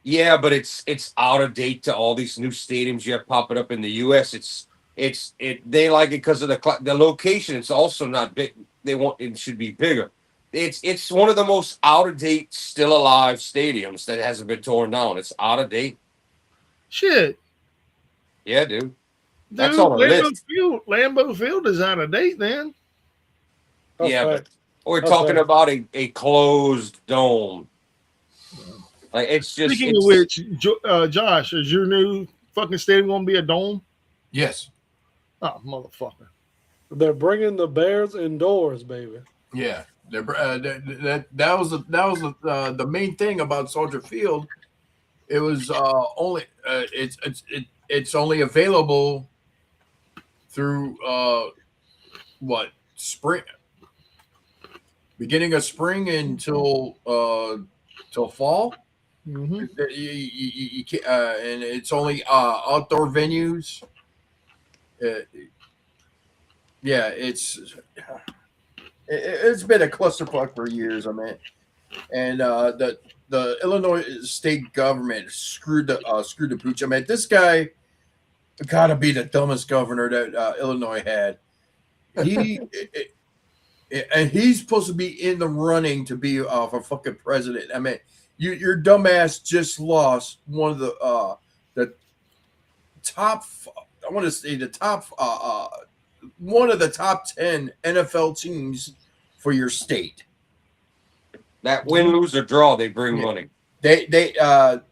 Yeah, but it's out of date to all these new stadiums you have popping up in the US. They like it because of the location. It's also not big. It should be bigger. It's one of the most out of date, still alive stadiums that hasn't been torn down. It's out of date. Shit. Yeah, dude. That's on a list. Lambeau Field is out of date then. Yeah, but we're talking about a closed dome. Like it's just. Speaking of which, Josh, is your new fucking stadium going to be a dome? Yes. Oh, motherfucker! They're bringing the Bears indoors, baby. Yeah, that was the main thing about Soldier Field. It was only it's only available through spring, beginning of spring until till fall. Mm-hmm. You can't, and it's only outdoor venues. It's been a clusterfuck for years. I mean, and the Illinois state government screwed the pooch. I mean, this guy gotta be the dumbest governor that Illinois had. And he's supposed to be in the running to be for fucking president. I mean, your dumbass just lost one of the top. I want to say the top. One of the top 10 NFL teams for your state. That win, lose, or draw, they bring money. The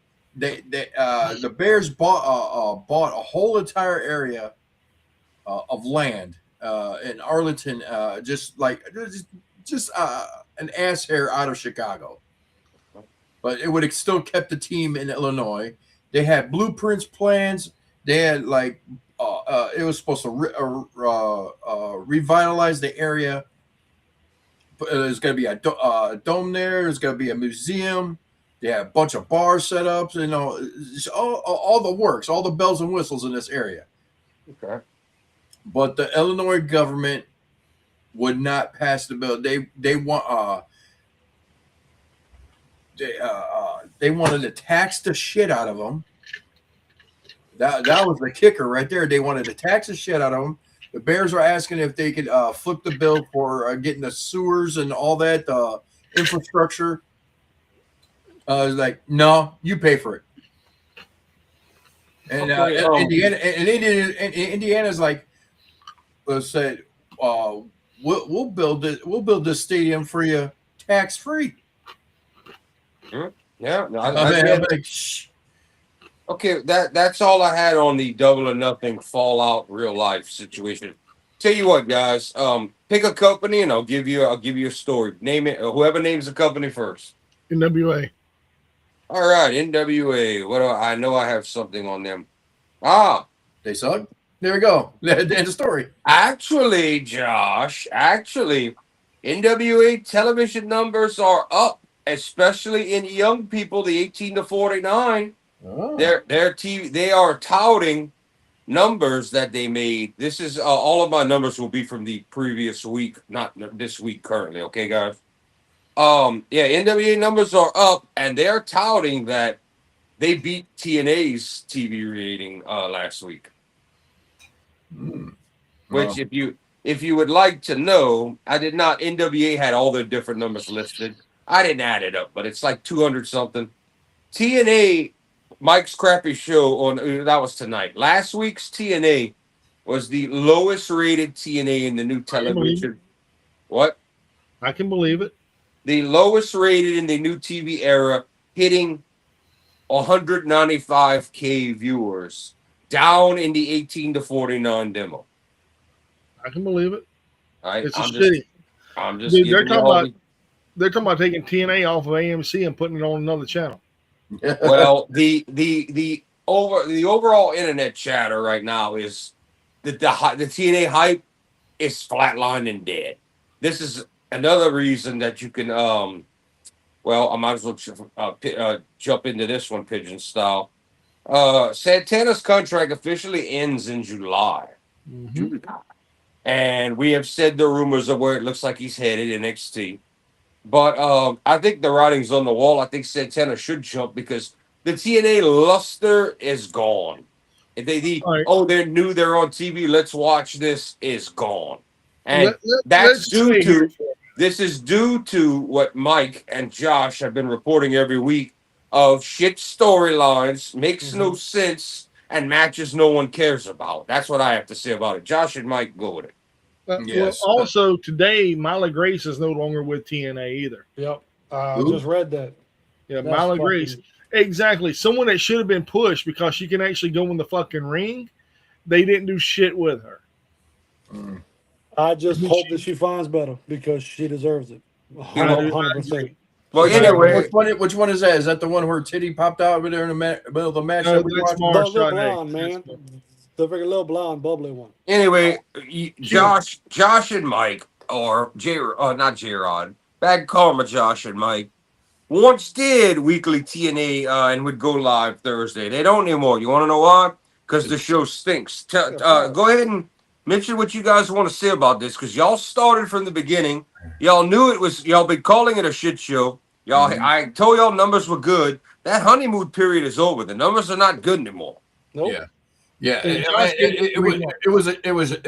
Bears bought a whole entire area of land in Arlington, just an ass hair out of Chicago. But it would have still kept the team in Illinois. They had blueprints, plans. They had it was supposed to revitalize the area. There's going to be a dome there. There's going to be a museum. They have a bunch of bar setups, you know, all the works, all the bells and whistles in this area. Okay. But the Illinois government would not pass the bill. They wanted to tax the shit out of them. That was the kicker right there. They wanted to tax the shit out of them. The Bears were asking if they could flip the bill for getting the sewers and all that infrastructure. I was like, no, you pay for it. And Indiana's like, said, we'll build it. We'll build this stadium for you tax free. Yeah, no, I'm like, shh. Okay, that's all I had on the Double or Nothing Fallout real life situation. Tell you what, guys, pick a company and I'll give you a story. Name it. Whoever names the company first. NWA. All right, NWA. What do I know? I have something on them. They suck. There we go. End of story. Actually, Josh. NWA television numbers are up, especially in young people, the 18 to 49. Oh. Their TV, they are touting numbers that they made. This is all of my numbers will be from the previous week, not this week currently. Okay, guys. NWA numbers are up, and they're touting that they beat TNA's TV rating last week. Which, if you would like to know, I did not. NWA had all their different numbers listed. I didn't add it up, but it's like 200 something. TNA. Mike's crappy show on that was tonight. Last week's TNA was the lowest rated TNA in the new television. What? I can believe it. The lowest rated in the new TV era, hitting 195K viewers, down in the 18 to 49 demo. I can believe it. All right, It's a shitty. I'm just. Dude, they're talking about taking TNA off of AMC and putting it on another channel. Well, the overall internet chatter right now is that the TNA hype is flatlined and dead. This is another reason that you can I might as well jump into this one, Pigeon style. Santana's contract officially ends in July. Mm-hmm. And we have said the rumors of where it looks like he's headed in NXT. But I think the writing's on the wall. I think Santana should jump because the TNA luster is gone. If they're new, they're on TV, let's watch this, is gone. And this is due to what Mike and Josh have been reporting every week of shit storylines, makes no sense, and matches no one cares about. That's what I have to say about it. Josh and Mike, go with it. Yes. Well, also today, Myla Grace is no longer with TNA either. Yep, I just read that. Yeah, Myla Grace, exactly. Someone that should have been pushed because she can actually go in the fucking ring. They didn't do shit with her. I just hope that she finds better because she deserves it. 100%. Well, anyway, which one is that? Is that the one where titty popped out over there in the middle of the match? No, that we that's watched? The little blonde, man. The freaking little blonde, bubbly one. Anyway, Josh and Mike, or not J-Rod, Bad Karma, Josh and Mike, once did weekly TNA and would go live Thursday. They don't anymore. You want to know why? Because the show stinks. Go ahead and mention what you guys want to say about this, because y'all started from the beginning. Y'all knew it was. Y'all been calling it a shit show. Y'all, I told y'all numbers were good. That honeymoon period is over. The numbers are not good anymore. Nope. Yeah. It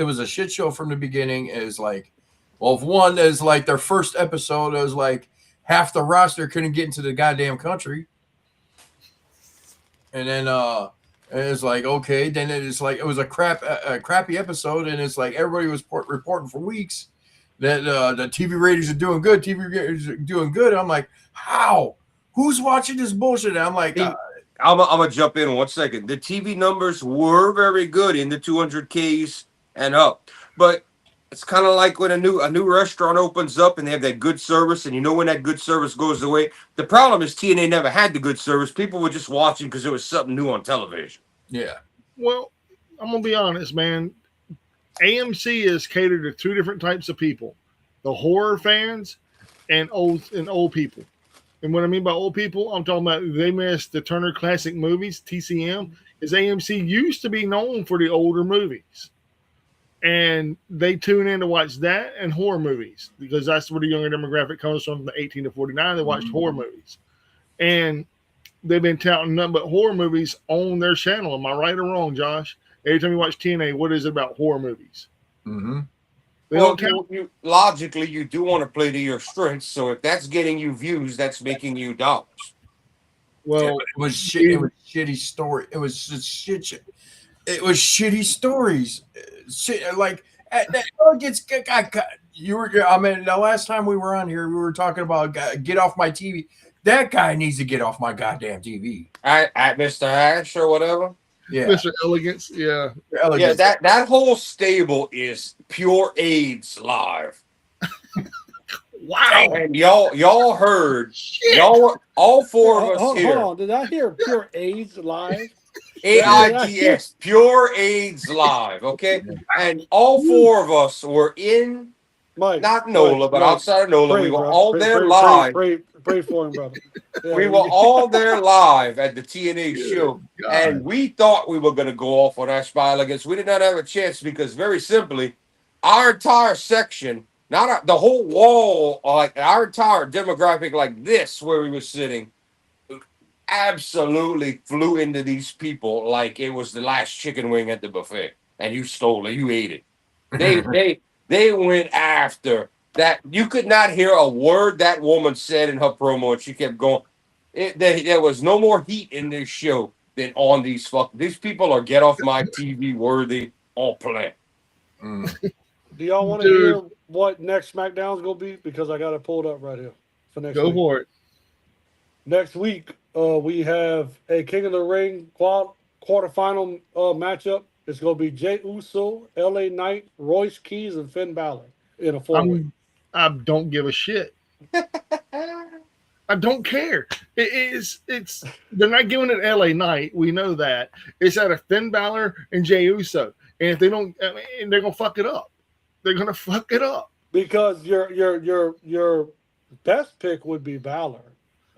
was a shit show from the beginning. It was like, well, if one is like their first episode, it was like half the roster couldn't get into the goddamn country, and then it's like, okay, then it's like it was a crappy episode, and it's like everybody was reporting for weeks that the TV ratings are doing good. TV ratings are doing good. I'm like, how? Who's watching this bullshit? And I'm like. I'm gonna jump in 1 second. The TV numbers were very good in the 200Ks and up, but it's kind of like when a new restaurant opens up and they have that good service, and you know when that good service goes away. The problem is TNA never had the good service. People were just watching because it was something new on television. Yeah. Well, I'm gonna be honest, man. AMC is catered to two different types of people: the horror fans and old people. And what I mean by old people, I'm talking about they missed the Turner Classic Movies, TCM. Is AMC used to be known for the older movies. And they tune in to watch that and horror movies because that's where the younger demographic comes from, the 18 to 49. They watched horror movies. And they've been touting nothing but horror movies on their channel. Am I right or wrong, Josh? Every time you watch TNA, what is it about horror movies? Mm-hmm. Well, logically, you do want to play to your strengths. So if that's getting you views, that's making you dollars. Well, yeah, it was shit. It was shitty story. It was just shit. It was shitty stories. Shit, like that gets. You were. I mean, the last time we were on here, we were talking about get off my TV. That guy needs to get off my goddamn TV. At Mr. Ash or whatever. Yeah, Mr. Elegance. Yeah, Elegance. Yeah. That whole stable is pure AIDS live. Wow. And y'all heard. Shit. Y'all, all four of us hold here. on. Did I hear pure AIDS live? AIDS, pure AIDS live. Okay, and all four of us were in. Mike, not NOLA, but outside of NOLA, we were all there live. Pray for him, brother. Yeah, we were all there live at the TNA show, and we thought we were going to go off on our spy elegance. We did not have a chance because, very simply, our entire section, not the whole wall, like our entire demographic, like this, where we were sitting, absolutely flew into these people like it was the last chicken wing at the buffet, and you stole it, you ate it. They went after that. You could not hear a word that woman said in her promo, and she kept going. There was no more heat in this show than on these people are get off my TV worthy all play. Do y'all want to hear what next SmackDown's gonna be? Because I got it pulled up right here for next week. Go for it. Next week, we have a King of the Ring quarterfinal matchup. It's going to be Jey Uso, LA Knight, Royce Keys, and Finn Balor in a four-way. I don't give a shit. I don't care. It's they're not giving it LA Knight. We know that. It's out of Finn Balor and Jey Uso. And if they don't, they're gonna fuck it up. They're gonna fuck it up. Because your best pick would be Balor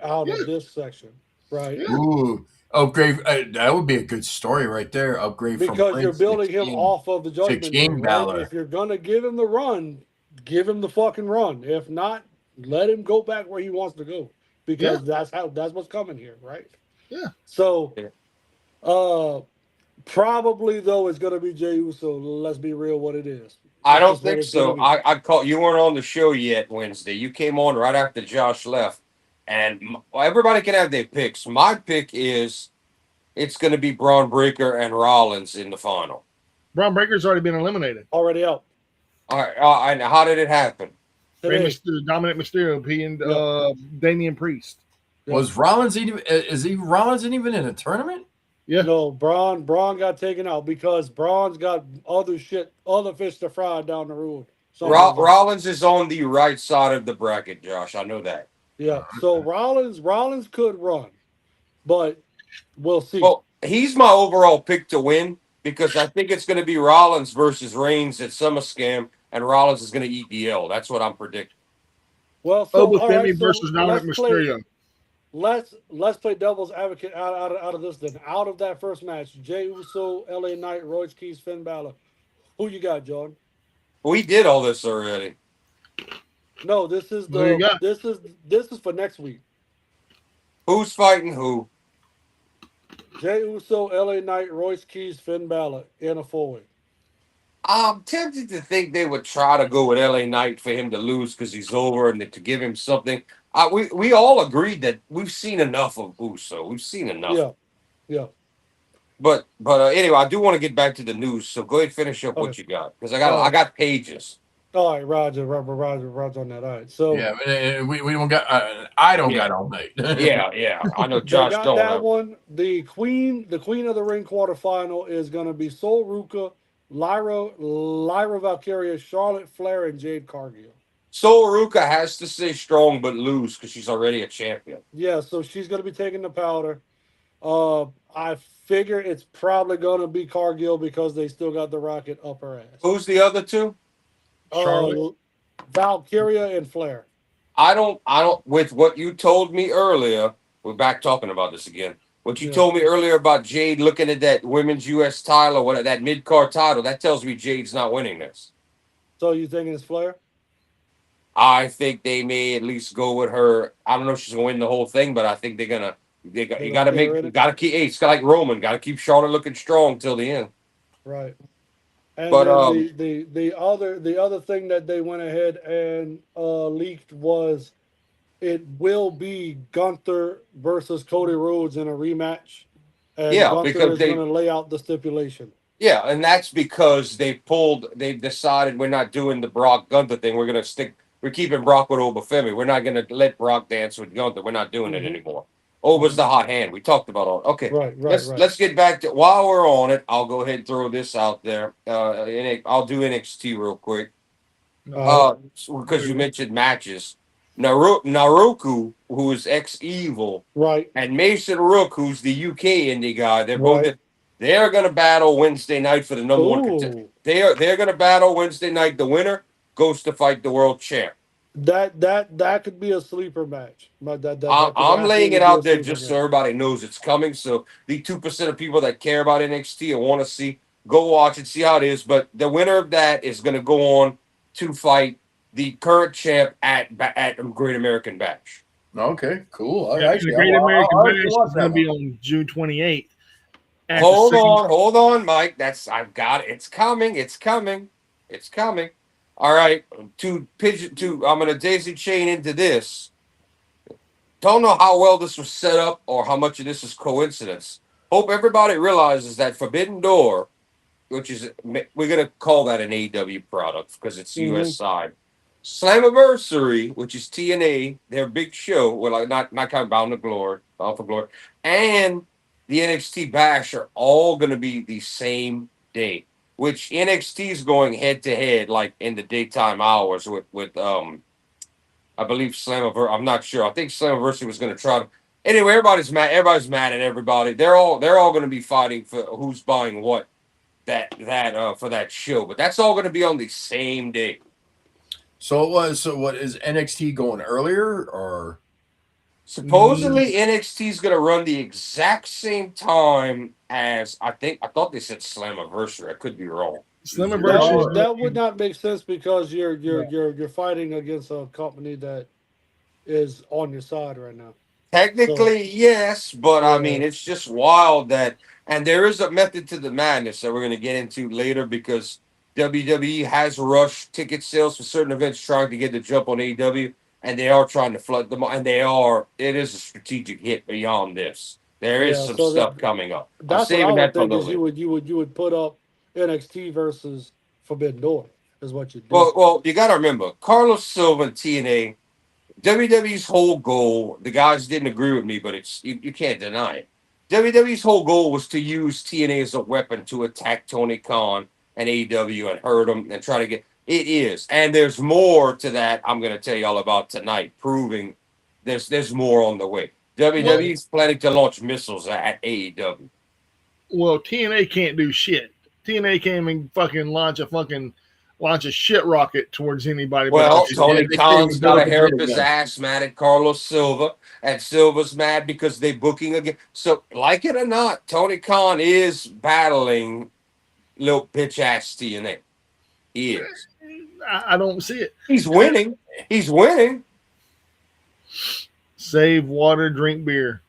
out of this section, right? Yeah. Ooh. Upgrade. That would be a good story right there. Upgrade because you're building him off of the Judgment Day. Right? If you're gonna give him the run, give him the fucking run. If not, let him go back where he wants to go. Because that's what's coming here, right? Yeah. So, probably though it's gonna be Jey Uso. Let's be real, what it is. I don't think so. I call you weren't on the show yet Wednesday. You came on right after Josh left. And everybody can have their picks. My pick is it's going to be Braun Breaker and Rollins in the final. Braun Breaker's already been eliminated. Already out. All right. And how did it happen? Dominic Mysterio being Damian Priest. Was Rollins even? Rollins even in a tournament? Yeah. No, Braun got taken out because Braun's got other fish to fry down the road. Rollins is on the right side of the bracket, Josh. I know that. Yeah, so Rollins could run, but we'll see. Well, he's my overall pick to win because I think it's going to be Rollins versus Reigns at SummerSlam, and Rollins is going to eat the L. That's what I'm predicting. Well, so versus Dominic Mysterio. Let's play devil's advocate out of this. Then out of that first match, Jey Uso, LA Knight, Royce Keys, Finn Balor. Who you got, Jordan? We did all this already. No, this is for next week. Who's fighting who? Jey Uso, LA Knight, Royce Keys, Finn Balor in a four-way. I'm tempted to think they would try to go with LA Knight for him to lose because he's over and to give him something. We all agreed that we've seen enough of Uso. We've seen enough. Yeah. But anyway, I do want to get back to the news. So go ahead and finish up what you got because I got pages. All right, Roger on that. All right, so we don't got. I don't got all night. yeah. I know Josh got don't. That one. The Queen of the Ring quarterfinal is going to be Sol Ruka, Lyra Valkyria, Charlotte Flair, and Jade Cargill. Sol Ruka has to stay strong but lose because she's already a champion. Yeah, so she's going to be taking the powder. I figure it's probably going to be Cargill because they still got the rocket up her ass. Who's the other two? Charlotte, Valkyria and Flair. I don't. With what you told me earlier, we're back talking about this again. What you Yeah. told me earlier about Jade looking at that women's U.S. title or what that mid card title, that tells me Jade's not winning this. So you thinking it's Flair? I think they may at least go with her. I don't know if she's gonna win the whole thing, but I think they're gonna. They're You gonna gotta get her make. in You it, gotta keep. Hey, it's like Roman. Got to keep Charlotte looking strong till the end. right? And But then the other thing that they went ahead and leaked was it will be Gunther versus Cody Rhodes in a rematch, and yeah, Gunther because is going to lay out the stipulation. yeah, and that's because they've decided we're not doing the Brock Gunther thing. We're keeping Brock with Obafemi. We're not gonna let Brock dance with Gunther. We're not doing it Hmm. anymore. Oba's Hmm. the hot hand. We talked about all. Okay, Right, right, let's right. let's get back to while we're on it. I'll go ahead and throw this out there. I'll do NXT real quick. All right, Because you mentioned matches. Naruku, who is ex Evil, right, and Mason Rook, who's the UK indie guy. right. They're going to battle Wednesday night for the number one contender. Ooh, They're going to battle Wednesday night. The winner goes to fight the world champ. that could be a sleeper match. But that could I'm laying absolutely it be a out there sleeper just so match. everybody knows it's coming. So the 2% of people that care about NXT and want to see, go watch it, see how it is. But the winner of that is going to go on to fight the current champ at Great American Bash. Okay, cool. Yeah, and the Great American Bash is going to be on June 28th. At the same, Hold on, Mike. I've got it. It's coming. It's coming. It's coming. All right. I'm gonna daisy chain into this. Don't know how well this was set up or how much of this is coincidence. Hope everybody realizes that Forbidden Door, which is we're gonna call that an AW product because it's Hmm. US side. Slammiversary, which is TNA, their big show, well, like not kind of Bound for Glory, and the NXT Bash are all going to be the same day. Which NXT is going head to head, like in the daytime hours with I believe Slammiversary. I'm not sure. I think Slammiversary was going to try to. Anyway, everybody's mad. Everybody's mad at everybody. They're all going to be fighting for who's buying what for that show. But that's all going to be on the same day. So it was. So what is NXT going earlier or? Supposedly NXT is going to run the exact same time as I thought they said Slammiversary. I could be wrong. Slammiversary is That would not make sense because you're fighting against a company that is on your side right now. So Technically, yes, but I yeah, mean, it's just wild that, and there is a method to the madness that we're going to get into later because WWE has rushed ticket sales for certain events trying to get the jump on AEW, and they are trying to flood them, and it is a strategic hit beyond this. There is yeah. some So stuff coming up. I'm that's what I saving would that for a think little is later. you would put up NXT versus Forbidden Door is what you do. Well, you got to remember, Carlos Silva and TNA, WWE's whole goal, the guys didn't agree with me, but you can't deny it. WWE's whole goal was to use TNA as a weapon to attack Tony Khan and AEW and hurt them and try to get it is. And there's more to that I'm going to tell you all about tonight, proving there's more on the way. well, WWE's planning to launch missiles at AEW. well, TNA can't do shit. TNA can't even launch a shit rocket towards anybody but Well, themselves. Tony They can't Khan's even build got up to a hair up dribble his gun. ass mad at Carlos Silva, and Silva's mad because they booking again. So, like it or not, Tony Khan is battling little bitch ass TNA. He is. I don't see it. He's winning. He's winning. Save water, drink beer.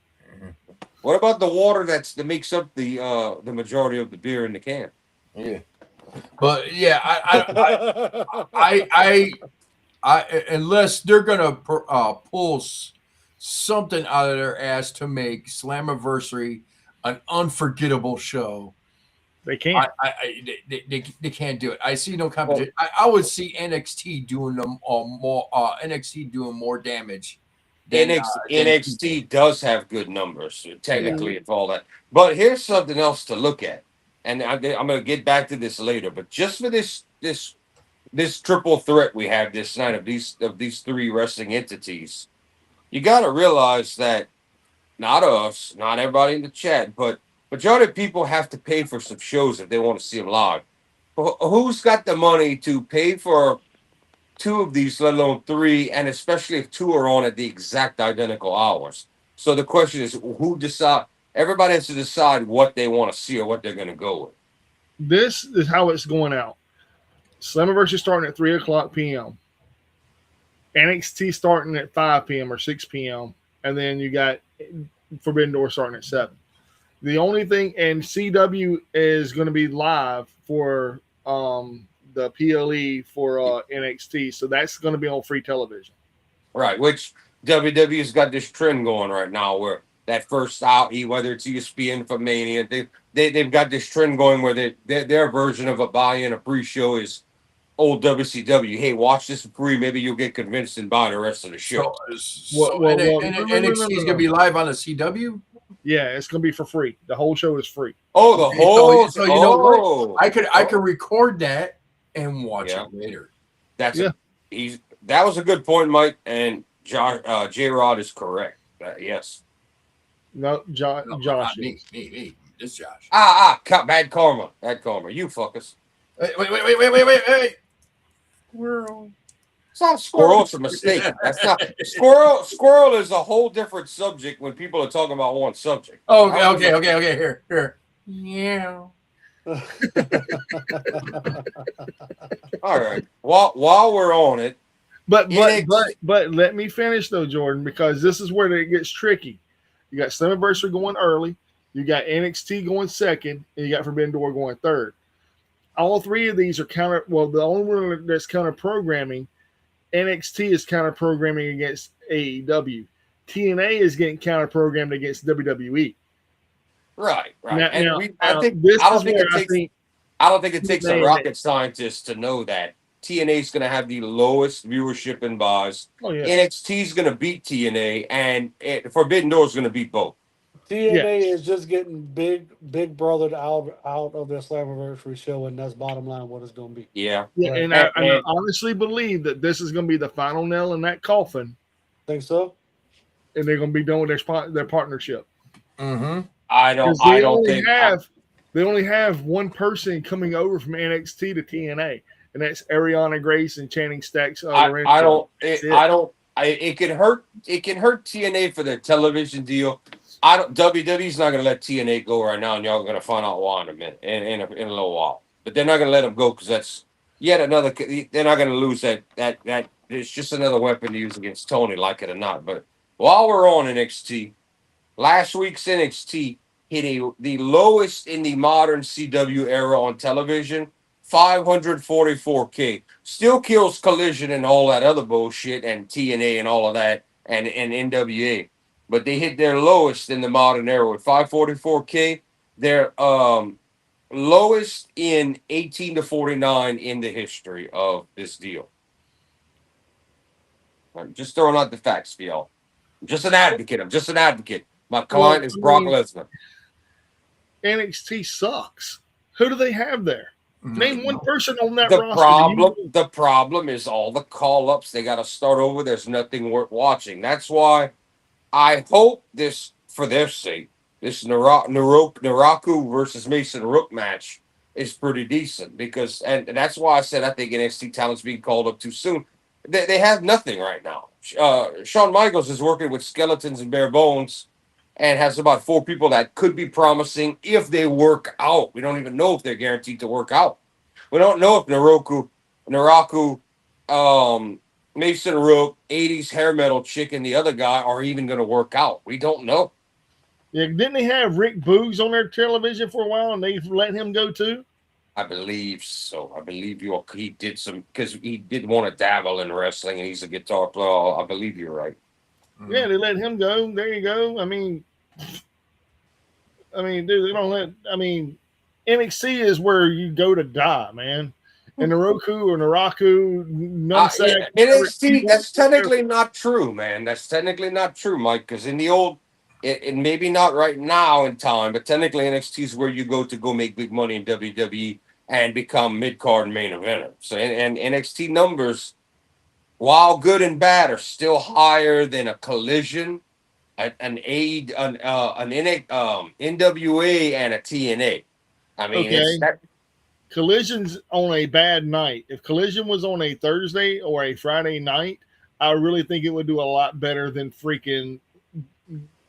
What about the water that makes up the majority of the beer in the can? Yeah, but yeah, I unless they're gonna pull something out of their ass to make Slammiversary an unforgettable show. They can't. They can't do it. I see no competition. I would see NXT doing them more. NXT doing more damage than NXT does have good numbers, yeah. technically, if all that. But here's something else to look at, and I'm going to get back to this later. But just for this triple threat we have this night of these three wrestling entities, you got to realize that not us, not everybody in the chat, but majority of people have to pay for some shows if they want to see them live. Who's got the money to pay two of these, let alone three, and especially if two are on at the exact identical hours. So the question is, who decide? Everybody has to decide what they want to see or what they're going to go with. This is how it's going out. Slammiversary starting at 3:00 p.m. NXT starting at 5 p.m. or 6 p.m. And then you got Forbidden Door starting at 7. The only thing, and CW is going to be live for the PLE for NXT. So that's going to be on free television. Right, which WWE's got this trend going right now where that first out, whether it's ESPN for Mania, they've got this trend going where their version of a buy-in, a pre-show is old WCW. Hey, watch this for free. Maybe you'll get convinced and buy the rest of the show. NXT is going to be live on the CW? Yeah, it's going to be for free. The whole show is free. Oh, the whole. So you know what? I could record that and watch it later. That was a good point, Mike, and J Rod is correct. Yes. No, Josh. Me. This Josh. Bad karma. You fuckers. Wait. Squirrel. It's not squirrel. It's a mistake. That's not squirrel. Squirrel is a whole different subject when people are talking about one subject. Oh, okay. Here. Yeah. All right. While we're on it, but let me finish though, Jordan, because this is where it gets tricky. You got Slammiversary going early, you got NXT going second, and you got Forbidden Door going third. All three of these are counter. Well, the only one that's counter programming, NXT is counter programming against AEW. TNA is getting counter programmed against WWE. Right. I don't think it takes a rocket scientist to know that TNA is going to have the lowest viewership and buys. Oh, yeah. NXT is going to beat TNA, and Forbidden Door is going to beat both. TNA is just getting big brothered out of their Slammiversary show, and that's bottom line what it's going to be. Yeah. And I honestly believe that this is going to be the final nail in that coffin. Think so? And they're going to be done with their partnership. Mm-hmm. They only have one person coming over from NXT to TNA, and that's Ariana Grace and Channing Stacks. It can hurt TNA for their television deal. WWE's not going to let TNA go right now, and y'all are going to find out why in a minute, in a little while. But they're not going to let them go because that's yet another. They're not going to lose that. It's just another weapon to use against Tony, like it or not. But while we're on NXT, last week's NXT hit the lowest in the modern CW era on television, 544K. Still kills Collision and all that other bullshit and TNA and all of that and NWA. But they hit their lowest in the modern era with 544K. Their lowest in 18 to 49 in the history of this deal. I'm just throwing out the facts for y'all. I'm just an advocate. My client is Brock Lesnar. NXT sucks. Who do they have there? Name one person on that roster. The problem is all the call-ups. They got to start over. There's nothing worth watching. That's why I hope this, for their sake, this Naraku versus Mason Rook match is pretty decent because, and that's why I said I think NXT talent's being called up too soon. They have nothing right now. Shawn Michaels is working with skeletons and bare bones and has about 4 people that could be promising if they work out. We don't even know if they're guaranteed to work out. We don't know if Naraku, Mason Rook, 80s hair metal chick, and the other guy are even going to work out. We don't know. Yeah, didn't they have Rick Boogs on their television for a while and they let him go too? I believe so. I believe he did some, because he did want to dabble in wrestling and he's a guitar player. I believe you're right. Yeah, they let him go. There you go. I mean, dude, they don't let. I mean, NXT is where you go to die, man. And Naraku, NXT. That's technically not true, man. That's technically not true, Mike. Because in the old, it maybe not right now in time, but technically NXT is where you go make big money in WWE and become mid card and main eventer. So and NXT numbers, while good and bad, are still higher than a Collision, an NWA, and a TNA. I mean, Collision's on a bad night. If Collision was on a Thursday or a Friday night, I really think it would do a lot better than freaking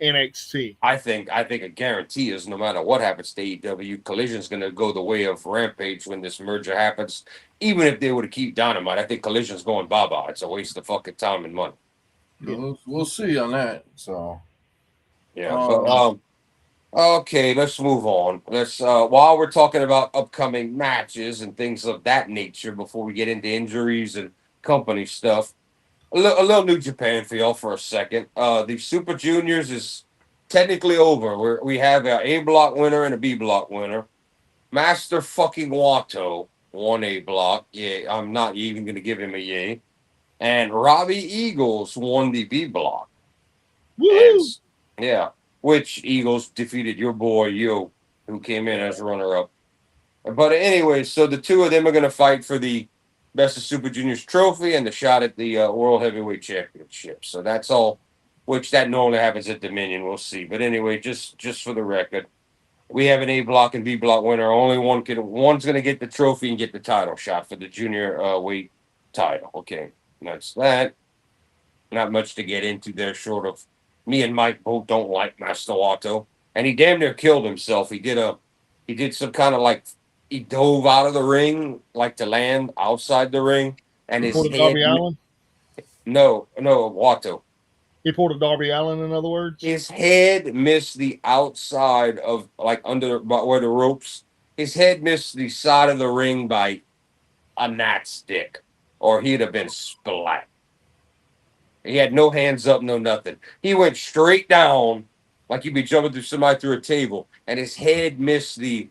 NXT. I think a guarantee is no matter what happens to AEW, Collision's going to go the way of Rampage when this merger happens. Even if they were to keep Dynamite, I think Collision's going bye-bye. It's a waste of fucking time and money. We'll see on that. So yeah, okay, let's move on. Let's while we're talking about upcoming matches and things of that nature, before we get into injuries and company stuff, a little New Japan for y'all for a second. The Super Juniors is technically over. We have an A block winner and a B block winner. Master fucking Wato won A block. Yeah, I'm not even going to give him a yay. And Robbie Eagles won the B block. Woo! Yeah, which Eagles defeated your boy Yo, who came in as runner-up. But anyway, so the two of them are going to fight for the Best of Super Juniors trophy and the shot at the World Heavyweight Championship. So that's all, which that normally happens at Dominion. We'll see. But anyway, just for the record, we have an A block and B block winner. Only one's going to get the trophy and get the title shot for the junior weight title. Okay, that's that. Not much to get into there, short of me and Mike both don't like Master Wato, and he damn near killed himself. He did some kind of like. He dove out of the ring, like to land outside the ring, and his head. Darby Allin? No, Wato. He pulled a Darby Allin, in other words. His head missed the outside of, like, under where the ropes. His head missed the side of the ring by a gnat stick, or he'd have been splat. He had no hands up, no nothing. He went straight down, like he'd be jumping through somebody through a table, and his head missed the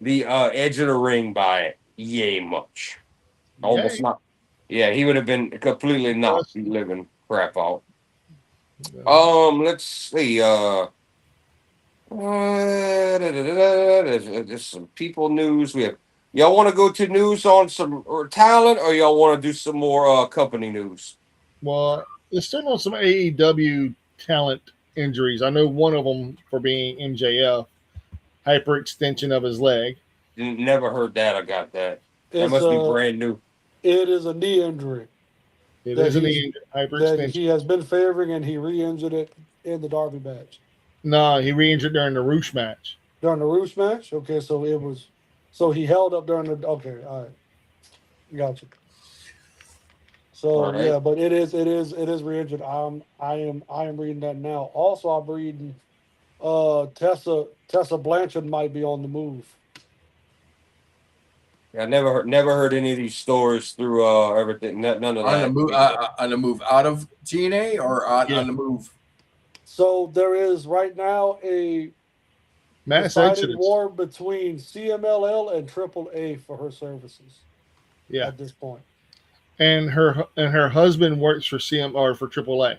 edge of the ring by yay much. Almost not. Yeah, he would have been completely not living crap out. Let's see. There's some people news. We have. Y'all want to go to news on some talent, or y'all want to do some more company news? Well, there's still on some AEW talent injuries. I know one of them for being MJF. Hyperextension of his leg. Never heard that. I got that. That must be brand new. It is a knee injury. It is a knee hyperextension. That he has been favoring, and he re-injured it in the Darby match. No, he re-injured during the Roosh match. During the Roosh match? Okay, so he held up during the. Okay, all right, gotcha. So right. Yeah, but it is re-injured. I am reading that now. Also, I'm reading. Tessa Blanchard might be on the move. I never heard any of these stories through everything. None of that. On the move out of TNA or on the move. So there is right now a decided war between CMLL and AAA for her services. Yeah. At this point. And her husband works for for AAA.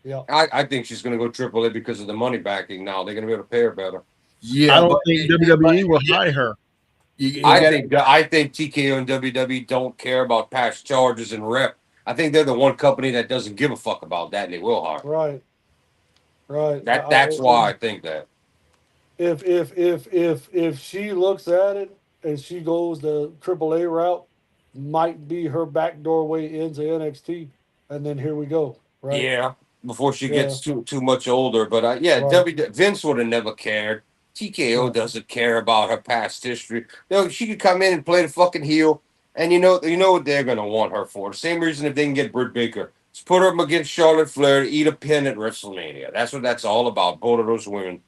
Yeah, I think she's going to go AAA because of the money backing. Now they're going to be able to pay her better. Yeah, I don't think WWE will hire her. I think TKO and WWE don't care about past charges and rep. I think they're the one company that doesn't give a fuck about that, and they will hire. Right. That's why I think that. If she looks at it and she goes the AAA route, might be her backdoor way into NXT, and then here we go. Right. Yeah. Before she gets too much older. But Vince would have never cared. TKO doesn't care about her past history. She could come in and play the fucking heel, and you know what they're gonna want her for. The same reason if they can get Britt Baker, just put her against Charlotte Flair to eat a pin at WrestleMania. That's what that's all about. Both of those women.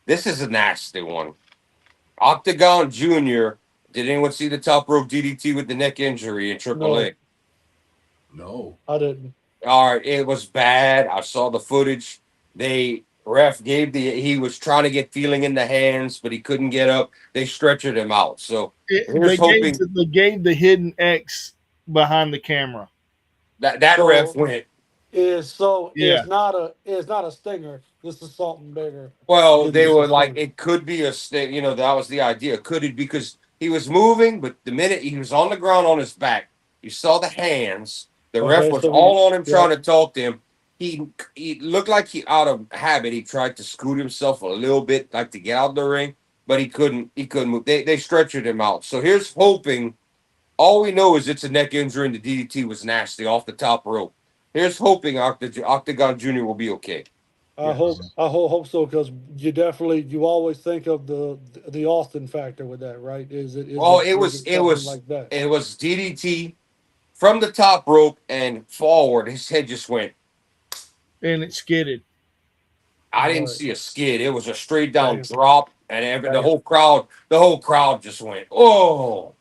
This is a nasty one. Octagon Jr. Did anyone see the top rope DDT with the neck injury in AAA? No, I didn't. All right, it was bad. I saw the footage. Ref gave he was trying to get feeling in the hands, but he couldn't get up. They stretchered him out. So they gave the hidden X behind the camera. That ref went. It's not a stinger. This is something bigger. Well, they were like, it could be a sting. That was the idea. Could it because he was moving, but the minute he was on the ground on his back, you saw the hands. The ref was all on him trying to talk to him. He looked like out of habit. He tried to scoot himself a little bit, like to get out of the ring. but he couldn't move. They stretched him out. So here's hoping. All we know is it's a neck injury and the DDT was nasty off the top rope. Here's hoping Octagon Jr. will be okay. I hope so, because you always think of the Austin factor with that, right? Well, Is it something like that? it was DDT from the top rope and forward. His head just went. And it skidded. I didn't Right. see a skid. It was a straight down Damn. drop, and the whole crowd just went, "Oh!"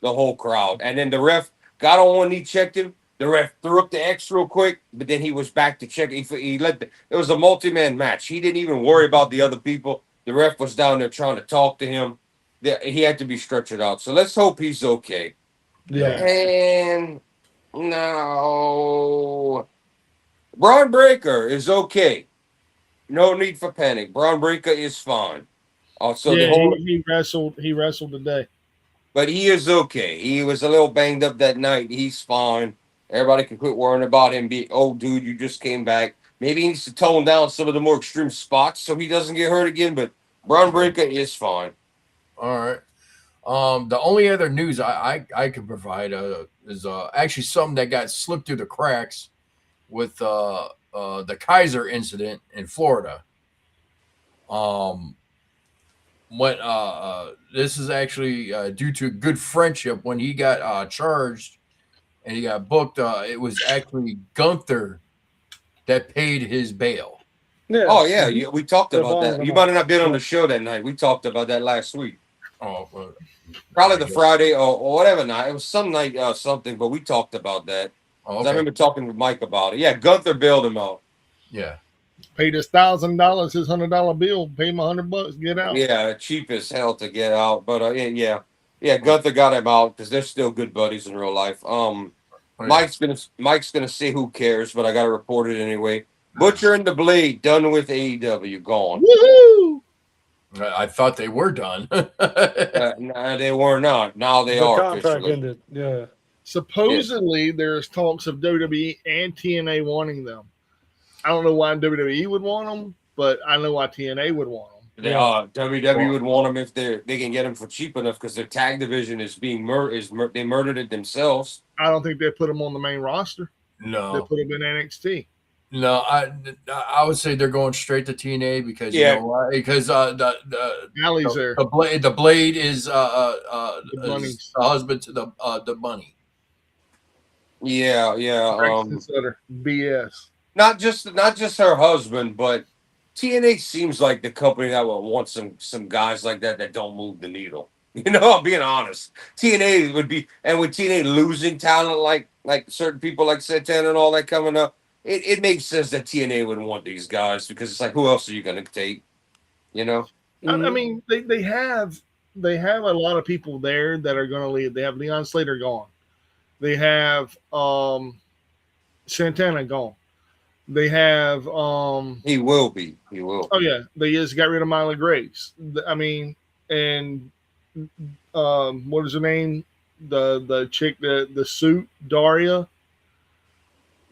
The whole crowd, and then the ref got on one knee, checked him. The ref threw up the X real quick, but then he was back to check. He let it was a multi-man match. He didn't even worry about the other people. The ref was down there trying to talk to him. He had to be stretchered out. So let's hope he's okay. Yeah. And no, Braun Breaker is okay. No need for panic. Braun Breaker is fine. Also, yeah, he wrestled today. but he is okay. He was a little banged up that night. He's fine. Everybody can quit worrying about him. Oh, dude, you just came back. Maybe he needs to tone down some of the more extreme spots so he doesn't get hurt again. But Braun Breaker is fine. All right. The only other news I could provide is actually something that got slipped through the cracks with the Kaiser incident in Florida. When this is actually due to good friendship. When he got charged and he got booked, it was actually Gunther that paid his bail. Yeah. Oh, yeah. We talked about fine, that. You might have not been on the show that night. We talked about that last week. Oh, well, Probably the Friday or whatever night. It was some night something, but we talked about that. okay. I remember talking with Mike about it. Yeah, Gunther bailed him out. Yeah. Paid us $1,000, his $100 bill. Pay him $100, get out. Yeah, cheap as hell to get out. But yeah, Gunther got him out because they're still good buddies in real life. Oh, yeah. Mike's gonna say who cares, but I gotta report it anyway. Butcher and the Blade done with AEW, gone. Woohoo! I thought they were done. Nah, they were not. Now they The are contract officially. ended. Yeah. Supposedly, there's talks of WWE and TNA wanting them. I don't know why WWE would want them, but I know why TNA would want them. WWE would want them if they can get them for cheap enough because their tag division is being they murdered it themselves. I don't think they put them on the main roster. They No, put them in NXT. no. I would say they're going straight to TNA because Yeah. you know why? Because Alley's there. the blade is The is bunnies. the husband to the bunny. Yeah. Braxton Sutter. BS. Not just her husband, but TNA seems like the company that would want some guys like that don't move the needle. You know, I'm being honest. TNA would be, and with TNA losing talent like certain people like Santana and all that coming up, it makes sense that TNA would want these guys because it's like, who else are you going to take? You know? I mean, they have a lot of people there that are going to leave. They have Leon Slater gone. They have Santana gone. They have He will be. oh yeah, they just got rid of Myla Grace. I mean, and what is her name? The chick, the suit, Daria.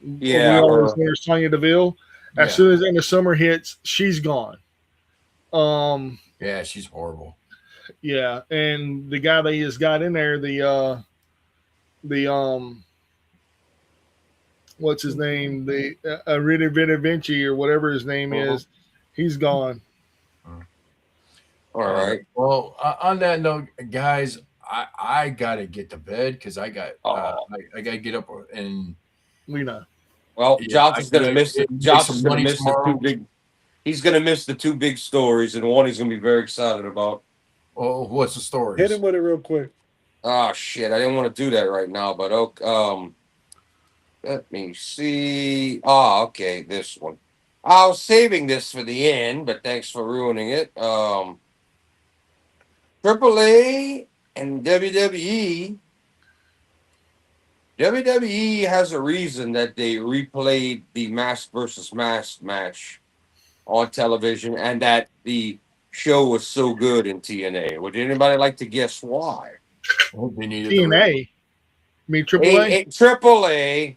Yeah, we always know her Sonya Deville. As Yeah. soon as the summer hits, she's gone. Yeah, she's horrible. Yeah, and the guy they just got in there, the what's his name? The Rita Vinci or whatever his name is, he's gone. All right. Well, on that note, guys, I gotta get to bed because I got I gotta get up and We know. Well, Yeah, Josh is going to miss it. Josh some is going to money miss the tomorrow. two big. He's going to miss the two big stories, and one he's going to be very excited about. oh, what's the story? Hit him with it real quick. Oh shit! I didn't want to do that right now, but okay. Let me see. Okay, this one. I was saving this for the end, but thanks for ruining it. AAA and WWE. WWE has a reason that they replayed the Mask versus Mask match on television, and that the show was so good in TNA. Would anybody like to guess why? They needed TNA. I mean AAA.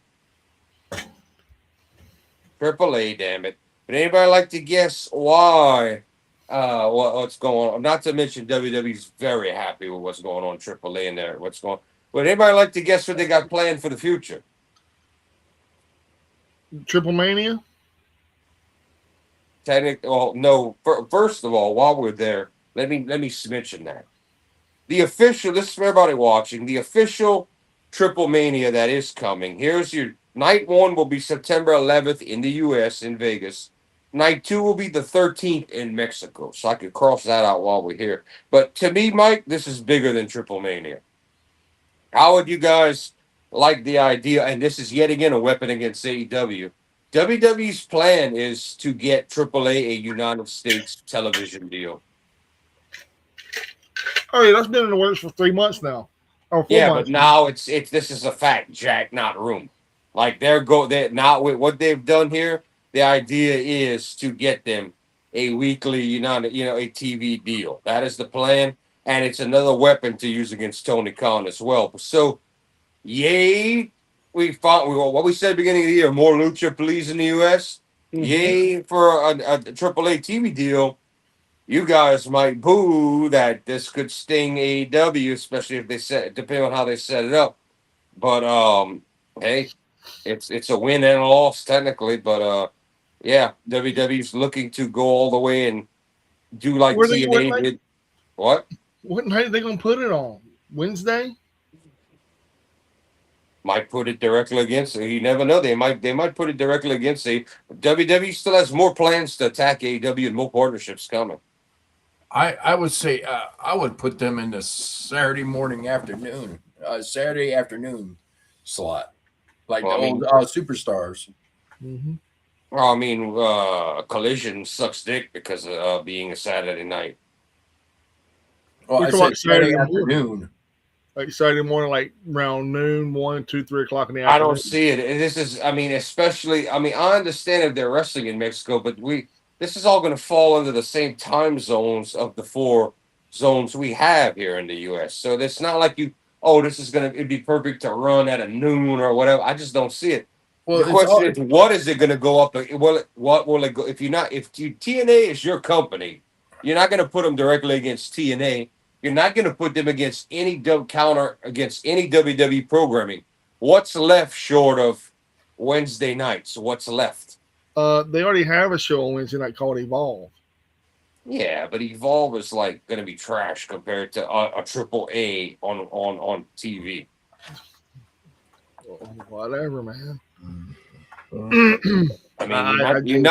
AAA, damn it. Would anybody like to guess why what's going on. Not to mention WWE's very happy with what's going on in AAA and there. What's going? Would anybody like to guess what they got planned for the future? Triple Mania. Well, no. First of all, while we're there, let me mention that the official. This is for everybody watching. The official Triple Mania that is coming. Here's your night one will be September 11th in the U.S. in Vegas. Night two will be the 13th in Mexico. So I could cross that out while we're here. But to me, Mike, this is bigger than Triple Mania. How would you guys like the idea? And this is yet again a weapon against AEW. WWE's plan is to get AAA a United States television deal. Oh yeah, that's been in the works for 3 months now, or 4 Yeah, months. but now it's this is a fact, Jack, not room. Like they're now with what they've done here. The idea is to get them a weekly United, a TV deal. That is the plan, and it's another weapon to use against Tony Khan as well. So, yay! We fought. What we said at the beginning of the year: more lucha, please, in the U.S. Yay for a AAA TV deal. You guys might boo that this could sting AEW, especially if they depending on how they set it up. But hey, it's a win and a loss technically. But yeah, WWE's looking to go all the way and do like TNA did. What? What night are they gonna put it on? Wednesday? Might put it directly against it. You never know. They might put it directly against it. WWE still has more plans to attack AEW and more partnerships coming. I would say I would put them in the Saturday afternoon slot, like the old superstars. Mm-hmm. Well, I mean, Collision sucks dick because of being a Saturday night. Well, I said Saturday afternoon. Like Saturday morning, like around noon, 1, 2, 3 o'clock in the afternoon. I don't see it. And this is, I mean, especially, I mean, I understand if they're wrestling in Mexico, but this is all going to fall under the same time zones of the 4 zones we have here in the U.S. So it's not like this is it'd be perfect to run at a noon or whatever. I just don't see it. Well, the question is, what is it going to go up? What will it go? If TNA is your company, you're not going to put them directly against TNA. You're not going to put them against any counter against any WWE programming. What's left short of Wednesday nights? What's left? They already have a show on Wednesday night called Evolve. Yeah, but Evolve is like going to be trash compared to a triple A on TV. Whatever, man. I mean, you're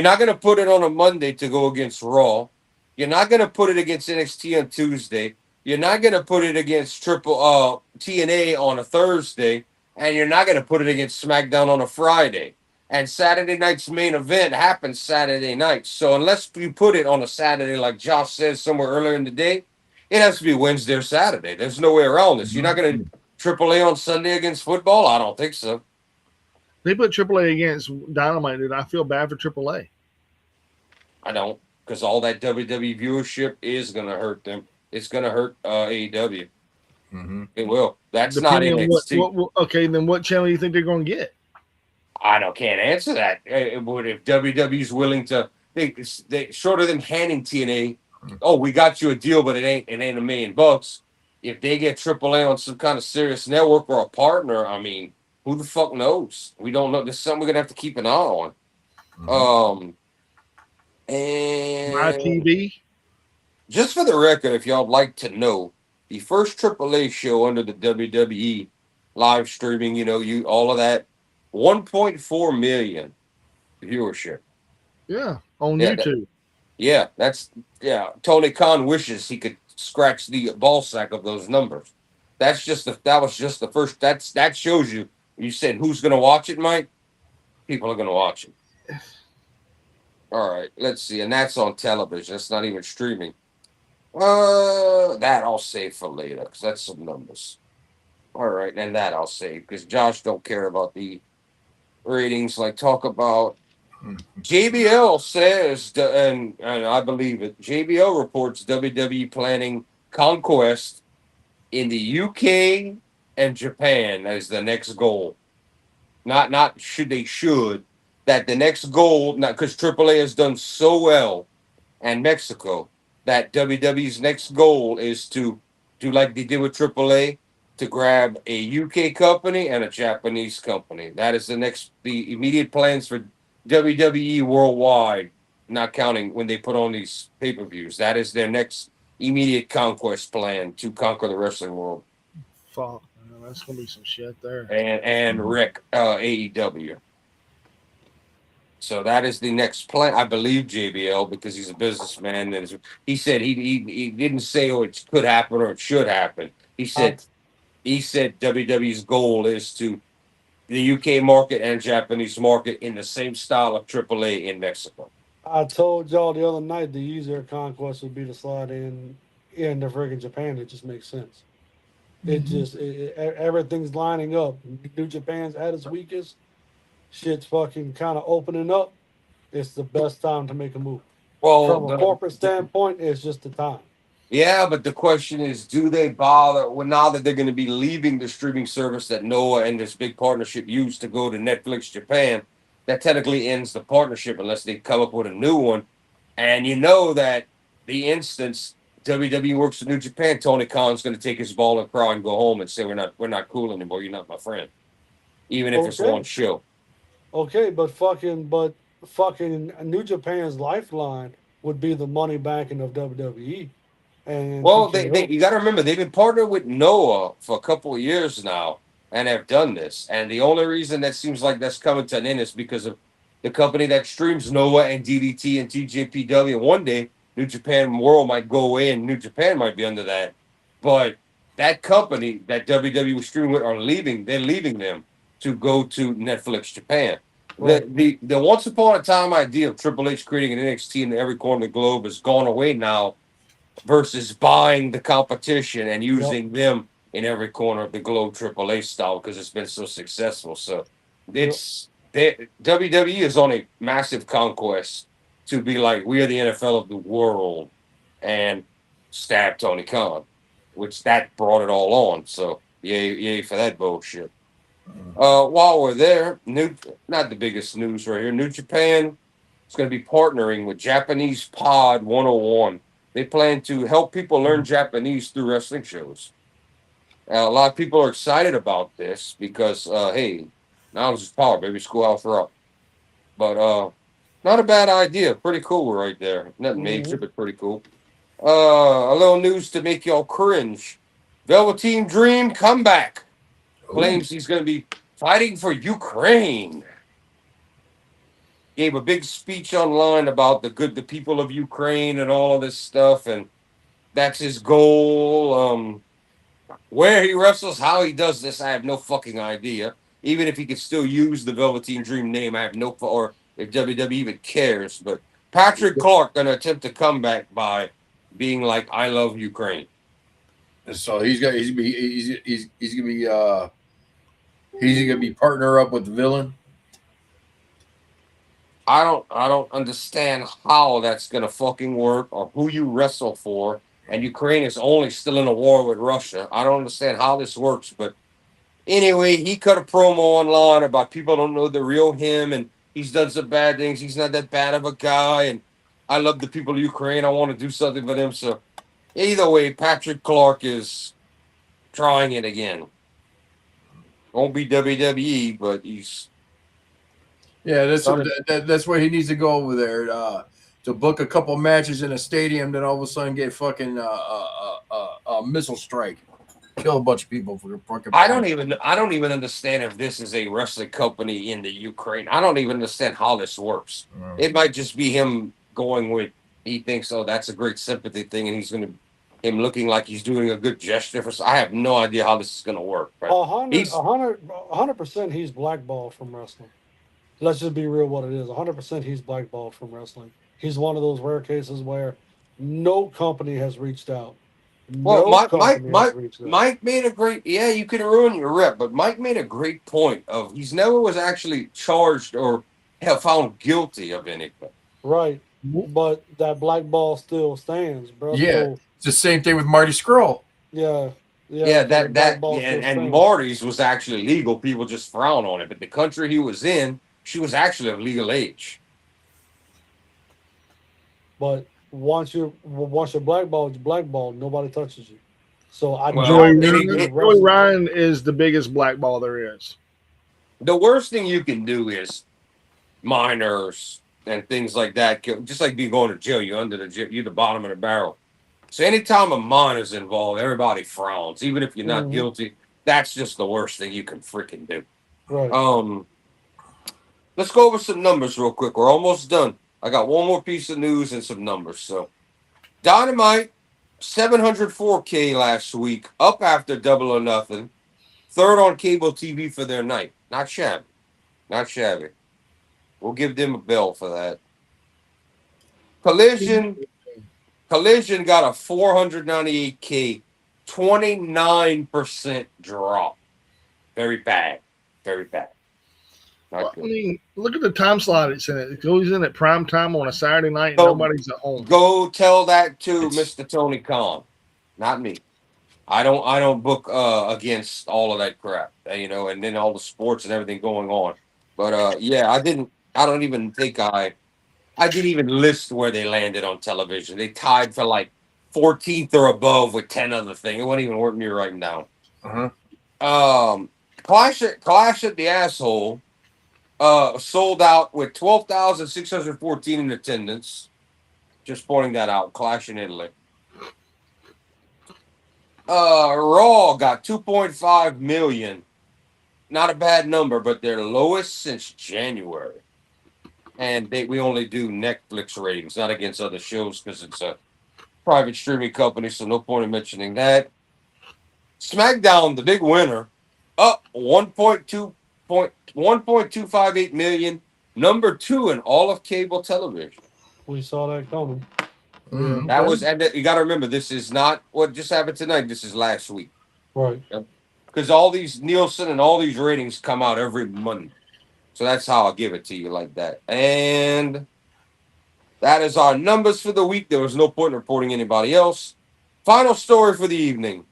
not going to put it on a Monday to go against Raw. You're not going to put it against NXT on Tuesday. You're not going to put it against TNA on a Thursday, and you're not going to put it against SmackDown on a Friday. And Saturday night's main event happens Saturday night. So unless you put it on a Saturday, like Josh says somewhere earlier in the day, it has to be Wednesday or Saturday. There's no way around this. You're not going to AAA on Sunday against football? I don't think so. They put AAA against Dynamite, and I feel bad for AAA. I don't, because all that WWE viewership is going to hurt them. It's going to hurt AEW. Mm-hmm. It will. That's depending not NXT. Okay, then what channel do you think they're going to get? I can't answer that. But if WWE's willing to, they shorter than handing TNA, we got you a deal, but it ain't $1 million. If they get AAA on some kind of serious network or a partner, I mean, who the fuck knows? We don't know. This is something we're gonna have to keep an eye on. Mm-hmm. And My TV. Just for the record, if y'all like to know, the first AAA show under the WWE live streaming, all of that, 1.4 million viewership. Yeah, on YouTube. Tony Khan wishes he could scratch the ball sack of those numbers. That was just the first. That shows you. You said who's going to watch it, Mike? People are going to watch it. All right, let's see, and that's on television. That's not even streaming. That I'll save for later because that's some numbers. All right, and that I'll save because Josh don't care about the ratings. Like talk about JBL says, and I believe it. JBL reports WWE planning conquest in the UK and Japan as the next goal. Not should that the next goal, not because AAA has done so well and Mexico. That WWE's next goal is to do like they did with AAA, to grab a UK company and a Japanese company. That is the immediate plans for WWE worldwide, not counting when they put on these pay-per-views. That is their next immediate conquest plan to conquer the wrestling world Fuck, man, that's gonna be some shit there. and wreck AEW. So that is the next plan, I believe, JBL, because he's a businessman. And he said he didn't say it could happen or it should happen. He said WWE's goal is to the UK market and Japanese market in the same style of AAA in Mexico. I told y'all the other night the easier conquest would be to slide in the friggin' Japan. It just makes sense. Everything's lining up. New Japan's at its weakest. Shit's fucking kind of opening up. It's the best time to make a move. Well, From a corporate standpoint, it's just the time. Yeah, but the question is, do they bother? Well, now that they're going to be leaving the streaming service that Noah and this big partnership used to go to Netflix Japan, that technically ends the partnership unless they come up with a new one. And you know that the instance WWE works with New Japan, Tony Khan's going to take his ball and cry and go home and say, we're not cool anymore. You're not my friend, even if it's Okay. one show. Okay, but fucking New Japan's lifeline would be the money backing of WWE. And Well, TKO. you got to remember they've been partnered with Noah for a couple of years now, and have done this. And the only reason that seems like that's coming to an end is because of the company that streams Noah and DDT and TJPW. And one day, New Japan World might go away, and New Japan might be under that. But that company that WWE was streaming with are leaving. They're leaving them to go to Netflix Japan. Right. The once upon a time idea of Triple H creating an NXT in every corner of the globe has gone away now, versus buying the competition and using them in every corner of the globe AAA style because it's been so successful. So WWE is on a massive conquest to be like, we are the NFL of the world, and stab Tony Khan, which that brought it all on. So yay for that bullshit. While we're there, not the biggest news right here. New Japan is going to be partnering with Japanese Pod 101. They plan to help people learn Japanese through wrestling shows. A lot of people are excited about this because, hey, knowledge is power, baby. Schoolhouse Rock. But not a bad idea. Pretty cool right there. Nothing major, but pretty cool. A little news to make y'all cringe. Velveteen Dream comeback. Claims he's going to be fighting for Ukraine. Gave a big speech online about the people of Ukraine and all of this stuff, and that's his goal. Where he wrestles, how he does this, I have no fucking idea. Even if he could still use the Velveteen Dream name, I have or if WWE even cares. But Patrick Clark gonna attempt to come back by being like, "I love Ukraine." So he's gonna be partner up with the villain. I don't understand how that's gonna fucking work or who you wrestle for. And Ukraine is only still in a war with Russia. I don't understand how this works, but anyway, he cut a promo online about people don't know the real him, and he's done some bad things. He's not that bad of a guy, and I love the people of Ukraine. I want to do something for them. So either way, Patrick Clark is trying it again. Won't be WWE, but he's that's where he needs to go over there to book a couple matches in a stadium. Then all of a sudden get fucking missile strike, kill a bunch of people for fucking. I don't even understand if this is a wrestling company in the Ukraine. I don't even understand how this works. It might just be him going with, he thinks, oh, that's a great sympathy thing, and he's going to him looking like he's doing a good gesture. I have no idea how this is going to work. 100%, he's blackballed from wrestling. Let's just be real what it is. 100% he's blackballed from wrestling. He's one of those rare cases where no company has reached out. Mike made a great, you can ruin your rep, but Mike made a great point of he's never was actually charged or found guilty of anything. Right. But that black ball still stands, bro. Yeah. So, it's the same thing with Marty Scurll. Yeah. And Marty's was actually legal. People just frown on it. But the country he was in, she was actually of legal age. But once you're blackballed, you're blackballed. Nobody touches you. So I Well, doubt then if he- the Joey rest. Ryan is the biggest blackball there is. the worst thing you can do is minors and things like that. Just like be going to jail, you're under the jail, you're the bottom of the barrel. So anytime a minor's involved, everybody frowns, even if you're not Mhm. guilty. That's just the worst thing you can freaking do. Right. Let's go over some numbers real quick. We're almost done. I got one more piece of news and some numbers. So Dynamite, 704K last week, up after Double or Nothing. Third on cable TV for their night. Not shabby. Not shabby. We'll give them a bell for that. Collision got a 498K, 29% drop. Very bad. Very bad. Not Well, I good. mean, look at the time slot it's in. It goes in at prime time on a Saturday night and So- nobody's at home. Go tell that to It's- Mr. Tony Khan, not me. I don't book against all of that crap, and then all the sports and everything going on. But yeah, I don't even think I didn't even list where they landed on television. They tied for like 14th or above with 10 other things. It wasn't even worth me writing down. Clash at the Asshole sold out with 12,614 in attendance. Just pointing that out. Clash in Italy. Raw got 2.5 million. Not a bad number, but their lowest since January. And we only do Netflix ratings, not against other shows because it's a private streaming company, so no point in mentioning that. SmackDown, the big winner, up 1.258 million, number 2 in all of cable television. We saw that coming. Mhm. That was, and you got to remember, this is not what just happened tonight. This is last week. Right. Because all these Nielsen and all these ratings come out every Monday. So that's how I'll give it to you like that. And that is our numbers for the week. There was no point in reporting anybody else. Final story for the evening.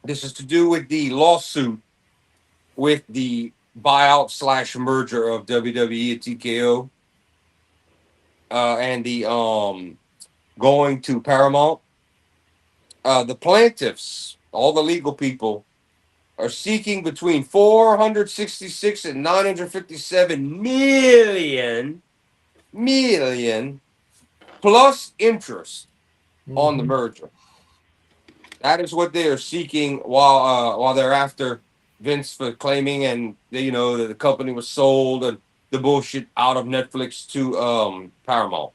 This is to do with the lawsuit with the buyout / merger of WWE and TKO. And the going to Paramount. The plaintiffs, all the legal people, are seeking between 466 and 957 million plus interest on the merger. That is what they are seeking while they're after Vince for claiming and that the company was sold and the bullshit out of Netflix to Paramount.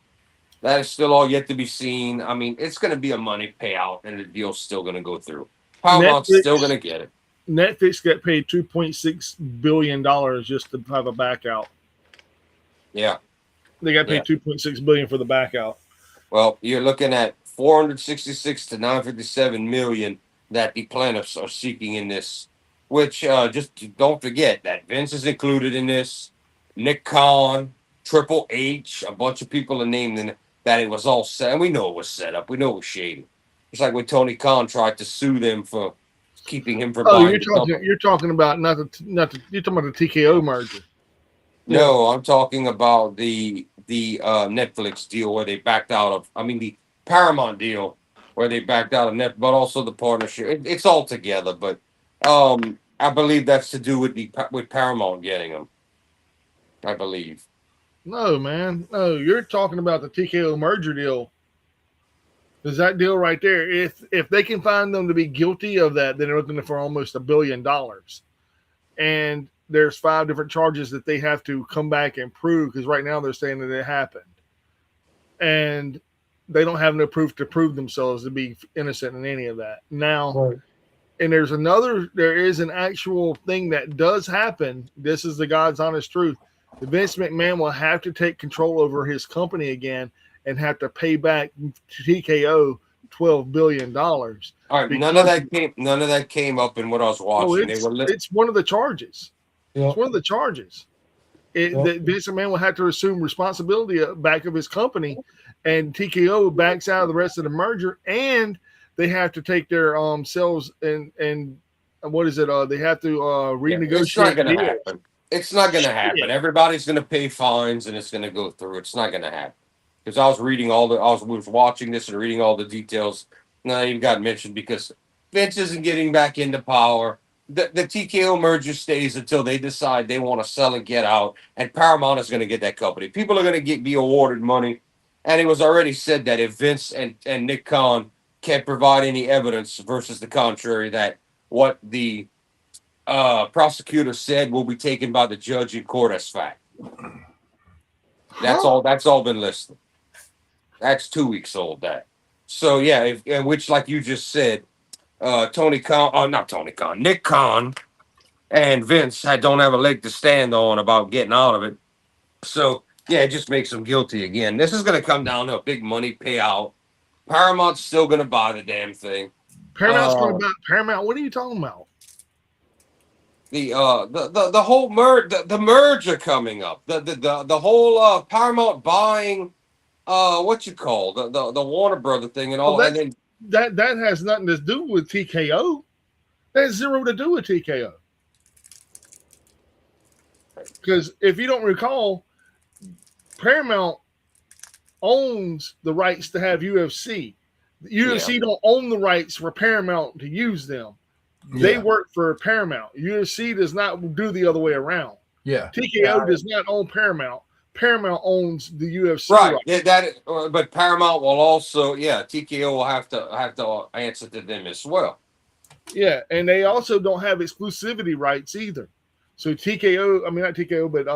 That is still all yet to be seen. I mean, it's going to be a money payout and the deal's still going to go through. Paramount's still going to get it. Netflix got paid $2.6 billion just to have a back out. Yeah. They got paid $2.6 billion for the back out. Well, you're looking at 466 to 957 million that the plaintiffs are seeking in this, which just don't forget that Vince is included in this. Nick Khan, Triple H, a bunch of people are named in it, that it was all set. And we know it was set up. We know it was shady. It's like when Tony Khan tried to sue them for keeping him from buying the company. You're talking about you're talking about the TKO merger. No, I'm talking about the Netflix deal where they backed out of. I mean, the Paramount deal where they backed out of Net, but also the partnership. It's all together, but I believe that's to do with with Paramount getting them. I believe. No, man. No, you're talking about the TKO merger deal. There's that deal right there. If they can find them to be guilty of that, then they're looking for almost $1 billion. And there's 5 different charges that they have to come back and prove because right now they're saying that it happened. And they don't have no proof to prove themselves to be innocent in any of that. Now, Right. and there is an actual thing that does happen. This is the God's honest truth. Vince McMahon will have to take control over his company again and have to pay back to TKO $12 billion. All right, none of that came up in what I was watching. It's one of the charges. Yep. It's one of the charges. That Vince McMahon will have to assume responsibility back of his company, and TKO backs out of the rest of the merger, and they have to take their sales and what is it? They have to renegotiate. It's not going to deals. happen. It's not going to happen. Everybody's going to pay fines, and it's going to go through. It's not going to happen. because I was watching this and reading all the details. Not even got mentioned because Vince isn't getting back into power. The TKO merger stays until they decide they want to sell and get out, and Paramount is going to get that company. People are going to be awarded money, and it was already said that if Vince and Nick Khan can't provide any evidence versus the contrary, that what the prosecutor said will be taken by the judge in court as fact. That's all. That's all been listed. That's 2 weeks old. That. So yeah, which like you just said, Nick Khan and Vince don't have a leg to stand on about getting out of it. So yeah, it just makes them guilty again. This is going to come down to a big money payout. Paramount's still going to buy the damn thing. Paramount's going to buy Paramount. What are you talking about? The whole the merger coming up. The whole Paramount buying what you call the Warner Brother thing and all that. That has nothing to do with TKO. That has zero to do with TKO. Because if you don't recall, Paramount owns the rights to have UFC. The UFC don't own the rights for Paramount to use them. They work for Paramount. UFC does not do the other way around. Yeah. TKO does not own Paramount. Paramount owns the UFC. Right. But Paramount will also, TKO will have to answer to them as well. Yeah, and they also don't have exclusivity rights either. So not TKO, but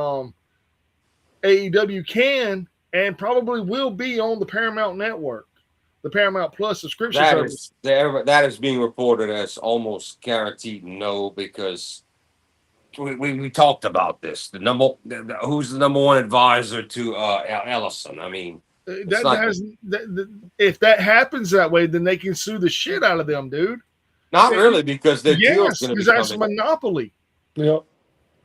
AEW can and probably will be on the Paramount Network, the Paramount Plus subscription service. That is being reported as almost guaranteed no, because we talked about this. Who's the number one advisor to Ellison? I mean, if that happens that way, then they can sue the shit out of them, dude. Not really, because their deal's going to be that's monopoly. Yep.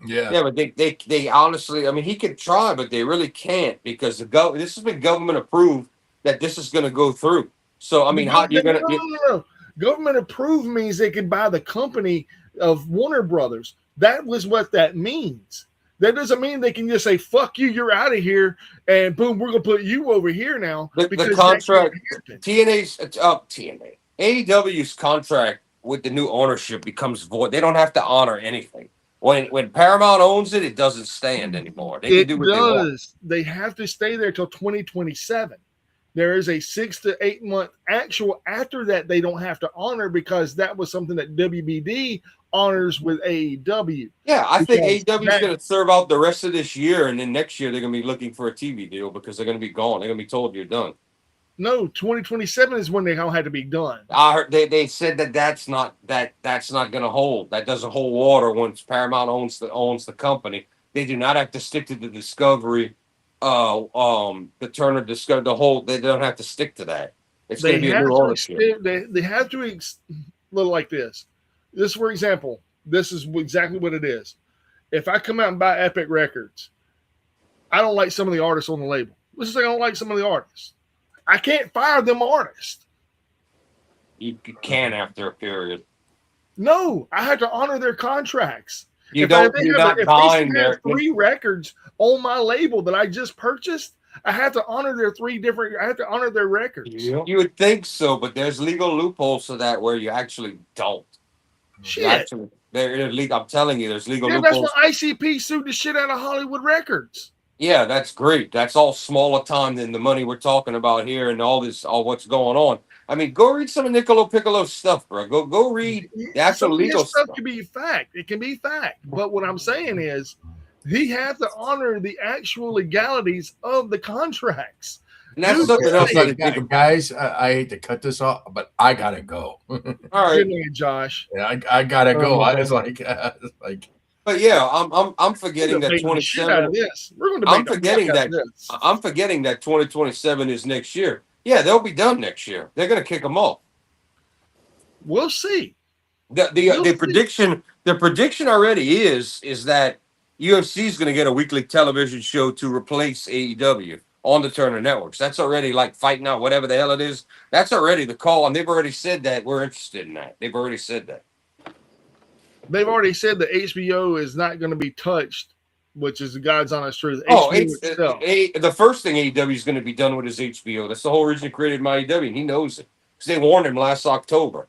Yeah, but they honestly, I mean, he could try, but they really can't, because this has been government approved that this is going to go through. So I mean, how you're going to? No. Government approved means they can buy the company of Warner Brothers. That was what that means. That doesn't mean they can just say "fuck you," you're out of here, and boom, we're gonna put you over here now. The contract, AEW's contract with the new ownership becomes void. They don't have to honor anything. When Paramount owns it, it doesn't stand anymore. They can do what they want. They have to stay there till 2027. There is a 6 to 8 month actual after that they don't have to honor, because that was something that WBD honors with AEW. Yeah, I think AEW is going to serve out the rest of this year, and then next year they're going to be looking for a TV deal because they're going to be gone. They're going to be told you're done. No, 2027 is when they all had to be done. I heard they said that's not going to hold. That doesn't hold water once Paramount owns the company. They do not have to stick to the Discovery, the Turner Discovery, the whole. They don't have to stick to that. It's going to be a new ownership. They have to little like this. This, for example, this is exactly what it is. If I come out and buy Epic Records, I don't like some of the artists on the label. Let's say I don't like some of the artists. I can't fire them artists. You can after a period. No, I have to honor their contracts. You're not buying their 3 records on my label that I just purchased, I have to honor their 3 different. I have to honor their records. You would think so, but there's legal loopholes to that where you actually don't. Shit. I'm telling you, there's legal loopholes. That's why ICP sued the shit out of Hollywood Records. Yeah, that's great. That's all smaller time than the money we're talking about here and all what's going on. I mean, go read some of Niccolo Piccolo's stuff, bro. Go read the actual legal stuff. Can be fact. It can be fact. But what I'm saying is, he has to honor the actual legalities of the contracts. And that's something else I think about. Guys, I hate to cut this off, but I gotta go. All right, Josh. Yeah, I gotta go. I was like. But yeah, I'm forgetting that 27. I'm forgetting that 2027 is next year. Yeah, they'll be done next year. They're gonna kick them off. We'll see. The prediction already is that UFC is gonna get a weekly television show to replace AEW on the Turner networks. That's already like fighting out whatever the hell it is. That's already the call, and they've already said that we're interested in that. They've already said that. They've already said that HBO is not going to be touched which is the God's honest truth. Oh, HBO itself. The first thing AEW is going to be done with is HBO. That's the whole reason he created my AEW, and he knows it because they warned him last October.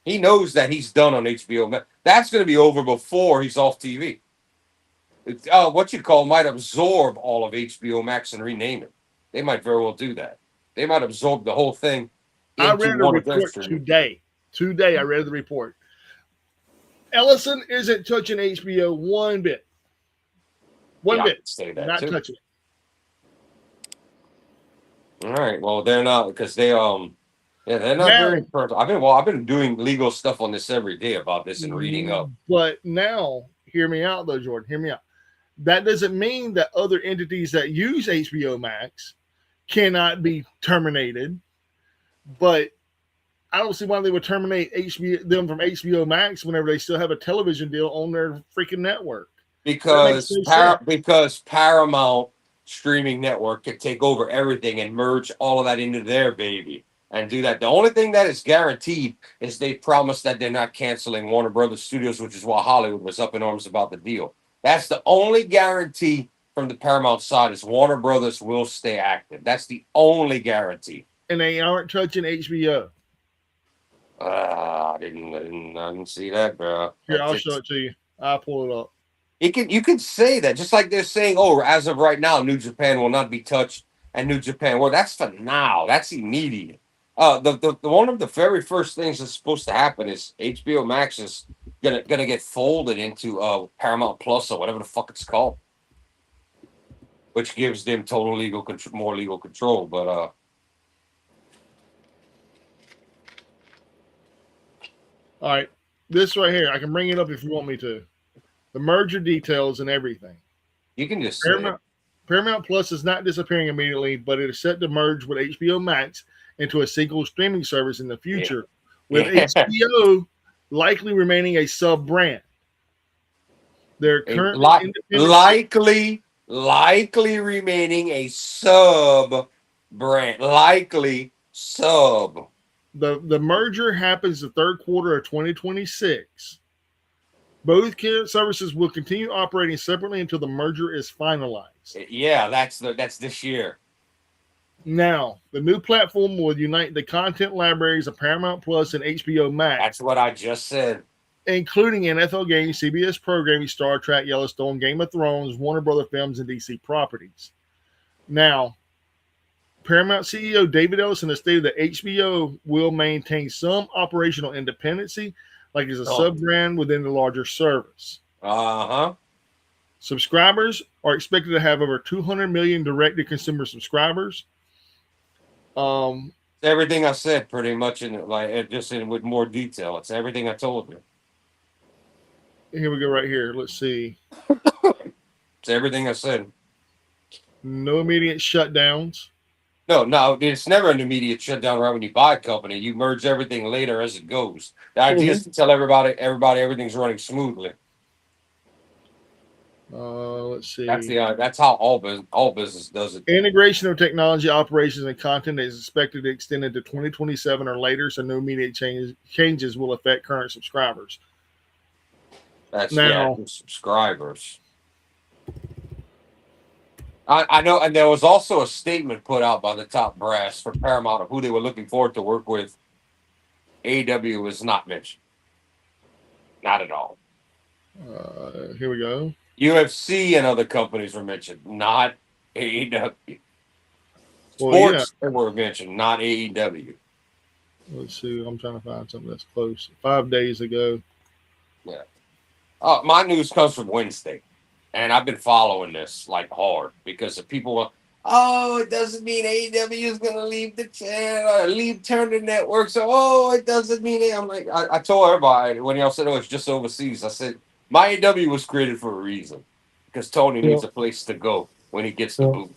He knows that he's done on HBO. That's going to be over before he's off TV. What you call might absorb all of HBO Max and rename it. They might very well do that. They might absorb the whole thing. I read a report today. Today, I read the report. Ellison isn't touching HBO one bit. One bit. Say that not too. touching it. All right. Well, they're not because they're not very personal. I've been doing legal stuff on this every day about this and reading up. But now, hear me out though, Jordan. Hear me out. That doesn't mean that other entities that use HBO Max cannot be terminated. But I don't see why they would terminate them from HBO Max whenever they still have a television deal on their freaking network. Because Paramount streaming network can take over everything and merge all of that into their baby and do that. The only thing that is guaranteed is they promised that they're not canceling Warner Brothers Studios, which is why Hollywood was up in arms about the deal. That's the only guarantee from the Paramount side is Warner Brothers will stay active. That's the only guarantee. And they aren't touching HBO. I didn't see that, bro. Here, I'll show it to you. I'll pull it up. You could say that, just like they're saying, oh, as of right now, New Japan will not be touched, and New Japan, well, that's for now. That's immediate. The one of the very first things that's supposed to happen is HBO Max is gonna get folded into Paramount Plus or whatever the fuck it's called, which gives them total legal control, more legal control. But all right, this right here, I can bring it up if you want me to. The merger details and everything. You can just Paramount Plus is not disappearing immediately, but it is set to merge with HBO Max into a single streaming service in the future, with HBO likely remaining a sub-brand. They're currently likely remaining a sub-brand. Likely sub. The merger happens the third quarter of 2026. Both services will continue operating separately until the merger is finalized. Yeah, that's this year. Now, the new platform will unite the content libraries of Paramount Plus and HBO Max. That's what I just said. Including NFL games, CBS programming, Star Trek, Yellowstone, Game of Thrones, Warner Brother films, and DC properties. Now, Paramount CEO David Ellison has stated that HBO will maintain some operational independency, like it's a sub-brand within the larger service. Subscribers are expected to have over 200 million direct-to-consumer subscribers. Everything I said, pretty much, with more detail. It's everything I told you. Here we go, right here. Let's see. It's everything I said. No immediate shutdowns. No, it's never an immediate shutdown right when you buy a company. You merge everything later as it goes. The idea is to tell everybody everything's running smoothly. Let's see. That's how all business does it. Integration of technology, operations, and content is expected to extend into 2027 or later, so no immediate changes will affect current subscribers. That's subscribers. I know, and there was also a statement put out by the top brass for Paramount of who they were looking forward to work with. AEW was not mentioned. Not at all. Here we go. UFC and other companies were mentioned, not AEW. Sports were mentioned, not AEW. Let's see. I'm trying to find something that's close. 5 days ago. Yeah. My news comes from Wednesday, and I've been following this like hard because the people were, it doesn't mean AEW is going to leave the channel, turn the network. So, it doesn't mean it. I'm like, I told everybody when y'all said, it's just overseas. I said, my AEW was created for a reason because Tony needs a place to go when he gets the boot.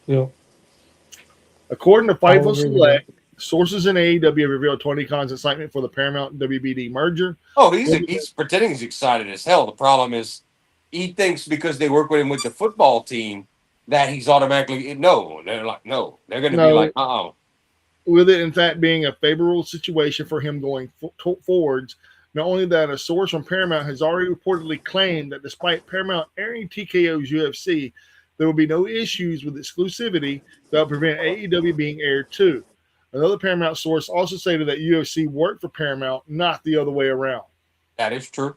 Yeah. According to Fightful Select, sources in AEW have revealed Tony Khan's excitement for the Paramount WBD merger. Oh, he's pretending he's excited as hell. The problem is he thinks because they work with him with the football team that he's automatically no. They're like no. They're going to be like With it, in fact, being a favorable situation for him going forwards, Not only that, a source from Paramount has already reportedly claimed that despite Paramount airing TKO's UFC, there will be no issues with exclusivity that will prevent AEW being aired too. Another Paramount source also stated that UFC worked for Paramount, not the other way around. That is true.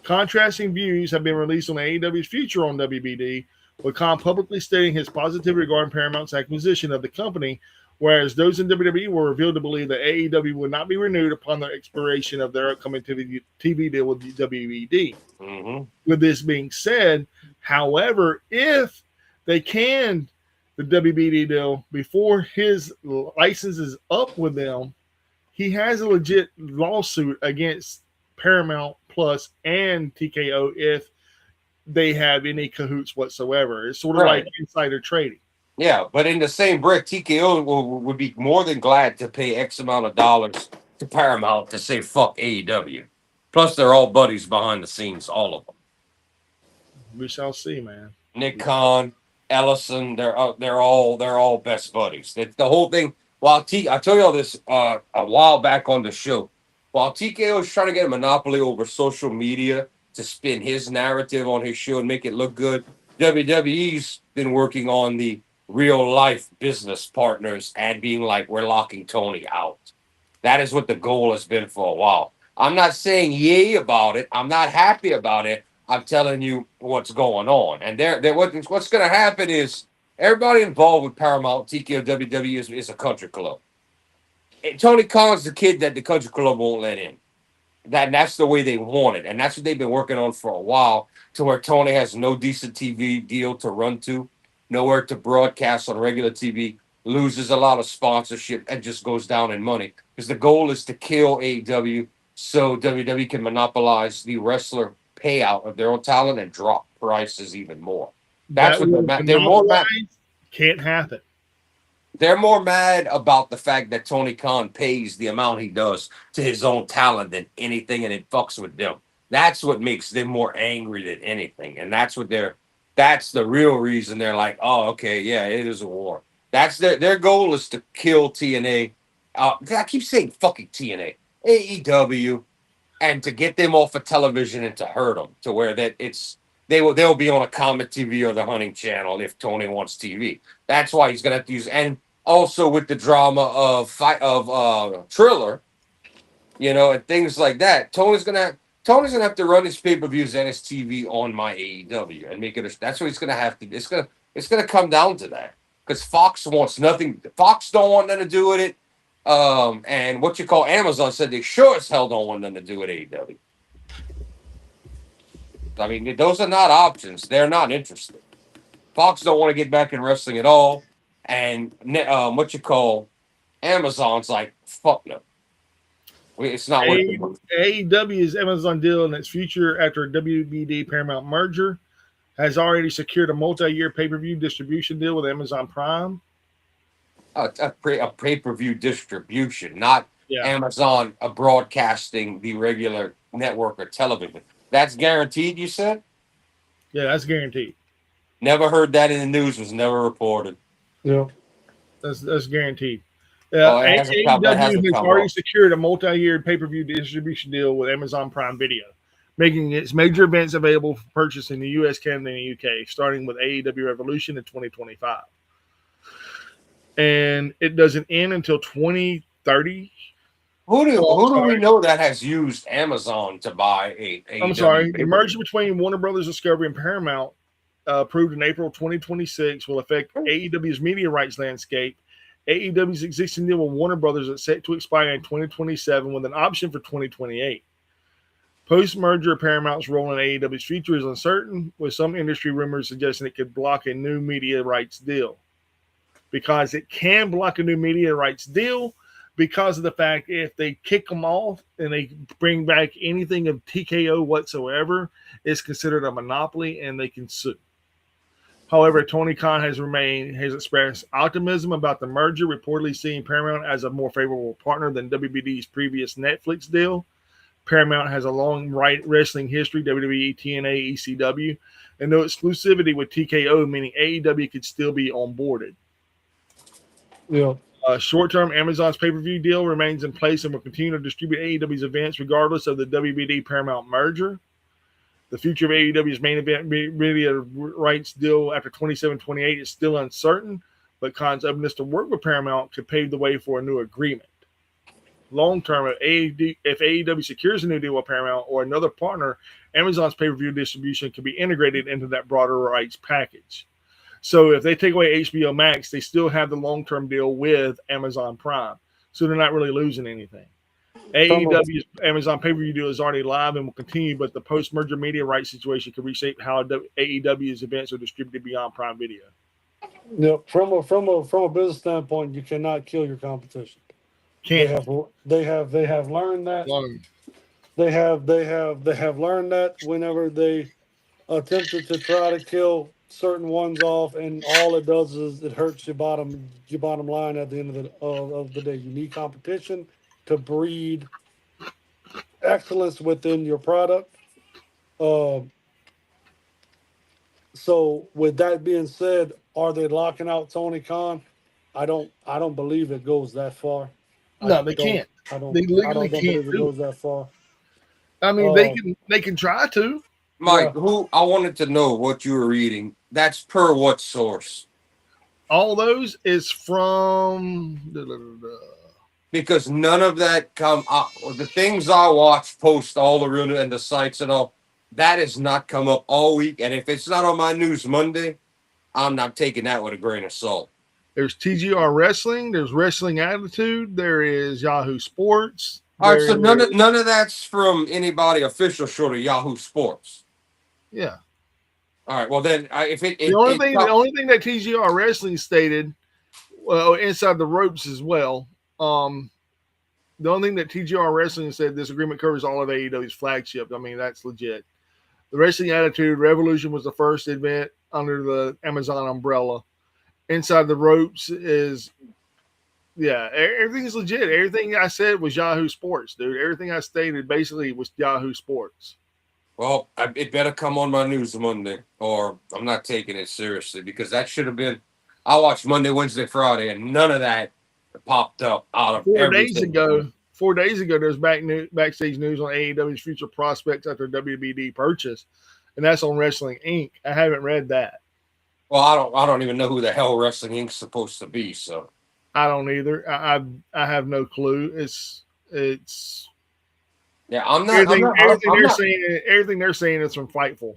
Contrasting views have been released on AEW's future on WBD, with Khan publicly stating his positivity regarding Paramount's acquisition of the company, whereas those in WWE were revealed to believe that AEW would not be renewed upon the expiration of their upcoming TV deal with WBD. Mm-hmm. With this being said, however, if they can the WBD deal before his license is up with them, he has a legit lawsuit against Paramount Plus and TKO if they have any cahoots whatsoever. It's sort of like insider trading. Yeah, but in the same breath, TKO would be more than glad to pay X amount of dollars to Paramount to say fuck AEW. Plus, they're all buddies behind the scenes, all of them. We shall see, man. Nick Khan, Ellison, they're all best buddies. The whole thing. While I told y'all this a while back on the show. While TKO is trying to get a monopoly over social media to spin his narrative on his show and make it look good, WWE's been working on the real life business partners and being like, we're locking Tony out. That is what the goal has been for a while. I'm not saying yay about it. I'm not happy about it. I'm telling you what's going on. And what's going to happen is everybody involved with Paramount, TKO, WWE is a country club. And Tony Khan's the kid that the country club won't let in. That's the way they want it. And that's what they've been working on for a while, to where Tony has no decent TV deal to run to, nowhere to broadcast on regular TV, loses a lot of sponsorship, and just goes down in money. Because the goal is to kill AEW so WWE can monopolize the wrestler payout of their own talent and drop prices even more. That's what they're more mad. Can't happen. They're more mad about the fact that Tony Khan pays the amount he does to his own talent than anything, and it fucks with them. That's what makes them more angry than anything, and that's the real reason they're like, oh, okay, yeah, it is a war. That's their goal is to kill TNA. I keep saying fucking TNA, AEW, and to get them off of television and to hurt them to where they'll be on a Comet TV or the Hunting Channel if Tony wants TV. That's why he's gonna have to use, and also with the drama of Triller, and things like that. Tony's gonna have to run his pay-per-views and his TV on my AEW and make it. That's what he's gonna have to. It's gonna come down to that because Fox wants nothing. Fox don't want nothing to do with it. And what you call Amazon said they sure as hell don't want nothing to do with AEW. I mean, those are not options. They're not interested. Fox don't want to get back in wrestling at all. And what you call Amazon's like, fuck no. It's not working. AEW's Amazon deal and its future after a WBD Paramount merger has already secured a multi-year pay-per-view distribution deal with Amazon Prime. A pay-per-view distribution, not Amazon broadcasting the regular network or television. That's guaranteed, you said? Yeah, that's guaranteed. Never heard that in the news. Was never reported. Yeah. That's guaranteed. AEW has already secured a multi-year pay-per-view distribution deal with Amazon Prime Video, making its major events available for purchase in the U.S., Canada, and the U.K., starting with AEW Revolution in 2025. And it doesn't end until 2030. Who do we know that has used Amazon to buy AEW? I'm sorry. The merger between Warner Brothers Discovery and Paramount approved in April 2026 will affect AEW's media rights landscape. AEW's existing deal with Warner Brothers is set to expire in 2027 with an option for 2028. Post-merger, Paramount's role in AEW's future is uncertain, with some industry rumors suggesting it could block a new media rights deal. Because it can block a new media rights deal because of the fact if they kick them off and they bring back anything of TKO whatsoever, it's considered a monopoly and they can sue. However, Tony Khan has expressed optimism about the merger, reportedly seeing Paramount as a more favorable partner than WBD's previous Netflix deal. Paramount has a long wrestling history, WWE, TNA, ECW, and no exclusivity with TKO, meaning AEW could still be onboarded. Yeah. Short-term, Amazon's pay-per-view deal remains in place and will continue to distribute AEW's events regardless of the WBD Paramount merger. The future of AEW's main event media rights deal after 27-28 is still uncertain, but Khan's openness to work with Paramount could pave the way for a new agreement. Long-term, if AEW secures a new deal with Paramount or another partner, Amazon's pay-per-view distribution can be integrated into that broader rights package. So if they take away HBO Max, they still have the long-term deal with Amazon Prime. So they're not really losing anything. AEW's Amazon pay-per-view deal is already live and will continue, but the post-merger media rights situation could reshape how AEW's events are distributed beyond Prime Video. Yep. From a business standpoint, you cannot kill your competition. Can't. They have learned that. They have learned that whenever they attempted to try to kill certain ones off, and all it does is it hurts your bottom line at the end of the day. You need competition to breed excellence within your product. So with that being said, are they locking out Tony Khan? I don't believe it goes that far. No, they can't. They legally can't believe it goes that far. I mean, they can try to. Mike, I wanted to know what you were reading. That's per what source? All those is from because none of that come up. The things I watch post all the real and the sites and all that has not come up all week. And if it's not on my news Monday, I'm not taking that with a grain of salt. There's TGR Wrestling. There's Wrestling Attitude. There is Yahoo Sports. All right, so none of that's from anybody official short of Yahoo Sports. Yeah. All right. Well, then, the only thing that TGR Wrestling stated, well, inside the ropes as well. The only thing that TGR Wrestling said, this agreement covers all of AEW's flagship. I mean, that's legit. The Wrestling Attitude Revolution was the first event under the Amazon umbrella. Inside the ropes is, everything's legit. Everything I said was Yahoo Sports, dude. Everything I stated basically was Yahoo Sports. Well, it better come on my news Monday, or I'm not taking it seriously, because that should have been. I watched Monday, Wednesday, Friday, and none of that popped up out of 4 days ago. 4 days ago, there's backstage news on AEW's future prospects after WBD purchase, and that's on Wrestling Inc. I haven't read that. Well, I don't even know who the hell Wrestling Inc.'s supposed to be. So I don't either. I have no clue. It's. Yeah, I'm not. Everything they're saying is from Fightful.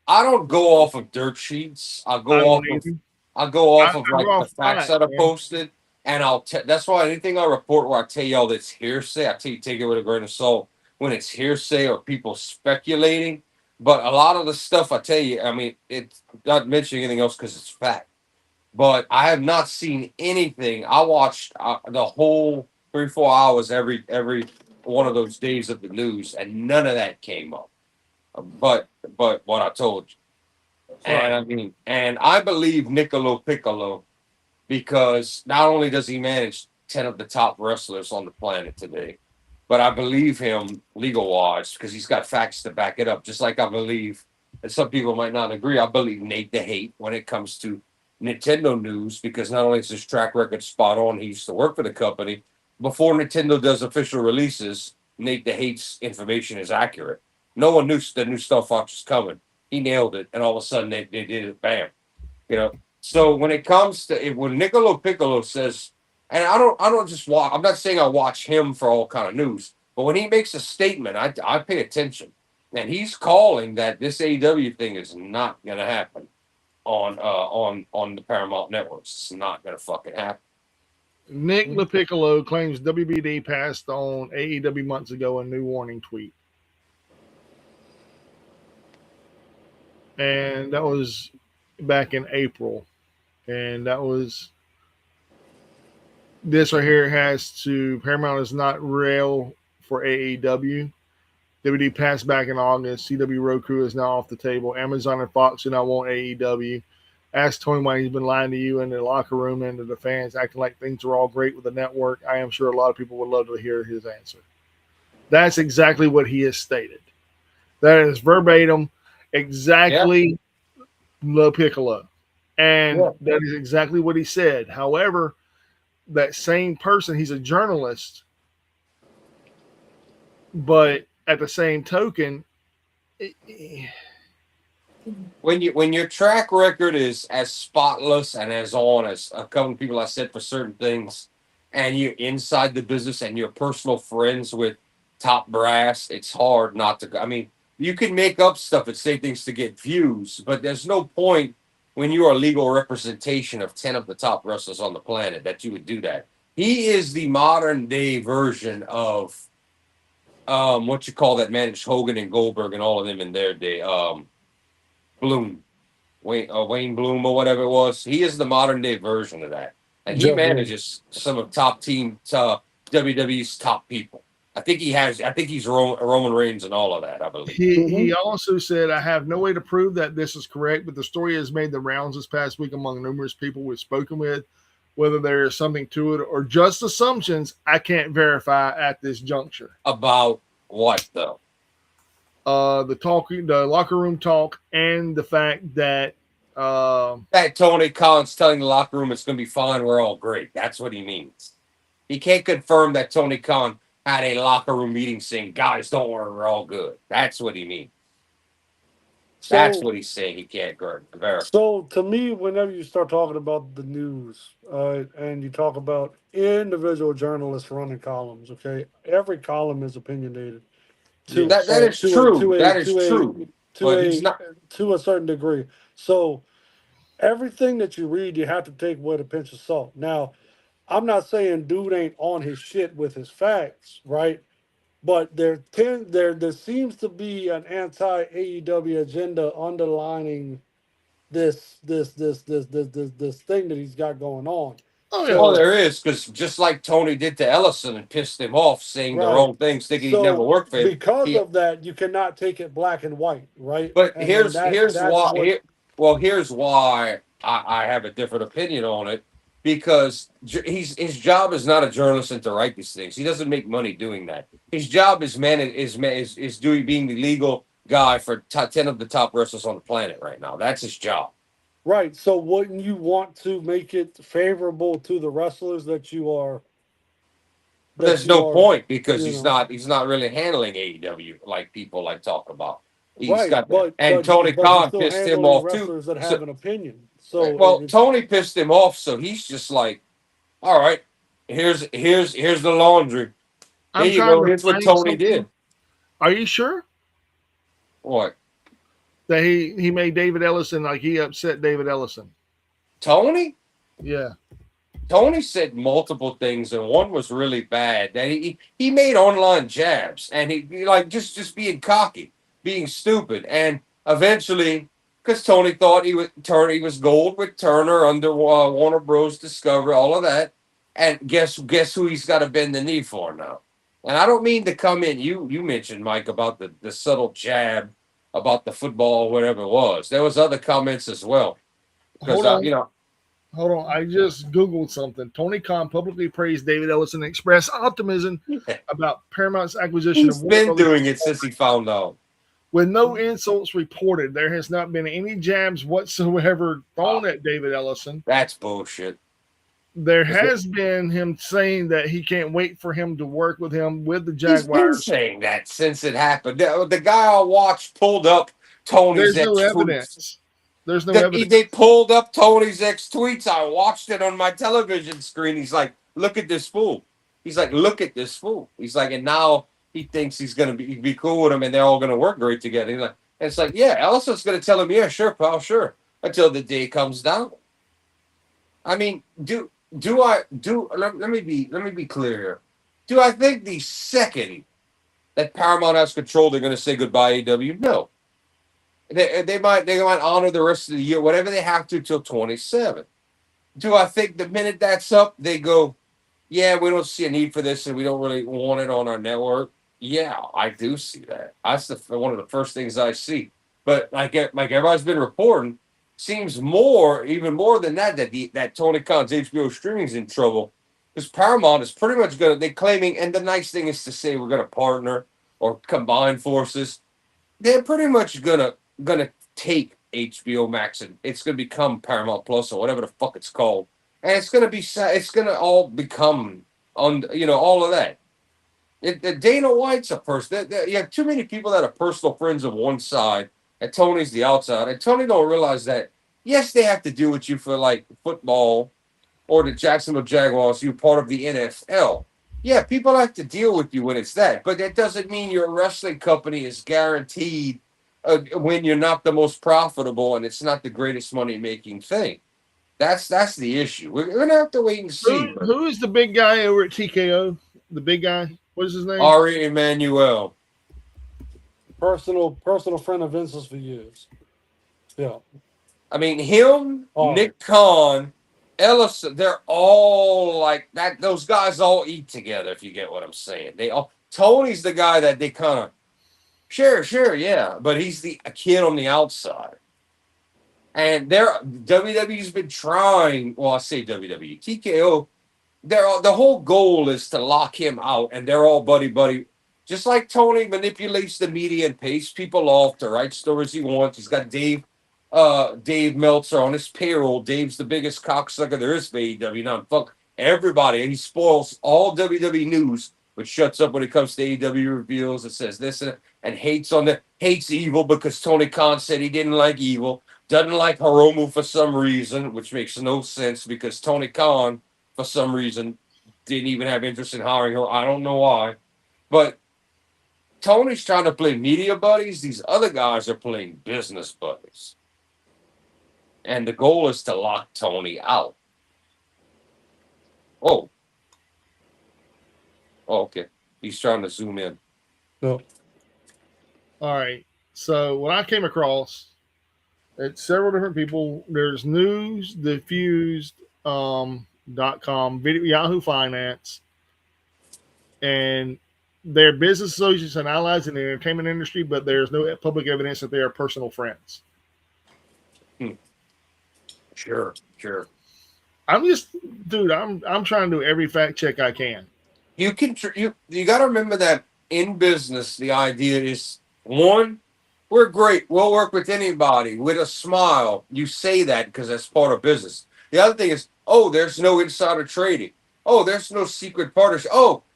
I don't go off of dirt sheets. I go off of the facts that are posted, and that's why anything I report where I tell y'all that's hearsay, I tell you take it with a grain of salt when it's hearsay or people speculating. But a lot of the stuff I tell you, I mean, it's not mentioning anything else because it's fact. But I have not seen anything. I watched the whole 3-4 hours every one of those days of the news, and none of that came up. But what I told you, and I believe Niccolo Piccolo, because not only does he manage 10 of the top wrestlers on the planet today, but I believe him legal wise because he's got facts to back it up. Just like I believe, and some people might not agree, I believe Nate the Hate when it comes to Nintendo news, because not only is his track record spot on, he used to work for the company. Before Nintendo does official releases, Nate the Hate's information is accurate. No one knew the new Star Fox was coming. He nailed it, and all of a sudden they did it, bam. So when it comes to when Niccolo Piccolo says, and I don't just watch. I'm not saying I watch him for all kind of news, but when he makes a statement, I pay attention, and he's calling that this AEW thing is not going to happen on the Paramount networks. It's not going to fucking happen. Nick LaPiccolo claims WBD passed on AEW months ago a new warning tweet. And that was back in April. And that was this right here has to Paramount is not real for AEW. WBD passed back in August. CW Roku is now off the table. Amazon and Fox do not want AEW. Ask Tony why he's been lying to you in the locker room and to the fans, acting like things are all great with the network. I am sure a lot of people would love to hear his answer. That's exactly what he has stated. That is verbatim, exactly LaPiccolo. And that is exactly what he said. However, that same person, he's a journalist, but at the same token, when your track record is as spotless and as on as a couple of people I said for certain things, and you're inside the business and you're personal friends with top brass, it's hard not to. I mean, you can make up stuff and say things to get views, but there's no point when you are a legal representation of 10 of the top wrestlers on the planet that you would do that. He is the modern day version of what you call that managed Hogan and Goldberg and all of them in their day. Bloom, Wayne Bloom or whatever it was. He is the modern day version of that, and he Jeff manages some of WWE's top people. I think he's Roman Reigns and all of that. I believe. he also said, "I have no way to prove that this is correct, but the story has made the rounds this past week among numerous people we've spoken with. Whether there is something to it or just assumptions, I can't verify at this juncture." About what though? The locker room talk, and the fact that That Tony Khan's telling the locker room it's going to be fine. We're all great. That's what he means. He can't confirm that Tony Khan had a locker room meeting saying, "Guys, don't worry, we're all good." That's what he means. That's what he's saying. He can't verify. So to me, whenever you start talking about the news, and you talk about individual journalists running columns, okay, every column is opinionated. That is true. That is true. But he's not to a certain degree. So everything that you read, you have to take with a pinch of salt. Now, I'm not saying dude ain't on his shit with his facts, right? But there seems to be an anti AEW agenda underlining this thing that he's got going on. Oh, yeah. Well, there is, because just like Tony did to Ellison and pissed him off, saying the wrong things, thinking he'd never work for him. Because of that, you cannot take it black and white, right? But here's why. Here's why I have a different opinion on it. Because his job is not a journalist and to write these things. He doesn't make money doing that. His job is being the legal guy for 10 of the top wrestlers on the planet right now. That's his job. Right. So wouldn't you want to make it favorable to the wrestlers that you are? But there's no point because he's not really handling AEW like people like talk about. He's got that. And Tony Khan pissed him off too. Wrestlers that have an opinion. So well, Tony pissed him off, so he's just like, all right, here's the laundry. Here you go. Here's what Tony did. Are you sure? What? That he made David Ellison, like he upset David Ellison. Tony? Yeah. Tony said multiple things, and one was really bad. That he made online jabs, and he like just being cocky, being stupid, and eventually, because Tony thought he was gold with Turner under Warner Bros. Discovery, all of that, and guess who he's got to bend the knee for now? And I don't mean to come in. You mentioned, Mike, about the subtle jab about the football, whatever it was. There was other comments as well. Hold on. Hold on. I just Googled something. Tony Khan publicly praised David Ellison and expressed optimism about Paramount's acquisition. He's been doing it since he found out. With no insults reported, there has not been any jabs whatsoever thrown at David Ellison. That's bullshit. There has been him saying that he can't wait for him to work with him with the Jaguars. He's been saying that since it happened. The guy I watched pulled up Tony's There's no evidence. There's no evidence. They pulled up Tony's ex tweets. I watched it on my television screen. He's like, "Look at this fool." He's like, "Look at this fool." He's like, and now he thinks he's gonna be cool with him, and they're all gonna work great together. He's like, and it's like, yeah, Ellison's gonna tell him, "Yeah, sure, pal, sure," until the day comes down. I mean, let me be clear here. Do I think the second that Paramount has control, they're going to say goodbye, AEW? No. They might honor the rest of the year, whatever they have to till 27. Do I think the minute that's up, they go, yeah, we don't see a need for this and we don't really want it on our network? Yeah, I do see that. That's one of the first things I see. But like everybody's been reporting, seems even more than that Tony Khan's HBO streaming's in trouble because Paramount is pretty much they're claiming, and the nice thing is to say we're gonna partner or combine forces. They're pretty much gonna take HBO Max and it's gonna become Paramount Plus or whatever the fuck it's called, and it's going to be it's going to all become all of that. Dana White's a person. You have too many people that are personal friends of one side, and Tony's the outside. And Tony don't realize that. Yes, they have to do with you for like football or the Jacksonville Jaguars. You're part of the NFL. Yeah, people have to deal with you when it's that, but that doesn't mean your wrestling company is guaranteed when you're not the most profitable and it's not the greatest money making thing. That's the issue. We're gonna have to wait and see. Who is the big guy over at TKO? The big guy. What is his name? Ari Emanuel. Personal friend of Vince's for years. Yeah. I mean, him, Nick Khan, Ellison, they're all like that. Those guys all eat together, if you get what I'm saying. Tony's the guy that they kind of, sure, yeah, but he's a kid on the outside. And WWE's been trying, well, I say WWE, TKO, the whole goal is to lock him out, and they're all buddy. Just like Tony manipulates the media and pays people off to write stories he wants. He's got Dave Meltzer on his payroll. Dave's the biggest cocksucker there is for AEW. Now, fuck everybody. And he spoils all WWE news, but shuts up when it comes to AEW reveals. It says this and hates evil because Tony Khan said he didn't like evil. Doesn't like Hiromu for some reason, which makes no sense because Tony Khan, for some reason, didn't even have interest in hiring her. I don't know why. But Tony's trying to play media buddies. These other guys are playing business buddies. And the goal is to lock Tony out. Oh, okay. He's trying to zoom in. No. All right. So what I came across, it's several different people. There's newsdifused.com, Yahoo Finance, and they're business associates and allies in the entertainment industry, but there's no public evidence that they are personal friends. Sure. I'm trying to do every fact check I can. You got to remember that in business, the idea is one, we're great. We'll work with anybody with a smile. You say that because that's part of business. The other thing is, there's no insider trading. There's no secret partnership.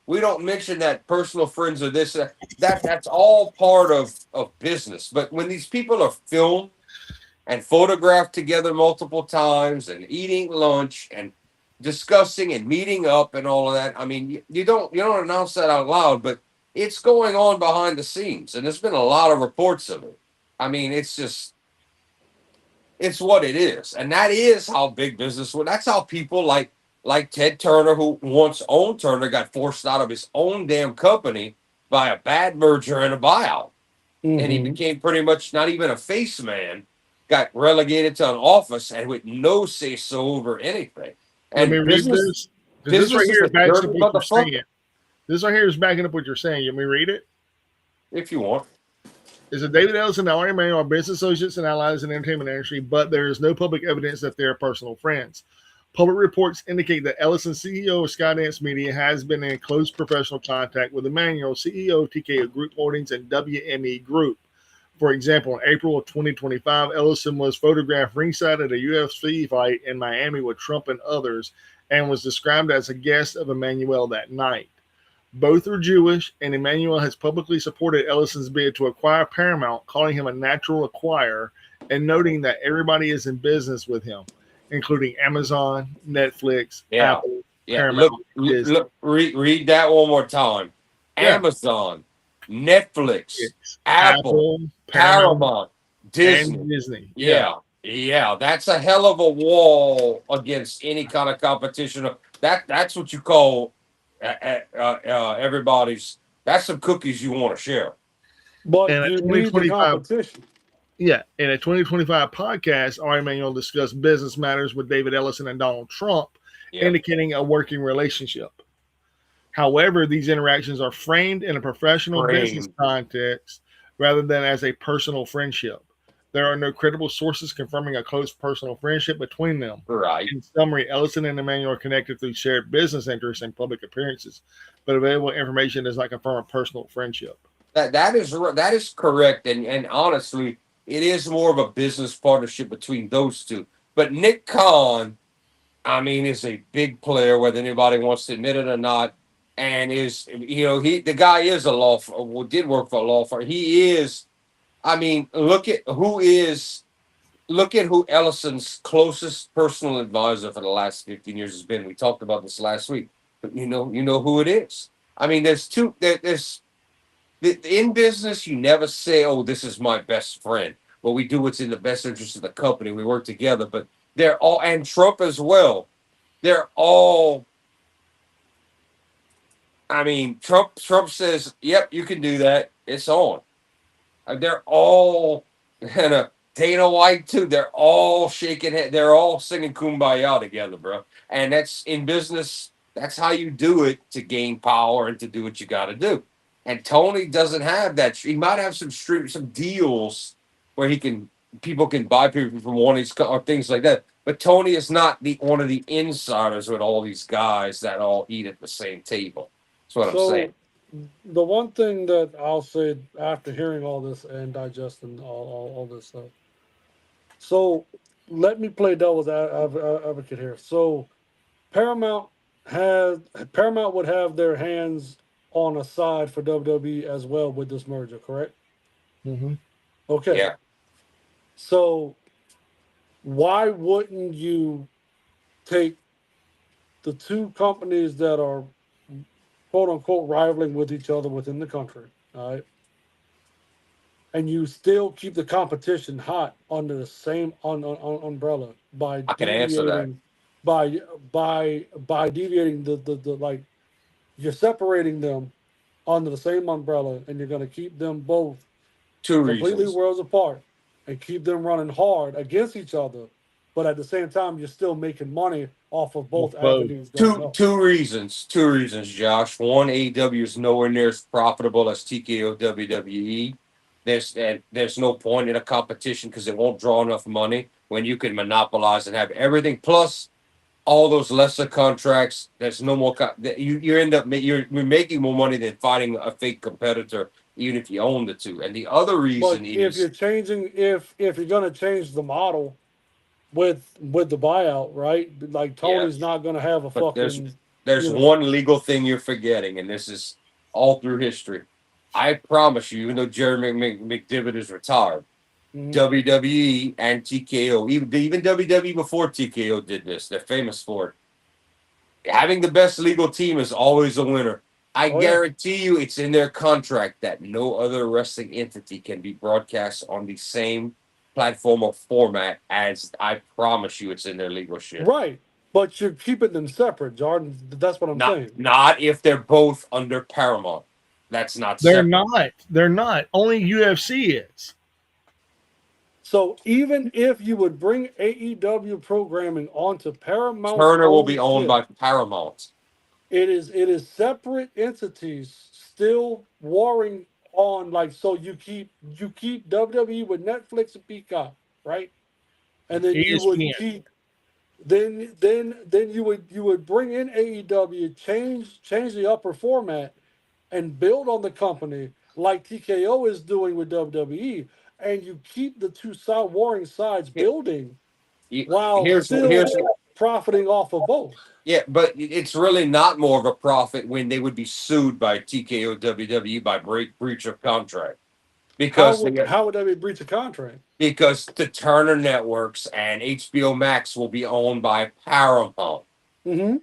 We don't mention that personal friends or this. That's all part of business. But when these people are filmed and photographed together multiple times and eating lunch and discussing and meeting up and all of that, I mean, you don't announce that out loud, but it's going on behind the scenes, and there's been a lot of reports of it. I mean, it's what it is, and that is how big business was. That's how people like Ted Turner, who once owned Turner, got forced out of his own damn company by a bad merger and a buyout, and he became pretty much not even a face man. Got relegated to an office and with no say so over anything. And let me read this. This right here backs up what you're saying. This right here is backing up what you're saying. You want me to read it? If you want. Is that David Ellison and Ari Emanuel are business associates and allies in the entertainment industry, but there is no public evidence that they are personal friends. Public reports indicate that Ellison, CEO of Skydance Media, has been in close professional contact with Emanuel, CEO of TKO Group Holdings and WME Group. For example, in April of 2025, Ellison was photographed ringside at a UFC fight in Miami with Trump and others and was described as a guest of Emanuel that night. Both are Jewish, and Emanuel has publicly supported Ellison's bid to acquire Paramount, calling him a natural acquirer and noting that everybody is in business with him, including Amazon, Netflix, Apple, Paramount. Look, read that one more time. Yeah. Amazon, Netflix, Apple, Paramount, Disney. Yeah, that's a hell of a wall against any kind of competition. That's what you call everybody's. That's some cookies you want to share. But you need the competition. Yeah, in a 2025 podcast, Ari Emanuel discussed business matters with David Ellison and Donald Trump, indicating a working relationship. However, these interactions are framed in a professional business context rather than as a personal friendship. There are no credible sources confirming a close personal friendship between them. Right. In summary, Ellison and Emanuel are connected through shared business interests and public appearances, but available information does not confirm a personal friendship. That is correct, and honestly, it is more of a business partnership between those two. But Nick Khan I mean, is a big player, whether anybody wants to admit it or not. And is, the guy is a law firm, did work for a law firm. He is, I mean, look at who Ellison's closest personal advisor for the last 15 years has been. We talked about this last week, but you know who it is. I mean, there's in business, you never say, "Oh, this is my best friend." Well, we do what's in the best interest of the company. We work together, but they're all, and Trump as well. They're all. I mean, Trump says, "Yep, you can do that. It's on." They're all, and Dana White too. They're all shaking head. They're all singing "Kumbaya" together, bro. And that's in business. That's how you do it to gain power and to do what you got to do. And Tony doesn't have that. He might have some deals where people can buy people from one of these or things like that. But Tony is not one of the insiders with all these guys that all eat at the same table. That's what I'm saying. So the one thing that I'll say after hearing all this and digesting all this stuff. So let me play devil's advocate here. So Paramount Paramount would have their hands on a side for WWE as well with this merger, correct? Mm-hmm. Okay. Yeah. So why wouldn't you take the two companies that are quote unquote rivaling with each other within the country, all right? And you still keep the competition hot under the same umbrella by I can answer that. deviating by deviating the like you're separating them under the same umbrella, and you're going to keep them both Two completely reasons. worlds apart and keep them running hard against each other, but at the same time you're still making money off of both Both. avenues going up. Two reasons. Two reasons, Josh. One, AEW is nowhere near as profitable as TKO WWE. There's no point in a competition because it won't draw enough money when you can monopolize and have everything. Plus, all those lesser contracts. There's no more. You end up you're making more money than fighting a fake competitor, even if you own the two. And the other But reason if is you're changing, if you're going to change the model with the buyout, right? Like yeah. Tony's not going to have a But fucking, there's you know, one legal thing you're forgetting, and this is all through history. I promise you, even though Jerry McDivitt is retired, mhm. WWE and TKO, even WWE before TKO did this, they're famous for it. Having the best legal team is always a winner. I Oh yeah, guarantee you it's in their contract that no other wrestling entity can be broadcast on the same platform or format as I promise you it's in their legal shit. right. But you're keeping them separate, Jordan. That's what I'm saying. Not if they're both under Paramount. That's not They're separate. not. They're not. Only UFC is. So even if you would bring AEW programming onto Paramount's Turner will be own owned by shit, Paramount. it is separate entities still warring on like so you keep WWE with Netflix and Peacock, right? And then you would ESPN. keep then you would bring in AEW, change the upper format, and build on the company like TKO is doing with WWE, and you keep the two side warring sides building while Here's still profiting off of both. yeah, but it's really not more of a profit when they would be sued by TKO WWE by breach of contract How because would how would that be a breach of contract? the Turner networks and HBO Max will be owned by Paramount. Mm-hmm.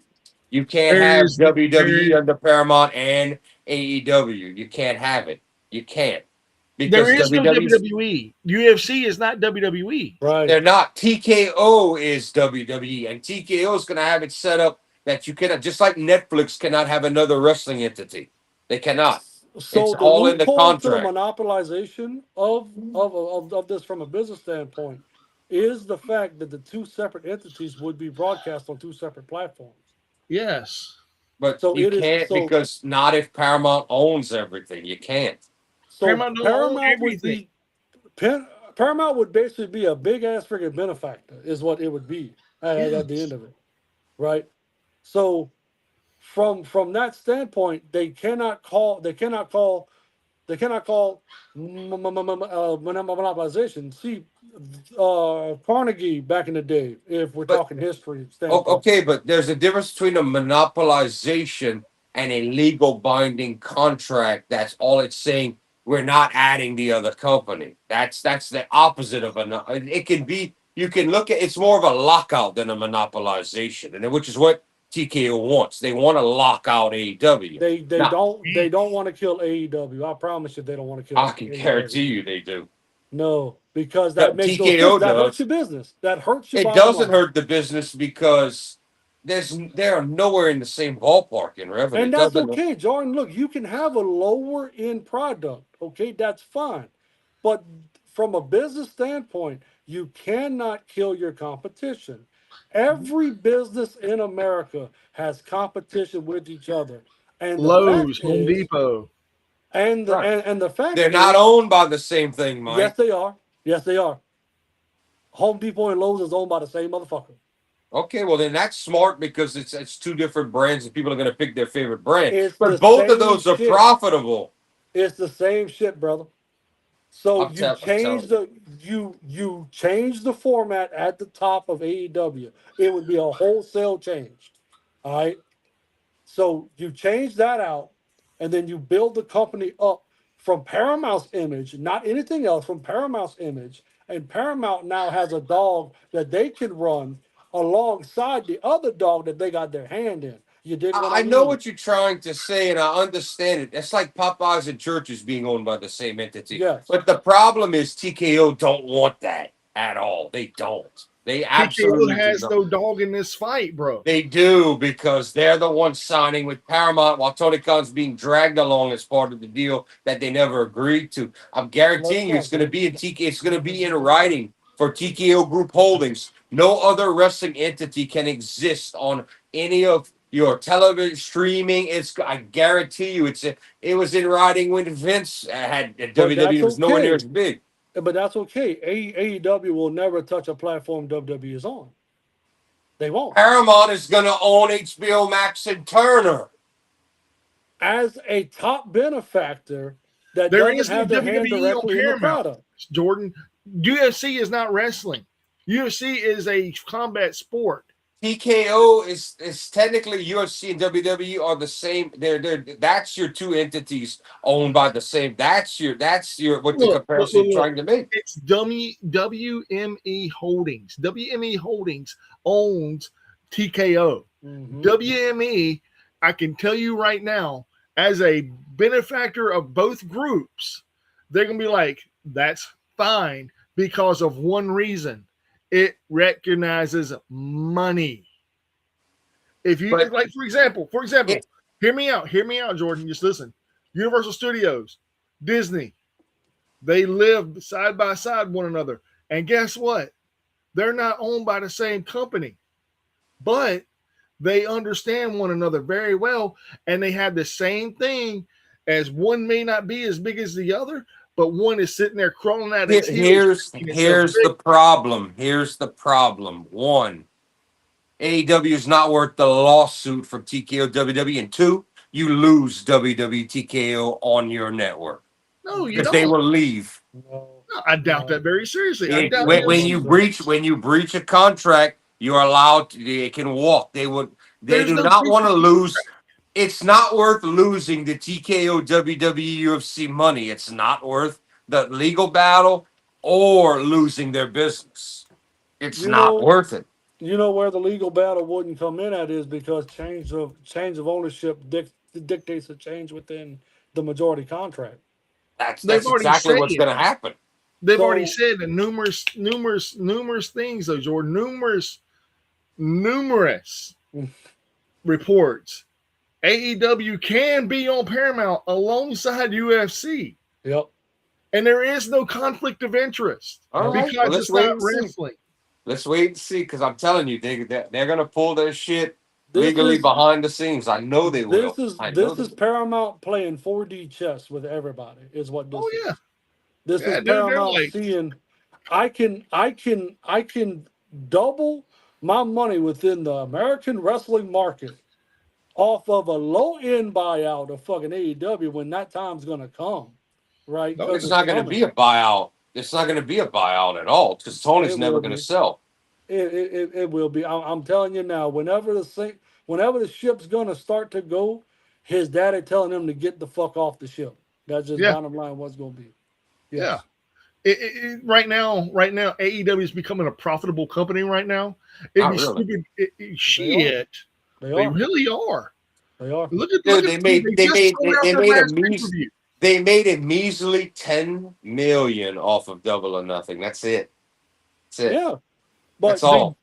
You can't have There's WWE under Paramount and AEW. You can't have it. You can't there because is no WWE's WWE. UFC is not WWE. Right. they're not. TKO is WWE, and TKO is going to have it set up that you cannot, just like Netflix cannot have another wrestling entity. They cannot. It's So the all in the loophole to the contract. monopolization of this from a business standpoint is the fact that the two separate entities would be broadcast on two separate platforms. Yes. But So you it is can't because not if Paramount owns everything. You can't. so Paramount don't own Paramount would everything. be Paramount would basically be a big ass freaking benefactor, is what it would be at the Yes. end of it, right? So from that standpoint, they cannot call monopolization. See, Carnegie back in the day, if we're talking history standpoint. Okay, but there's a difference between a monopolization and a legal binding contract. That's all it's saying. We're not adding the other company. That's the opposite of a. It can be. You can look at it's more of a lockout than a monopolization, and which is what TKO wants. They want to lock out AEW. They don't want to kill AEW. I promise you, they don't want to kill. I can guarantee you they do. No, because that makes no TKO sense. That does. hurts your business. That hurts your. It bottom doesn't line. hurt the business because they are nowhere in the same ballpark in revenue. And that's okay, Jordan. Look, you can have a lower end product. Okay, that's fine. But from a business standpoint, you cannot kill your competition. Every business in America has competition with each other. And the Lowe's, fact Home is, Depot. and the, and the fact they're is, not owned by the same thing, Mike. yes, they are. Yes, they are. Home Depot and Lowe's is owned by the same motherfucker. Okay, well then that's smart because it's two different brands and people are going to pick their favorite brand. It's But the both of same those are shit. profitable. It's the same shit, brother. So I'm you tell- change the you change the format at the top of AEW. It would be a wholesale change. All right. So you change that out, and then you build the company up from Paramount's image, not anything else, from Paramount's image. And Paramount now has a dog that they can run alongside the other dog that they got their hand in. You dig what I mean? know what you're trying to say, and I understand it. It's like Popeyes and Churches being owned by the same entity. Yes. But the problem is TKO don't want that at all. They don't. They absolutely TKO has do not. no dog in this fight, bro. They do because they're the ones signing with Paramount while Tony Khan's being dragged along as part of the deal that they never agreed to. I'm guaranteeing you it's going to be in TK. It's going to be in writing for TKO Group Holdings. No other wrestling entity can exist on any of your television streaming. I guarantee you, it was in writing when Vince had WWE was nowhere near as big. But that's okay. AEW will never touch a platform WWE is on. They won't. Paramount is going to own HBO Max and Turner. As a top benefactor that There doesn't have their hand directly in the product. Jordan, UFC is not wrestling. UFC is a combat sport. TKO is technically UFC and WWE are the same. That's your two entities owned by the same. That's your what the comparison you're trying to make. It's WME Holdings. WME Holdings owns TKO. Mm-hmm. WME, I can tell you right now, as a benefactor of both groups, they're gonna be like, that's fine because of one reason. It recognizes money. If you like, for example, hear me out, Jordan. Just listen. Universal Studios, Disney, they live side by side one another. And guess what? They're not owned by the same company, but they understand one another very well, and they have the same thing. As one may not be as big as the other, but one is sitting there crawling out its heels. Here's the problem. Here's the problem. One, AEW is not worth the lawsuit from TKO WWE, and two, you lose WWE TKO on your network. No, you because don't. They will leave. No, I doubt that very seriously. When you breach a contract, you're allowed to. They can walk. They do not want to lose. It's not worth losing the TKO WWE UFC money. It's not worth the legal battle or losing their business. It's not worth it. You know where the legal battle wouldn't come in at is because change of ownership dictates a change within the majority contract. That's exactly what's going to happen. They've already said in numerous things, though, Jordan. Numerous reports. AEW can be on Paramount alongside UFC. Yep. And there is no conflict of interest because it's not wrestling. Let's wait and see, because I'm telling you, they're going to pull their shit legally behind the scenes. I know they will. This is Paramount playing 4D chess with everybody. Is what this is. Yeah. This is Paramount seeing. I can double my money within the American wrestling market off of a low end buyout of fucking AEW when that time's gonna come, right? No, it's not going to be a buyout. It's not going to be a buyout at all because Tony's It never will going to be. sell. It will be. I'm telling you now. Whenever the ship's gonna start to go, his daddy telling him to get the fuck off the ship. That's just Yeah, bottom line. What's gonna be? yeah. Yes. Right now, AEW is becoming a profitable company. Right now, it'd Not be really. stupid. They are. Shit, They they are. really are. They are. Look Dude, at they just sold out they their made a last pay per view. they made a measly 10 million off of Double or Nothing. That's it. That's it. Yeah. That's But all.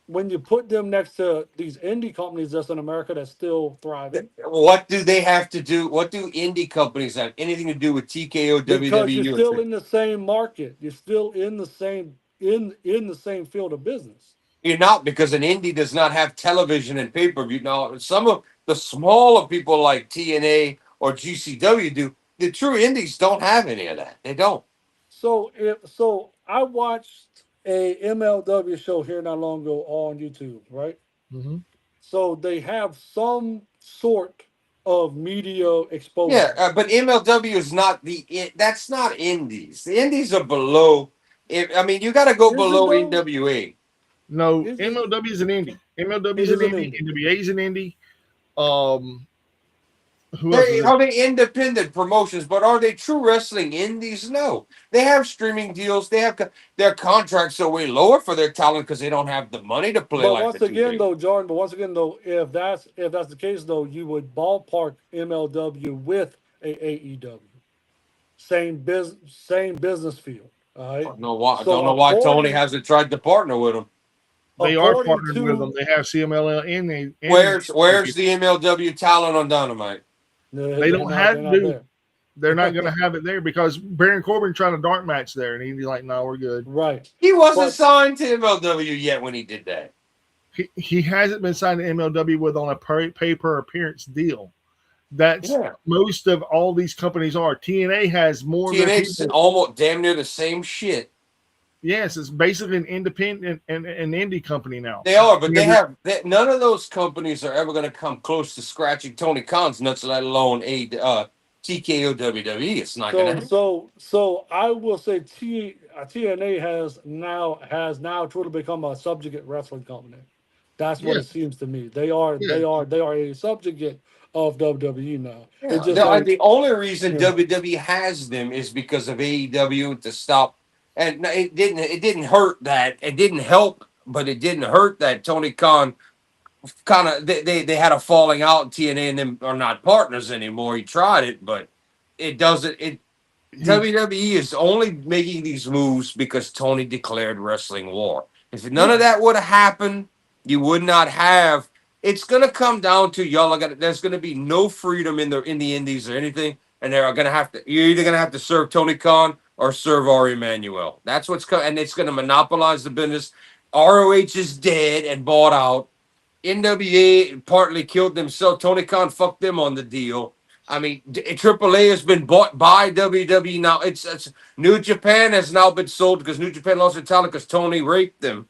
when you put them next to these indie companies that's in America that's still thriving, What do they have to do? What do indie companies have anything to do with TKO, because you're still WWE? in the same market, you're still in the same in the same field of business. You're not, because an indie does not have television and pay per view. Now, some of the smaller people like TNA or GCW do. The true indies don't have any of that. They don't. So I watched a MLW show here not long ago on YouTube, right? Mm-hmm. So they have some sort of media Yeah, exposure. but MLW is not that's not indies. The indies are below. I mean, you got to go Is it below though? NWA. No, Is it? MLW is an indie. MLW It is an is an indie. indie. NWA is an indie. Um, who else is They it? are they independent promotions, but are they true wrestling indies? No, they have streaming deals. They have their contracts are way lower for their talent because they don't have the money to play But like the once two again, big. though, Jordan. But once again, though, if that's the case, though, you would ballpark MLW with a AEW, same business field. All I right. don't know why. I don't So know why Tony hasn't tried to partner with them. They are according partnered with them. to They have CMLL and Where's the MLW talent on Dynamite? they they're don't not have they're not dude. there. They're not going to have it there because Baron Corbin tried a dark match there, and he's like, "No, we're good." Right. He wasn't But signed to MLW yet when he did that. He hasn't been signed to MLW with on a pay per appearance deal. That's Yeah, most of all these companies are. TNA has more of their TNA's people. almost damn near the same shit. Yes, it's basically an independent and an indie company now. They are, but Whenever- none of those companies are ever going to come close to scratching Tony Khan's nuts, let alone a TKO WWE. It's not going to happen. so I will say TNA has now truly become a subjugate wrestling company. That's what it Yes, seems to me. They are a subjugate of WWE now. It's Yeah, just like, the only reason you know, WWE has them is because of AEW to stop, and no, it didn't hurt that it didn't help, but it didn't hurt that Tony Khan kind of they had a falling out. TNA and them are not partners anymore. He tried it, but it doesn't. It he WWE is only making these moves because Tony declared wrestling war. If none of yeah. that would have happened, you would not have. It's gonna come down to y'all are gonna. There's gonna be no freedom in the indies or anything, and they're gonna have to. You're either gonna have to serve Tony Khan or serve Ari Emanuel. That's what's coming, and it's gonna monopolize the business. ROH is dead and bought out. NWA partly killed themselves. Tony Khan fucked them on the deal. I mean, AAA has been bought by WWE now. It's New Japan has now been sold because New Japan lost their talent because Tony raped them.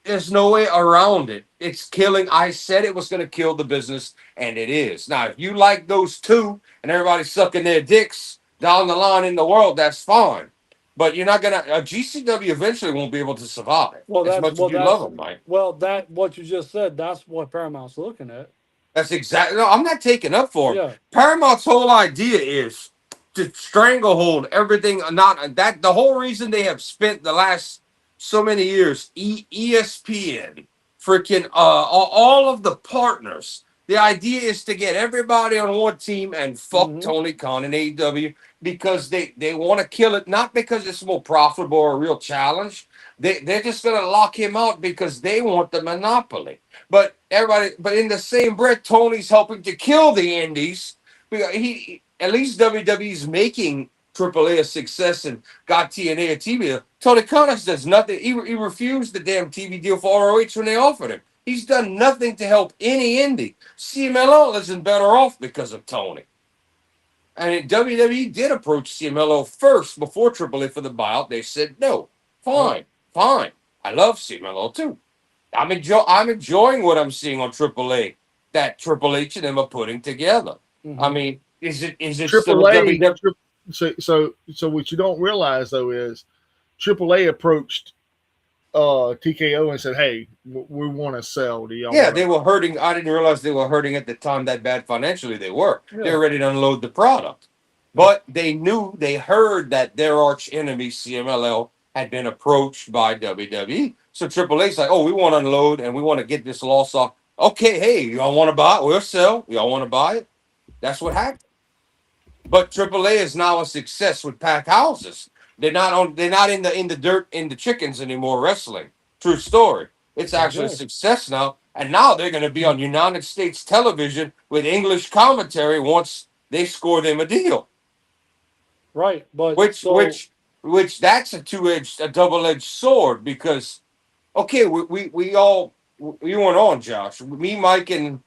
There's no way around it. It's killing. I said it was going to kill the business, and it is. Now, if you like those two and everybody's sucking their dicks down the line in the world, that's fine. But you're not gonna. GCW eventually won't be able to survive Well, as that's much as well, you love that's them, Mike. well, that what you just said. That's what Paramount's looking at. That's exactly. No, I'm not taking up for him. Yeah. Paramount's whole idea is to stranglehold everything. Not that the whole reason they have spent the last so many years, ESPN, freaking all of the partners. The idea is to get everybody on one team and fuck Hmm. Tony Khan and AEW because they want to kill it, not because it's more profitable or a real challenge. They're just gonna lock him out because they want the monopoly. But in the same breath, Tony's helping to kill the indies. Because he at least WWE's making AAA a success and got TNA a TV deal. Tony Khan does nothing. He refused the damn TV deal for ROH when they offered him. He's done nothing to help any indie. CMLL isn't better off because of Tony. And WWE did approach CMLL first before AAA for the buyout. They said no. Fine, fine. I love CMLL too. I'm enjoying what I'm seeing on AAA that Triple H and them are putting together. I Hmm. mean, is it still AAA WWE? So what you don't realize though is AAA approached TKO and said, "Hey, we want to sell. Do y'all?" Yeah, they were hurting. I didn't realize they were hurting at the time that bad financially. They were. Yeah. They were ready to unload the product, but they heard that their arch enemy CMLL had been approached by WWE. So AAA's like, "Oh, we want to unload and we want to get this loss off." Okay, hey, y'all want to buy it? We'll sell. Y'all want to buy it? That's what happened. But AAA is now a success with packed houses. They're not on. They're not in the dirt in the chickens anymore. Wrestling, true story. It's actually a success now, and now they're going to be on United States television with English commentary once they score them a deal. Right, but Which that's a double-edged sword because okay, we all we went on, Josh. Me, Mike, and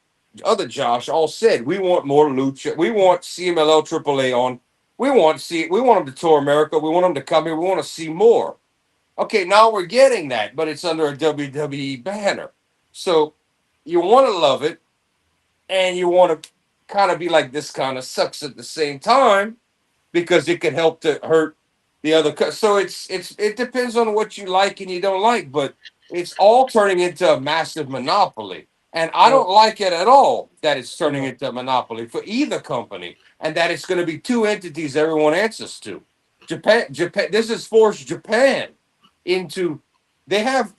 other Josh all said we want more lucha. We want CMLL AAA on. We want them to tour America. We want them to come here. We want to see more. Okay, now we're getting that, but it's under a WWE banner. So you want to love it, and you want to kind of be like this kind of sucks at the same time because it could help to hurt the other. So it depends on what you like and you don't like, but it's all turning into a massive monopoly. And I don't like it at all that it's turning into a monopoly for either company, and that it's going to be two entities everyone answers to. Japan. This has forced Japan into. They have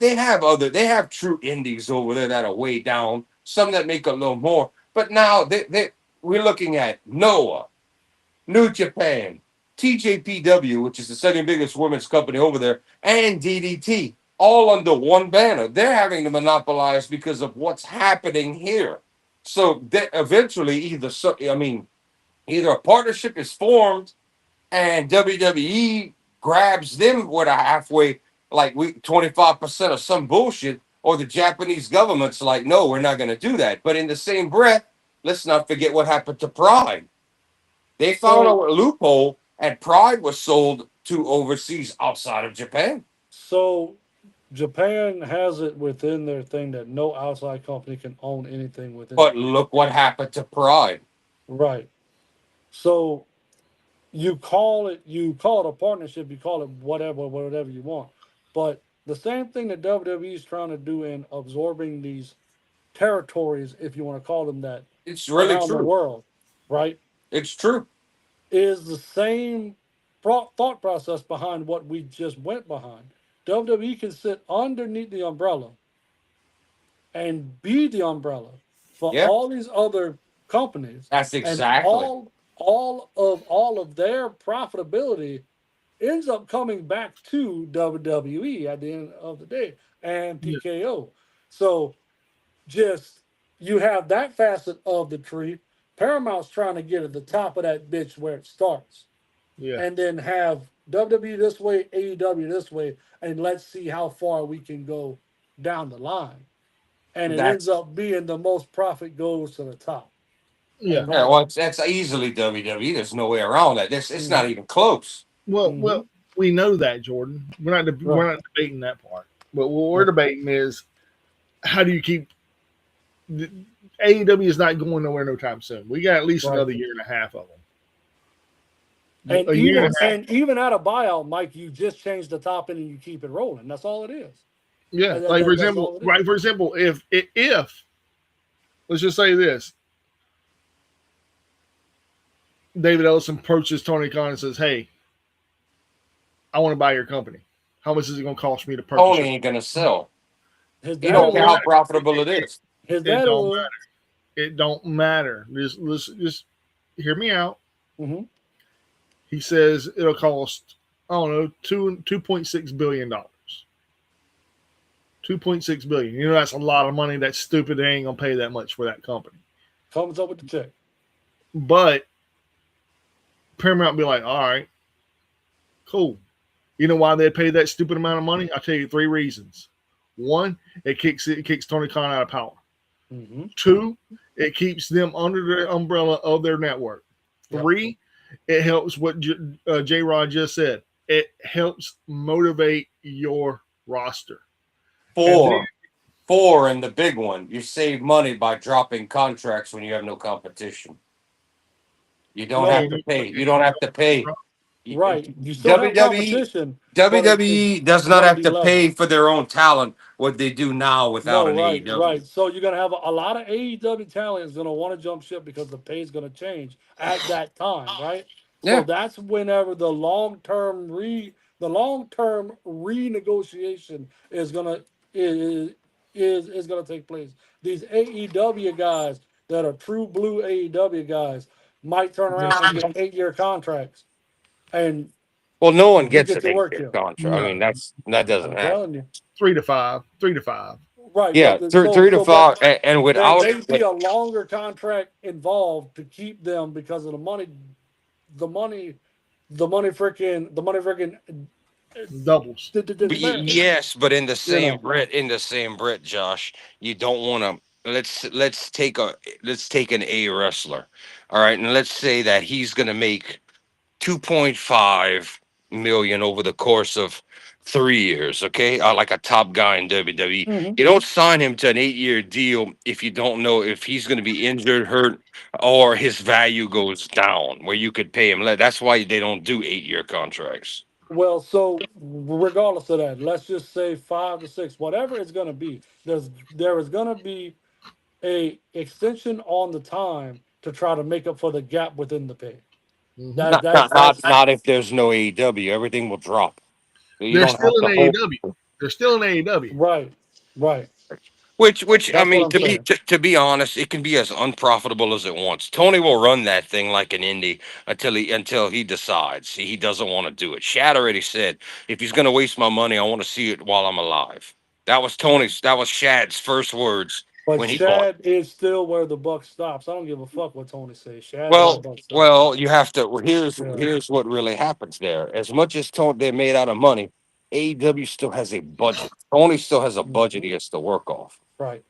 true indies over there that are way down. Some that make a little more, but now we're looking at Noah, New Japan, TJPW, which is the second biggest women's company over there, and DDT, all under one banner. They're having to monopolize because of what's happening here. So that eventually, either a partnership is formed and WWE grabs them with a halfway, like 25% of some bullshit, or the Japanese government's like, no, we're not going to do that. But in the same breath, let's not forget what happened to Pride. They found out a loophole, and Pride was sold to overseas outside of Japan. So Japan has it within their thing that no outside company can own anything within. But look what happened to Pride. Right. So you call it a partnership, you call it whatever you want. But the same thing that WWE is trying to do in absorbing these territories, if you want to call them that, it's really around true. The world, right? It's true. Is the same thought process behind what we just went behind. WWE can sit underneath the umbrella and be the umbrella for all these other companies. That's exactly. And all of their profitability ends up coming back to WWE at the end of the day and TKO. So just you have that facet of the tree. Paramount's trying to get at the top of that bitch where it starts. Yeah. And then have WWE this way, AEW this way, and let's see how far we can go down the line. And it ends up being the most profit goes to the top. Yeah. Well, that's easily WWE. There's no way around that. It's not even close. Well, we know that, Jordan. We're not debating that part. But what we're debating is how do you keep AEW is not going nowhere no time soon. We got at least another year and a half of them. And even at a buyout, Mike, you just change the top end and you keep it rolling. That's all it is. Yeah, for example, if let's just say this, David Ellison approaches Tony Khan and says, "Hey, I want to buy your company. How much is it going to cost me to purchase?" Tony ain't going to sell. He don't care how profitable it is. It don't matter. Just hear me out. Mm-hmm. He says it'll cost, I don't know, $2.6 billion. $2.6 billion. You know, that's a lot of money. That's stupid. They ain't gonna pay that much for that company. Comes up with the check. But Paramount be like, all right, cool. You know why they pay that stupid amount of money? I'll tell you 3 reasons. 1, it kicks Tony Khan out of power. Mm-hmm. 2, it keeps them under the umbrella of their network. 3, it helps what J-Rod just said. It helps motivate your roster. 4, and the big one, you save money by dropping contracts when you have no competition. You don't have to pay. You don't have to pay. Right. You still have WWE competition, but WWE does it's not going to have be to level. pay for their own talent what they do now without No, an right, AEW. right. So you're gonna have a lot of AEW talent is gonna want to jump ship because the pay is gonna change at that time, right? So Yeah. that's whenever the long term renegotiation is is gonna take place. These AEW guys that are true blue AEW guys might turn around and get 8-year contracts, and Well, no one you gets get an your work 8-year here. contract. I mean, No, that doesn't I'm happen. telling you, 3 to 5, 3 to 5. right? Yeah, But the, three to but five, and there without may be a longer contract involved to keep them because of the money, the money, the money freaking Doubles. disparity. yes, but You know, In the same Brit, Josh, you don't want to. Let's take an A wrestler, all right, and let's say that he's going to make 2.5 million over the course of 3 years. Okay, like a top guy in WWE. hmm You don't sign him to an 8-year deal if you don't know if he's going to be injured, hurt, or his value goes down, where you could pay him less. That's why they don't do 8-year contracts. well, so regardless of that, let's just say 5 to 6, whatever it's going to be. There is going to be a extension on the time to try to make up for the gap within the pay. Hmm. Not if there's no AEW. Everything will drop. You They're don't still have in to hope. AEW. They're still in AEW. Right, right. Which I That's what mean, I'm saying. to be honest, it can be as unprofitable as it wants. Tony will run that thing like an indie until he decides he doesn't want to do it. Shad already said, if he's going to waste my money, I want to see it while I'm alive. That was Shad's first words But when he bought. Shad is still where the buck stops. I don't give a fuck what Tony says. Shad's where the Well, buck stops. well, you have to. Well, Yeah. here's what really happens there. As much as Tony they made out of money, AEW still has a budget. Tony still has a budget he has to work off. Right.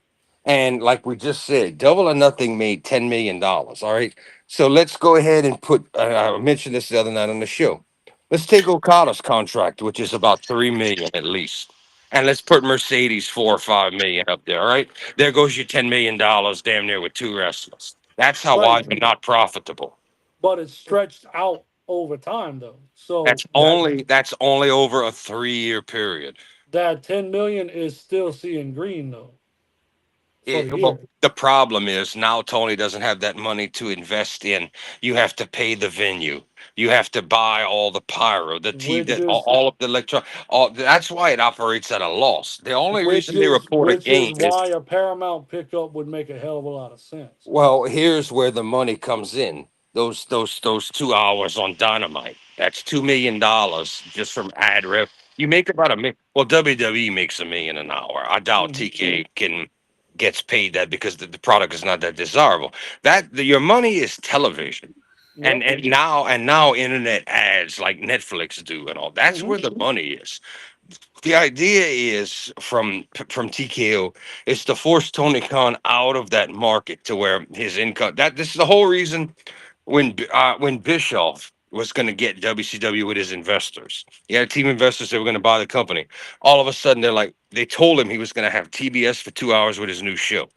And like we just said, Double or Nothing made $10 million. All right. So let's go ahead and put, I mentioned this the other night on the show. Let's take Okada's contract, which is about 3 million at least. And let's put Mercedes 4 or 5 million up there. All right. There goes your $10 million, damn near with two wrestlers. That's how why Right. they're not profitable. But it's stretched out over time though. So That's only over a 3-year period. that 10 million is still seeing green though for the Well, year. the problem is now Tony doesn't have that money to invest in. You have to pay the venue. You have to buy all the pyro, Which is all of the electron. All that's why it operates at a loss. The only reason they report a which is gain is why a Paramount pickup would make a hell of a lot of sense. well. Here's where the money comes in. Those 2 hours on Dynamite. That's $2 million just from ad rev. You make about a million. Well, WWE makes a million an hour. I doubt Mhm. TK can gets paid that because the product is not that desirable. Your money is television. Yep. And now internet ads like Netflix do and all. That's hmm where the money is. The idea is from TKO is to force Tony Khan out of that market to where his income. That this is the whole reason when Bischoff was going to get WCW with his investors. He had a team of investors that were going to buy the company. All of a sudden, they told him he was going to have TBS for 2 hours with his new show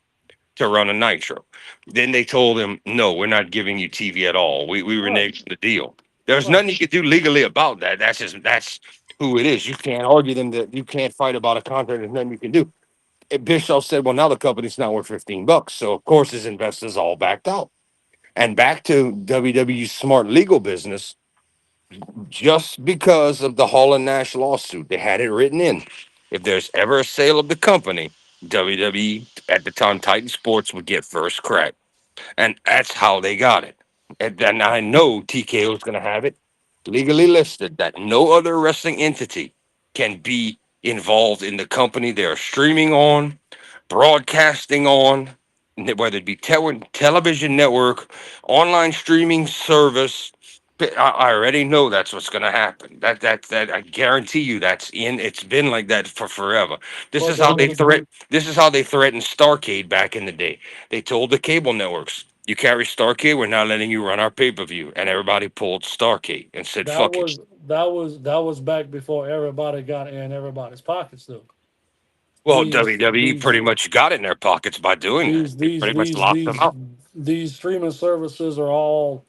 to run a Nitro. Then they told him, no, we're not giving you TV at all. We Right. reneged the deal. There's Right. nothing you could do legally about that. That's who it is. You can't argue them that you can't fight about a contract. There's nothing you can do. And Bischoff said, well, now the company's not worth $15. So of course his investors all backed out. And back to WWE's smart legal business, just because of the Hall and Nash lawsuit, they had it written in. If there's ever a sale of the company, WWE at the time Titan Sports would get first crack. And that's how they got it. And then I know TKO is going to have it legally listed that no other wrestling entity can be involved in the company they're streaming on, broadcasting on, whether it be television network, online streaming service. I already know that's what's going to happen. That I guarantee you that's in. It's been like that for forever. This But is how the they threat. This is how they threatened Starcade back in the day. They told the cable networks, "You carry Starcade, we're not letting you run our pay per view," and everybody pulled Starcade and said, that "Fuck it." was that was back before everybody got in everybody's pockets though. Well, These WWE these pretty much got in their pockets by doing that. these They these pretty much these locked them these out. these streaming services are all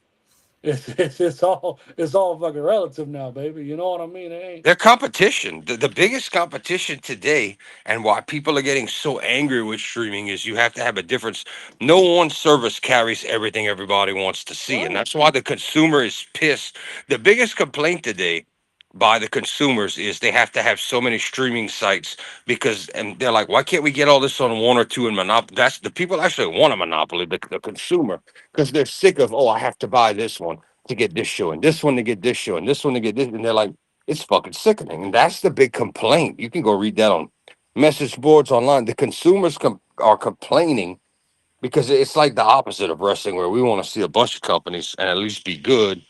It's all fucking relative now, baby. You know what I mean? It ain't. Their competition, the biggest competition today, and why people are getting so angry with streaming is you have to have a difference. No one service carries everything everybody wants to see, and Right. that's why the consumer is pissed. The biggest complaint today by the consumers is they have to have so many streaming sites because, and they're like, why can't we get all this on one or two in monopoly? That's the people actually want a monopoly, the consumer, because they're sick of, oh, I have to buy this one to get this show and this one to get this show and this one to get this, and they're like, it's fucking sickening. And that's the big complaint. You can go read that on message boards online. The consumers are complaining because it's like the opposite of wrestling, where we want to see a bunch of companies and at least be good.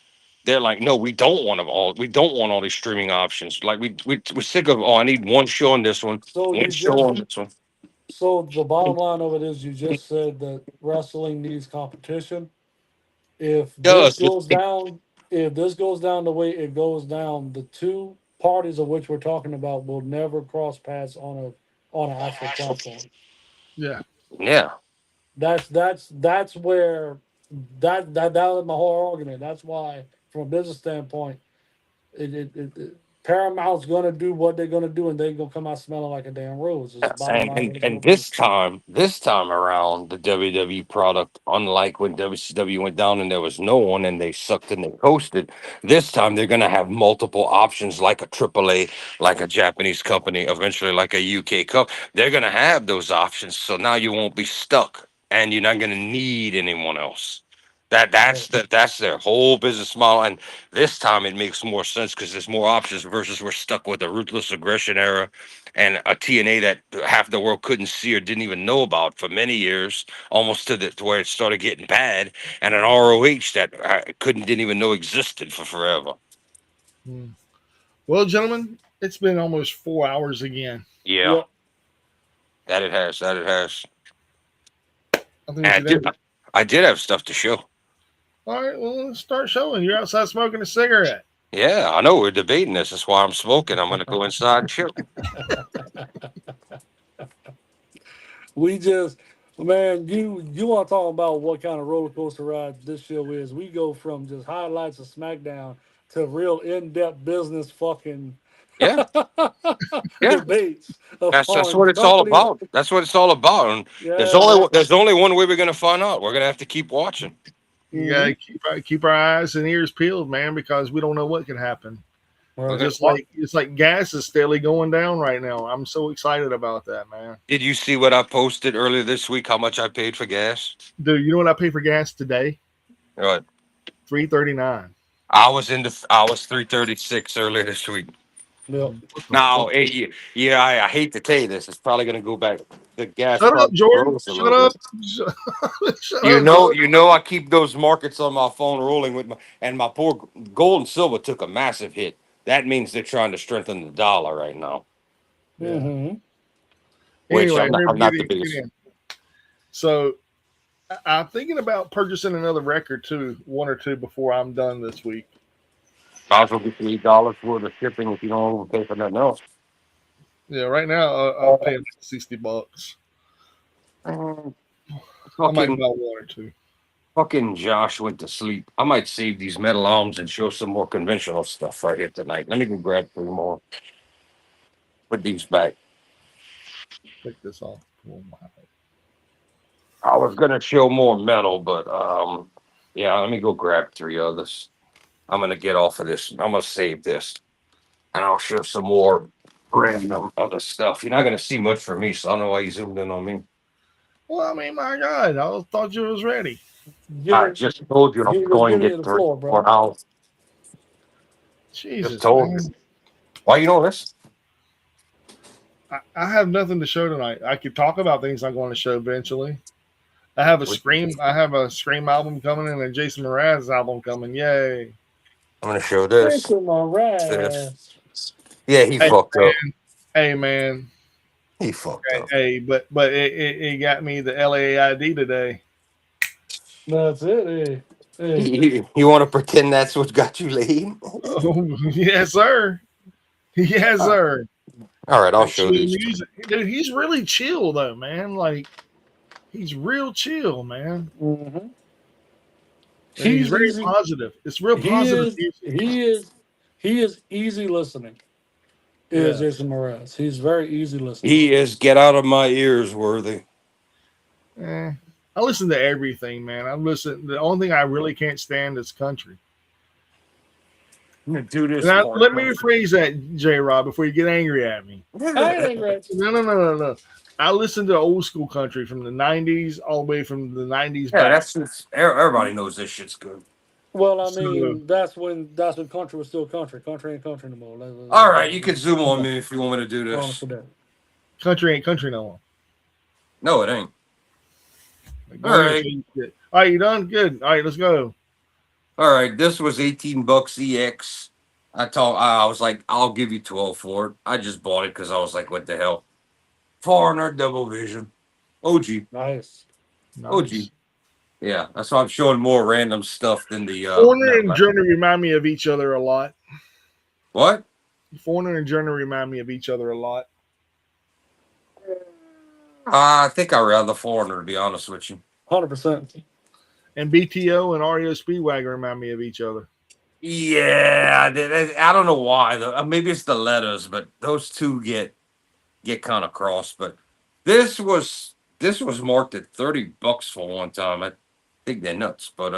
They're like, no, we don't want them all. We don't want all these streaming options. Like we're sick of, oh, I need one show on this one, So one you show just on this one. so the bottom line of it is you just said that wrestling needs competition. If this Does goes down, if this goes down the way it goes down, the two parties of which we're talking about will never cross paths on an actual platform. Yeah. yeah. That's where that was my whole argument. That's why, from a business standpoint, Paramount's gonna do what they're gonna do, and they're gonna come out smelling like a damn rose. Is the Yes, bottom line. What it's gonna and be. this time around, the WWE product, unlike when WCW went down and there was no one and they sucked and they coasted, this time they're gonna have multiple options like a AAA, like a Japanese company, eventually like a UK cup. They're gonna have those options, so now you won't be stuck and you're not gonna need anyone else. That's their whole business model, and this time it makes more sense because there's more options versus we're stuck with a ruthless aggression era and a TNA that half the world couldn't see or didn't even know about for many years, almost to where it started getting bad, and an ROH that didn't even know existed for forever. Hmm. Well, gentlemen, it's been almost 4 hours again. Yeah, Yep. that it has. That it has. I think we And should end it. I did have stuff to show. All right, well, let's start showing. You're outside smoking a cigarette. Yeah, I know we're debating this. That's why I'm smoking. I'm going to go inside and show. We just, man, you want to talk about what kind of roller coaster ride this show is? We go from just highlights of SmackDown to real in depth business fucking Yeah, yeah. debates That's upon what it's all companies. about. That's what it's all about. And Yeah, man. there's only one way we're going to find out. We're going to have to keep watching. You gotta keep our eyes and ears peeled, man, because we don't know what could happen. Right. Just like it's like gas is steadily going down right now. I'm so excited about that, man. Did you see what I posted earlier this week? How much I paid for gas? Dude, you know what I pay for gas today? Right. $3.39. I was 336 earlier this week. Yep. Now, yeah, I hate to tell you this. It's probably going to go back. The gas Shut up, price Jordan. rose a Shut little up. bit. Shut up, Jordan. You know, I keep those markets on my phone rolling with my poor gold and silver took a massive hit. That means they're trying to strengthen the dollar right now, Yeah. Mm-hmm. which Anyway, I'm not the biggest. So I'm thinking about purchasing another record too, one or two before I'm done this week. Also, be $3 worth of shipping if you don't overpay for nothing else. Yeah, right now I'll pay $60. I might buy one or two. Fucking Josh went to sleep. I might save these metal arms and show some more conventional stuff right here tonight. Let me go grab 3 more. Put these back. Take this off. Oh, my. I was gonna show more metal, but yeah, let me go grab 3 others. I'm gonna get off of this. I'm gonna save this, and I'll show some more random other stuff. You're not gonna see much from me, so I don't know why you zoomed in on me. Well, I mean, my God, I thought you was ready. I just told you I'm going to give get the 3 floor, bro. more hours. Jesus, Just told man. you. Why you know this? I have nothing to show tonight. I could talk about things I'm going to show eventually. I have a Scream album coming and a Jason Mraz album coming. Yay. I'm gonna show this. Jason Mraz. This. Yeah, he Hey, fucked up. Hey, man. He fucked up. Hey, but it got me the LAID today. That's it. Hey. You want to pretend that's what got you laid? Oh, yes, sir. Yes, sir. All right, I'll show Chill these. music. Dude, he's really chill though, man. Like he's real chill, man. Mm-hmm. And he's very easy. positive. It's real He positive. is easy listening. Is Jason Mraz? He's very easy listening. He is get out of my ears worthy. I listen to everything, man. The only thing I really can't stand is country. I'm gonna do this. Let me rephrase that, J. Rob, before you get angry at me. No. I listen to old school country from the '90s all the way from the '90s Yeah, back. everybody knows this shit's good. Well, I mean, that's when country was still country. Country ain't country anymore. All right, you can zoom on me if you want me to do this. Country ain't country no more. No, it ain't. All right, you done? Good. All right, let's go. All right, this was $18 EX. I was like, I'll give you 12 for it. I just bought it because I was like, what the hell? Foreigner double vision. OG. Nice. OG. Yeah, that's why I'm showing more random stuff than the Foreigner and Journey remind me of each other a lot. What? Foreigner and Journey remind me of each other a lot. I think I rather Foreigner, to be honest with you. 100%. And BTO and REO Speedwagon remind me of each other. Yeah, I don't know why though. Maybe it's the letters, but those two get kind of cross. But this was marked at $30 for one time. I think they're nuts, but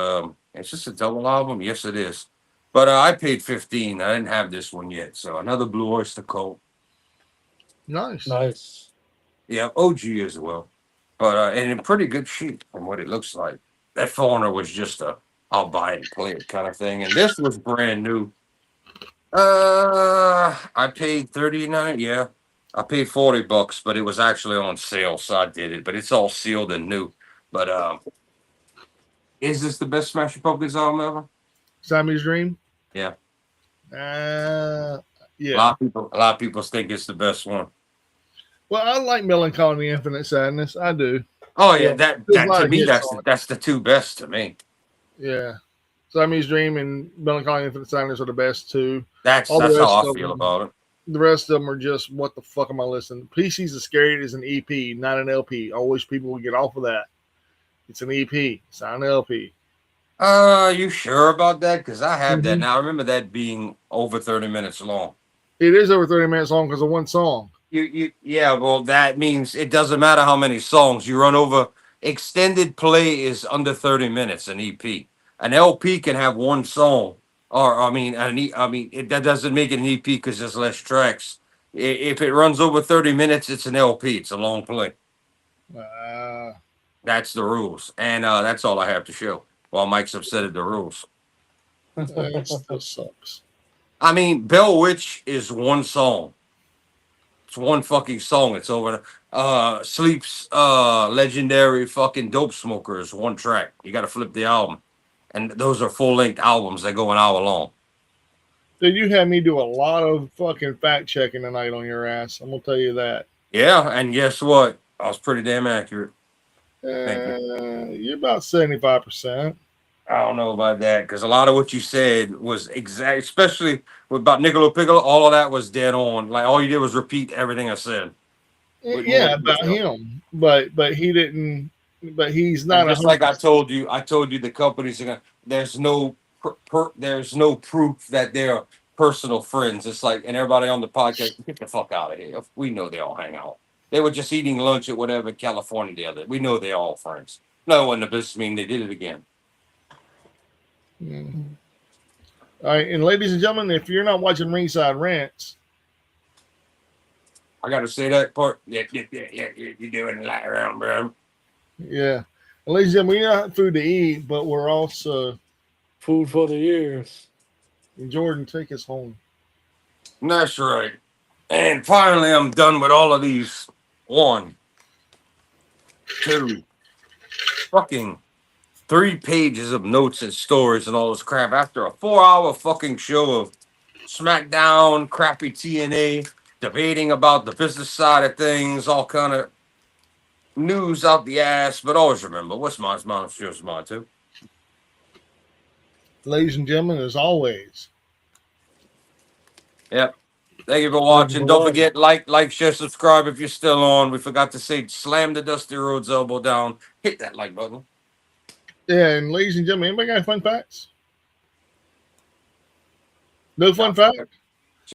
it's just a double album. Yes, it is. But I paid $15. I didn't have this one yet, so another Blue Oyster Cult. Nice. Yeah, OG as well, but and in pretty good shape from what it looks like. That Foreigner was just I'll buy it and play it kind of thing, and this was brand new. I paid $39. Yeah, I paid $40, but it was actually on sale, so I did it. But it's all sealed and new. But is this the best Smashing Pumpkins album ever? Siamese Dream. Yeah. Yeah. A lot of people think it's the best one. Well, I like Melancholy and Infinite Sadness. I do. Oh yeah, that to me that's the two best to me. Yeah. Siamese Dream and Melancholy and Infinite Sadness are the best two. That's how I feel about it. The rest of them are just, what the fuck am I listening? PC's as Scary is an EP, not an LP. I wish people would get off of that. It's an EP. It's not an LP. You sure about that? Because I have that now. I remember that being over 30 minutes long. It is over 30 minutes long because of one song. Yeah, well, that means it doesn't matter how many songs you run over. Extended play is under 30 minutes, an EP. An LP can have one song, or that doesn't make it an EP because there's less tracks. If it runs over 30 minutes, it's an LP. It's a long play. That's the rules, and that's all I have to show. While Mike's upset at the rules. That still sucks. I mean, Bell Witch is one song. It's one fucking song. It's over. Sleep's legendary fucking Dope Smoker is one track. You got to flip the album, and those are full length albums that go an hour long. Dude, you had me do a lot of fucking fact checking tonight on your ass. I'm gonna tell you that. Yeah, and guess what? I was pretty damn accurate. You're about 75%. I don't know about that because a lot of what you said was exact, especially about Niccolo Piccolo. All of that was dead on. Like all you did was repeat everything I said. Yeah, about him, but he didn't. But he's not. Just like I told you the companies are gonna. There's no proof that they're personal friends. It's like, and everybody on the podcast, get the fuck out of here. We know they all hang out. They were just eating lunch at whatever California the other. We know they're all friends. No, in the business mean they did it again. Mm-hmm. All right, and ladies and gentlemen, if you're not watching Ringside Rants, I got to say that part. Yeah, you're doing a lot around, bro. Yeah, and ladies and gentlemen, we don't have food to eat, but we're also food for the ears. And Jordan, take us home. That's right. And finally, I'm done with all of these. 1, 2, fucking 3 pages of notes and stories and all this crap after a 4-hour fucking show of SmackDown, crappy TNA, debating about the business side of things, all kind of news out the ass. But always remember, what's mine's mine, yours mine too. Ladies and gentlemen, as always. Yep. Thank you for watching. Don't forget, like, share, subscribe if you're still on. We forgot to say, slam the Dusty Rhodes elbow down. Hit that like button. Yeah, and ladies and gentlemen, anybody got fun facts? No fun facts?